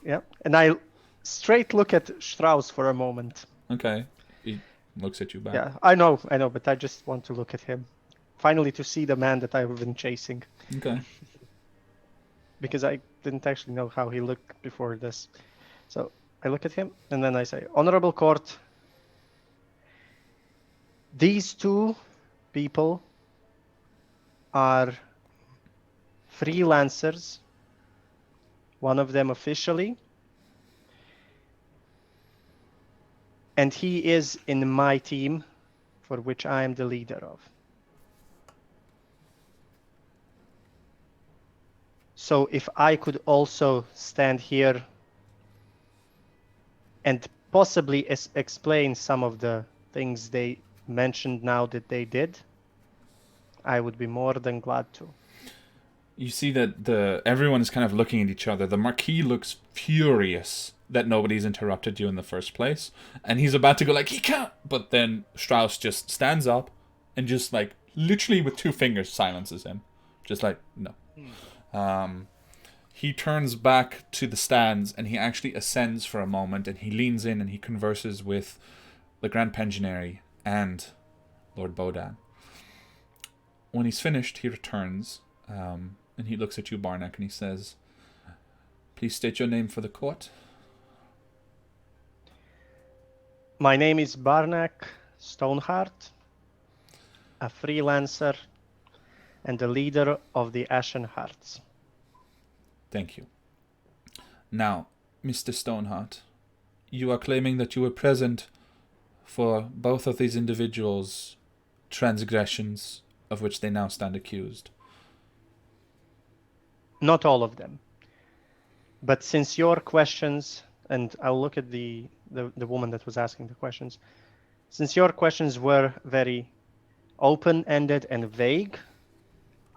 Yeah, and I straight look at Strauss for a moment. Okay. He looks at you back. Yeah, I know, but I just want to look at him. Finally to see the man that I've been chasing. Okay. Because I didn't actually know how he looked before this. So I look at him and then I say, Honorable Court, these two people are freelancers, one of them officially, and he is in my team, for which I am the leader of. So if I could also stand here and possibly explain some of the things they mentioned now that they did, I would be more than glad to. You see that everyone is kind of looking at each other. The Marquis looks furious that nobody's interrupted you in the first place. And he's about to go he can't! But then Strauss just stands up and just literally with two fingers silences him. Just no. He turns back to the stands and he actually ascends for a moment and he leans in and he converses with the Grand Pensionary and Lord Bodan. When he's finished, he returns and he looks at you, Barnack, and he says, please state your name for the court. My name is Barnack Stoneheart, a freelancer, and the leader of the Ashen Hearts. Thank you. Now, Mr. Stoneheart, you are claiming that you were present for both of these individuals' transgressions of which they now stand accused. Not all of them. But since your questions, and I'll look at the woman that was asking the questions, since your questions were very open-ended and vague,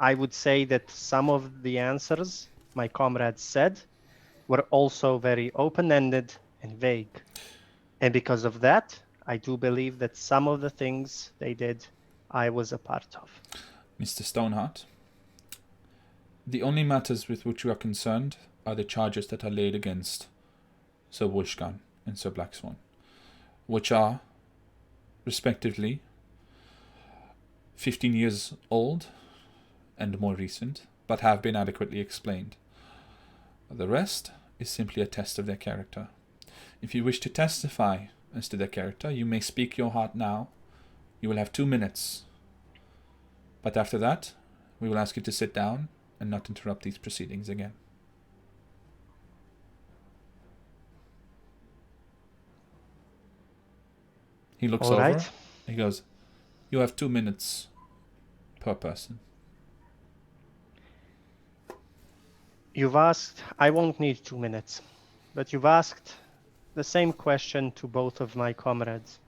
I would say that some of the answers my comrades said were also very open-ended and vague. And because of that, I do believe that some of the things they did, I was a part of. Mr. Stoneheart, the only matters with which we are concerned are the charges that are laid against Sir Wolfgang and Sir Black Swan, which are, respectively, 15 years old and more recent, but have been adequately explained. The rest is simply a test of their character. If you wish to testify as to their character, you may speak your heart now. You will have 2 minutes. But after that, we will ask you to sit down and not interrupt these proceedings again. He looks All over. right. He goes, you have 2 minutes per person. You've asked, I won't need 2 minutes, but you've asked the same question to both of my comrades,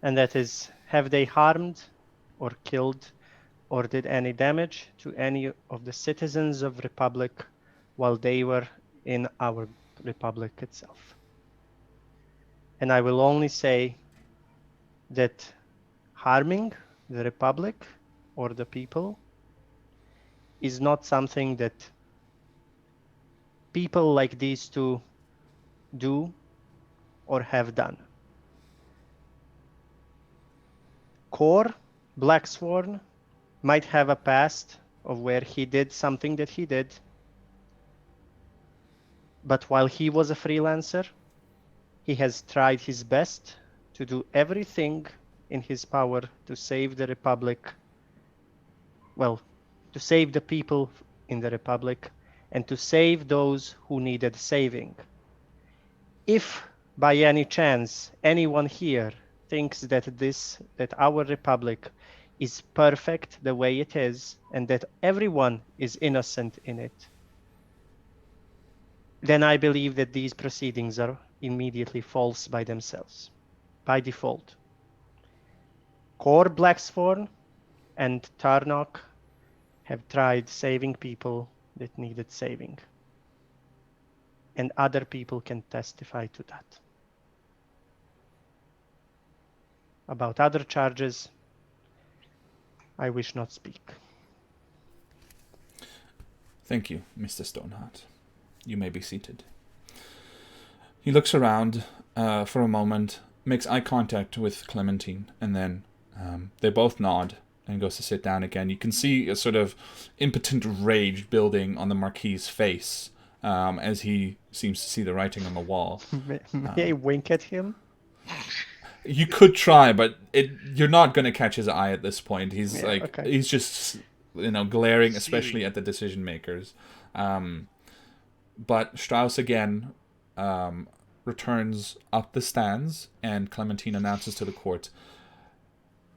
and that is, have they harmed or killed or did any damage to any of the citizens of Republic while they were in our Republic itself? And I will only say that harming the Republic or the people is not something that people like these two do or have done. Kor, Blacksworn, might have a past of where he did something that he did, but while he was a freelancer, he has tried his best to do everything in his power to save the Republic, well, to save the people in the Republic, and to save those who needed saving. If by any chance anyone here thinks that our Republic is perfect the way it is, and that everyone is innocent in it, then I believe that these proceedings are immediately false by themselves, by default. Kor Blacksworn and Tarnok have tried saving people that needed saving. And other people can testify to that. About other charges, I wish not speak. Thank you, Mr. Stoneheart. You may be seated. He looks around for a moment, makes eye contact with Clementine, and then they both nod and goes to sit down again. You can see a sort of impotent rage building on the Marquis's face as he seems to see the writing on the wall. May I wink at him? You could try, but you're not going to catch his eye at this point. He's he's just glaring, especially at the decision makers. But Strauss again returns up the stands, and Clementine announces to the court,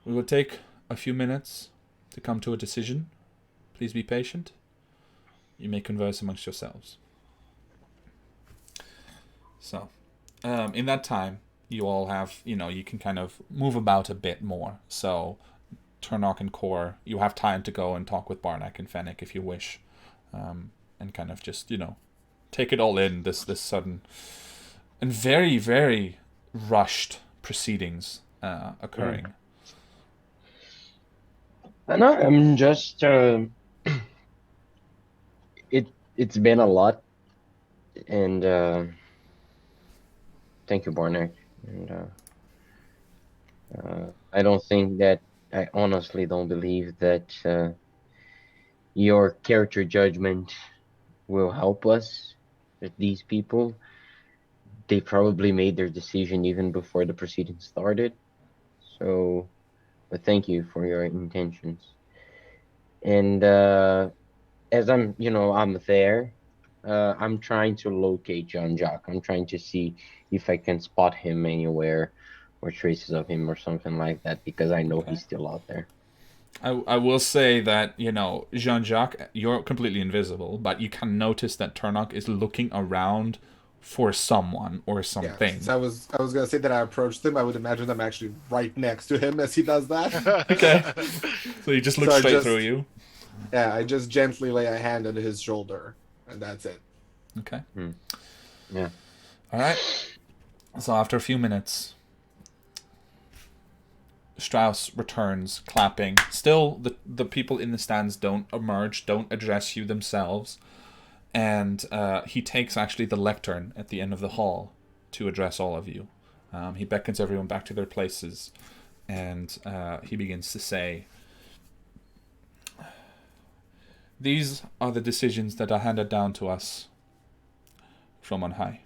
"We will take a few minutes to come to a decision. Please be patient. You may converse amongst yourselves." So, in that time, you all have, you can kind of move about a bit more. So, Turnok and Kor, you have time to go and talk with Barnack and Fennec if you wish. And kind of just, take it all in, this sudden and very, very rushed proceedings occurring. No, I'm just it's been a lot, and thank you, Barnack. And I honestly don't believe that your character judgment will help us with these people. They probably made their decision even before the proceedings started. So, but thank you for your intentions. And as I'm there. I'm trying to locate John Jock. I'm trying to see if I can spot him anywhere, or traces of him, or something like that, because I know Okay. he's still out there. I will say that, Jean-Jacques, you're completely invisible, but you can notice that Turnock is looking around for someone or Yeah, something. so I was gonna say that I approached him. I would imagine I'm actually right next to him as he does that. Okay. So he just looks So straight through you. I just gently lay a hand on his shoulder, and that's it. Okay. Yeah. All right. So after a few minutes, Strauss returns, clapping. Still, the people in the stands don't emerge, don't address you themselves. And he takes actually the lectern at the end of the hall to address all of you. He beckons everyone back to their places, and he begins to say, "These are the decisions that are handed down to us from on high.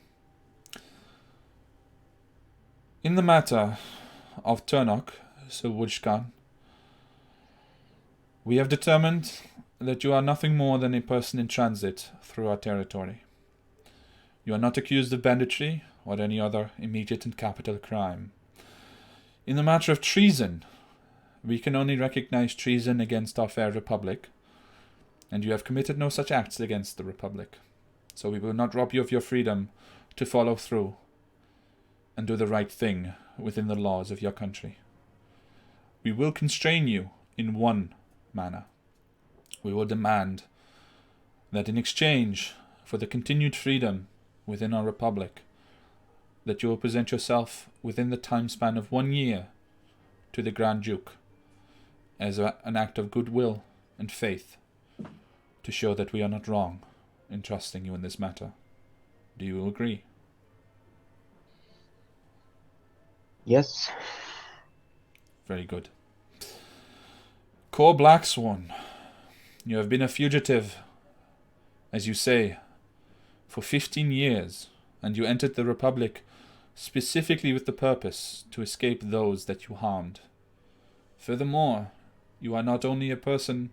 In the matter of Turnock, Sir Wujkan, we have determined that you are nothing more than a person in transit through our territory. You are not accused of banditry or any other immediate and capital crime. In the matter of treason, we can only recognize treason against our fair republic, and you have committed no such acts against the republic. So we will not rob you of your freedom to follow through and do the right thing within the laws of your country. We will constrain you in one manner. We will demand that in exchange for the continued freedom within our republic, that you will present yourself within the time span of 1 year to the Grand Duke as an act of goodwill and faith to show that we are not wrong in trusting you in this matter. Do you agree?" Yes. Very good. Cor Blacksworn, you have been a fugitive, as you say, for 15 years, and you entered the Republic specifically with the purpose to escape those that you harmed. Furthermore, you are not only a person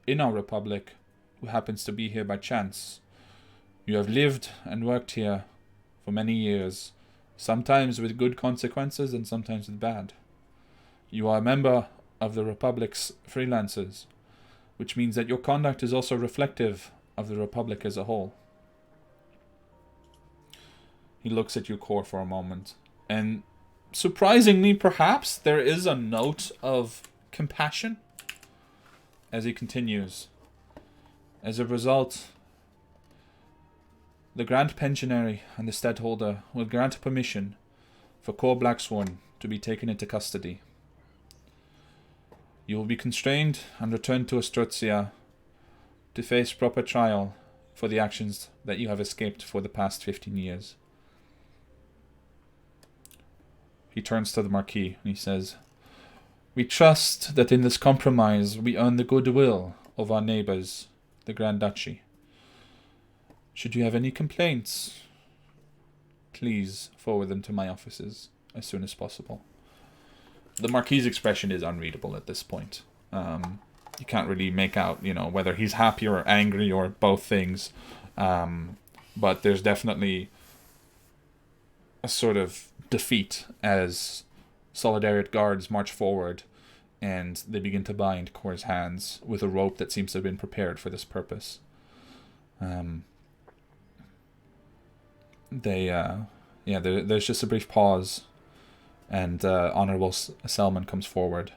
in our Republic who happens to be here by chance. You have lived and worked here for many years, sometimes with good consequences and sometimes with bad. You are a member of the Republic's freelancers, which means that your conduct is also reflective of the Republic as a whole. He looks at you, Cor, for a moment, and surprisingly, perhaps, there is a note of compassion as he continues. As a result, the Grand Pensionary and the Stadtholder will grant permission for Cor Blacksworn to be taken into custody. You will be constrained and returned to Astrucia to face proper trial for the actions that you have escaped for the past 15 years. He turns to the Marquis and he says, "We trust that in this compromise we earn the goodwill of our neighbours, the Grand Duchy. Should you have any complaints, please forward them to my offices as soon as possible." The Marquis' expression is unreadable at this point. You can't really make out, whether he's happy or angry or both things. But there's definitely a sort of defeat as Solidariat guards march forward and they begin to bind Cor's hands with a rope that seems to have been prepared for this purpose. There's just a brief pause, and Honorable Selman comes forward.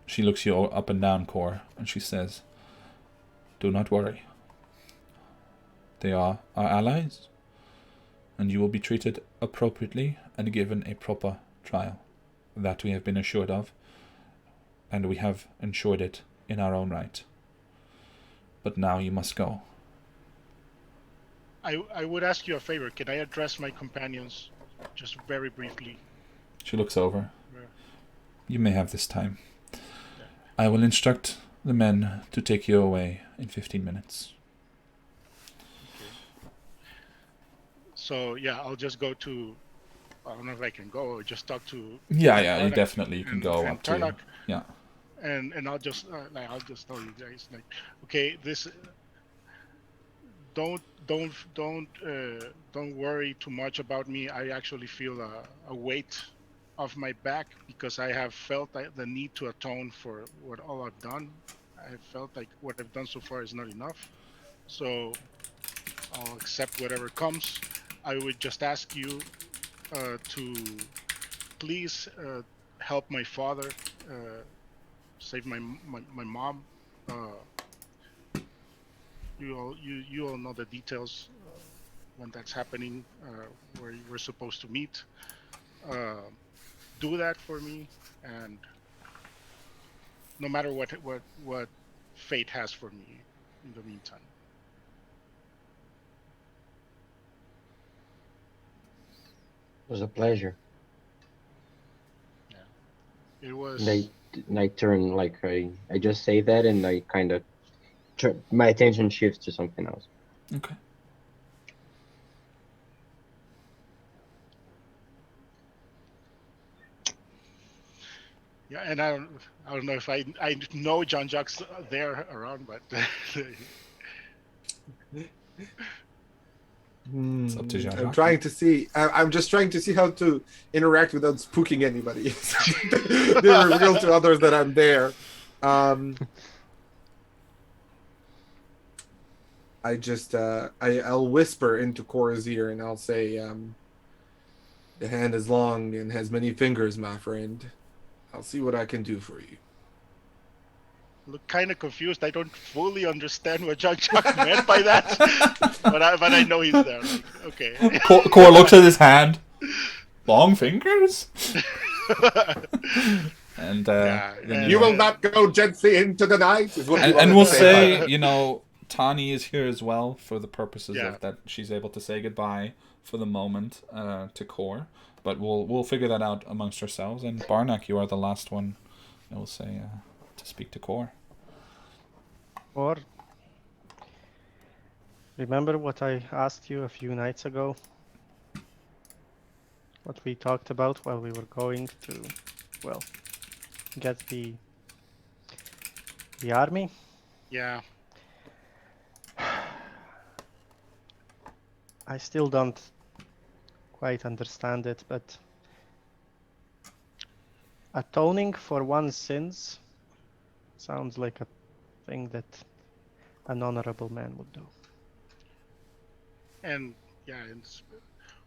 She looks you up and down, Cor, and she says, "Do not worry. They are our allies, and you will be treated appropriately and given a proper trial. That we have been assured of, and we have ensured it in our own right. But now you must go." I would ask you a favor. Can I address my companions just very briefly? She looks over. Yeah. "You may have this time. I will instruct the men to take you away in 15 minutes. So yeah, I'll just go to I don't know if I can go or just talk to. Yeah, you Barnack definitely you can go and up to. Tarnak, Yeah. and I'll just tell you guys like, okay, this don't worry too much about me. I actually feel a weight off my back because I have felt the need to atone for what all I've done. I have felt like what I've done so far is not enough, so I'll accept whatever comes. I would just ask you to please help my father, save my mom. Uh, you all know the details when that's happening, where we're supposed to meet. Uh, do that for me, and no matter what fate has for me in the meantime. It was a pleasure. Yeah, it was. And I turn like I just say that, and I kind of my attention shifts to something else. Okay. Yeah, and I don't know if I know John Jacques there around, but It's up to I'm Jean-Jacques. trying to see. I'm just trying to see how to interact without spooking anybody. They reveal to others that I'm there. I'll whisper into Cora's ear and I'll say, "The hand is long and has many fingers, my friend. I'll see what I can do for you." look kind of confused. I don't fully understand what John Jacques meant by that, but I know he's there. Like, okay. Cor looks at his hand. Long fingers? And Yeah, then and, You will not go gently into the night. Is what you wanted and we'll to say, but- you know, Tani is here as well for the purposes Yeah. of that she's able to say goodbye for the moment to Cor. But we'll figure that out amongst ourselves. And Barnack, you are the last one, I will say, to speak to Cor. Or remember what I asked you a few nights ago? What we talked about while we were going to, well, get the army? yeah, I still don't quite understand it, but atoning for one's sins sounds like a thing that an honorable man would do. and yeah, and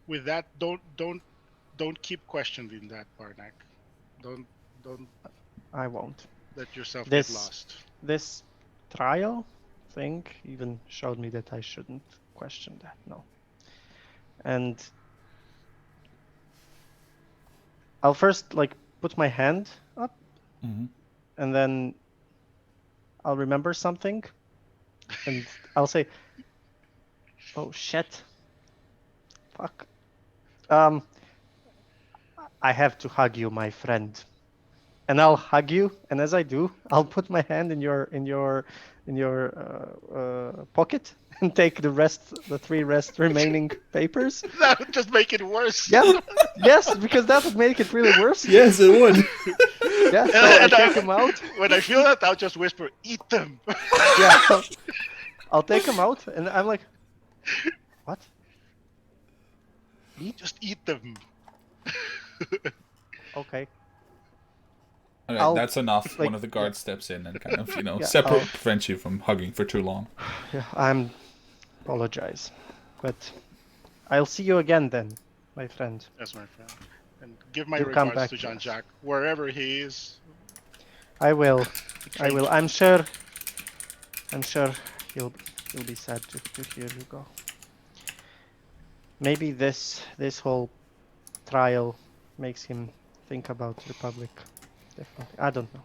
with that, don't keep questioning that, Barnack. Don't I won't. let yourself This- get lost. This trial thing even showed me that I shouldn't question that, no. And I'll first like put my hand up Mm-hmm. and then I'll remember something and I'll say, oh shit, fuck. I have to hug you, my friend. And I'll hug you, and as I do, I'll put my hand in your pocket and take the three remaining papers. That would just make it worse. Yeah, yes, because that would make it really worse. Yes, it would. Yeah, so And I take them out. When I feel that, I'll just whisper, "Eat them." Yeah, I'll take them out, and I'm like, what? Just eat them. Okay. All right, I'll- that's enough. like, One of the guards steps in and kind of, Yeah, prevents you from hugging for too long. Yeah, I'm apologize, but I'll see you again then, my friend. That's my friend. And give my You come regards back to to Jean us. Jacques, wherever he is. I will. I Thank will. you. I'm sure he'll be sad to hear you go. Maybe this whole trial makes him think about Republic differently. I don't know.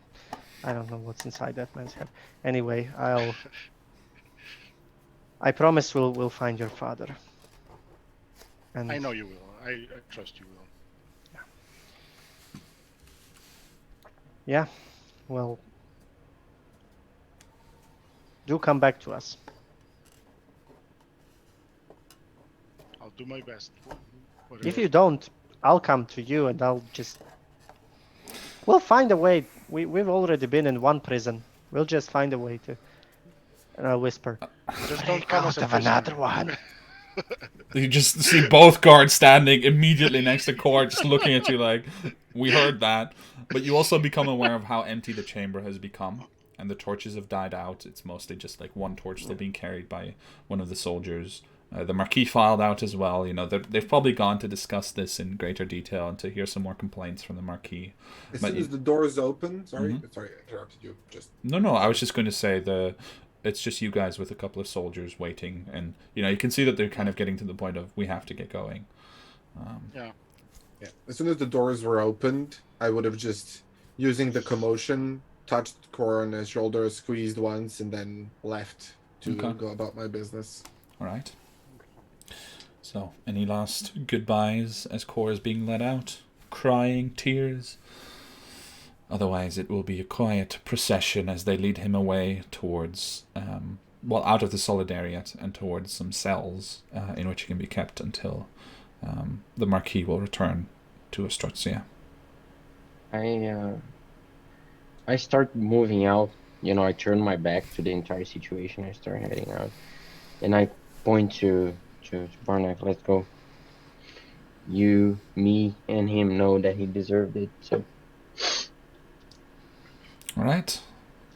I don't know what's inside that man's head. Anyway, I promise we'll find your father. And I know you will. I trust you will. yeah, well, do come back to us. I'll do my best. If you don't, I'll come to you and I'll just. We'll find a way. We've already been in one prison. We'll just find a way to. And I'll whisper. Just Break don't call us out a of prisoner. another one. You just see both guards standing immediately next to Core, just looking at you like, we heard that. But you also become aware of how empty the chamber has become. And the torches have died out. It's mostly just like one torch still being carried by one of the soldiers. The Marquis filed out as well. You know, they've probably gone to discuss this in greater detail and to hear some more complaints from the Marquis. As But soon as the doors open, sorry, Mhm. sorry, I interrupted you. Just No, I was just going to say it's just you guys with a couple of soldiers waiting, and you know you can see that they're kind of getting to the point of we have to get going. Yeah. yeah. As soon as the doors were opened, I would have just using the commotion touched Core on his shoulder, squeezed once, and then left to Okay. go about my business. All right. So, any last goodbyes as Core is being let out? Crying, tears? Otherwise, it will be a quiet procession as they lead him away towards, out of the Solidariat and towards some cells in which he can be kept until the Marquis will return to Ostrozia. I start moving out. You know, I turn my back to the entire situation. I start heading out, and I point to Barnack. Let's go. You, me, and him know that he deserved it. So All right.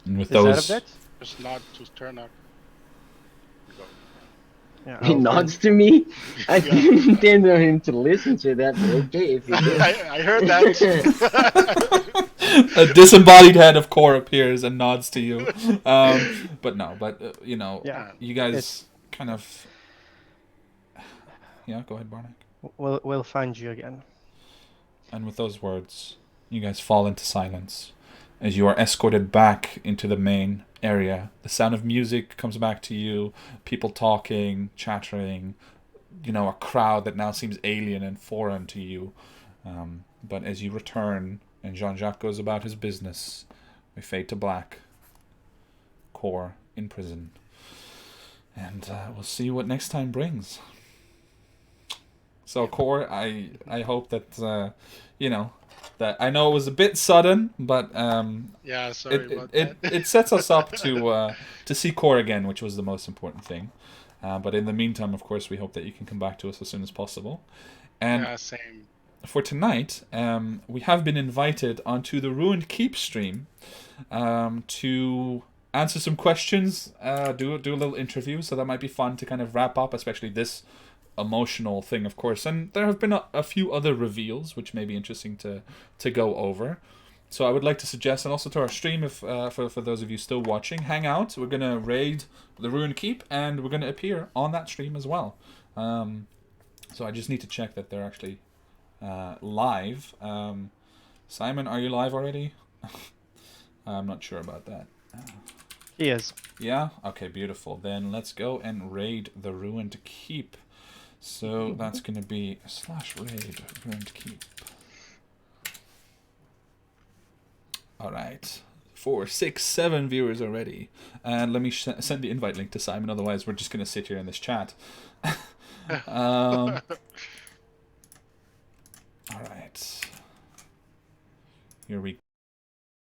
And with Is that those, a bet? Just nod to Turnock. Go. Yeah. he I'll nods to me. I Yeah. didn't intend on him to listen to that, but okay, if he did. I heard that. a disembodied head of Core appears and nods to you. You know, Yeah. you guys It's- kind of. Yeah, go ahead, Barnack. We'll find you again. And with those words, you guys fall into silence as you are escorted back into the main area. The sound of music comes back to you, people talking, chattering, you know, a crowd that now seems alien and foreign to you. But as you return and Jean-Jacques goes about his business, we fade to black. Core in prison. And we'll see what next time brings. So, Core, I hope that, you know, that I know it was a bit sudden, but Yeah, sorry about that. it sets us up to see Core again, which was the most important thing. But in the meantime, of course, we hope that you can come back to us as soon as possible. And Yeah, same. for tonight, we have been invited onto the Ruined Keep stream to answer some questions, do a little interview. So that might be fun to kind of wrap up, especially this emotional thing, of course. And there have been a few other reveals which may be interesting to go over. So I would like to suggest, and also to our stream, if for those of you still watching, hang out. We're going to raid the Ruined Keep, and we're going to appear on that stream as well. So I just need to check that they're actually live. Simon, are you live already? I'm not sure about that. He is. Yeah? Okay, beautiful. Then let's go and raid the Ruined Keep. So that's going to be /raid Ruined Keep. Alright. 4, 6, 7 viewers already. And let me send the invite link to Simon, otherwise we're just going to sit here in this chat. Alright. Here we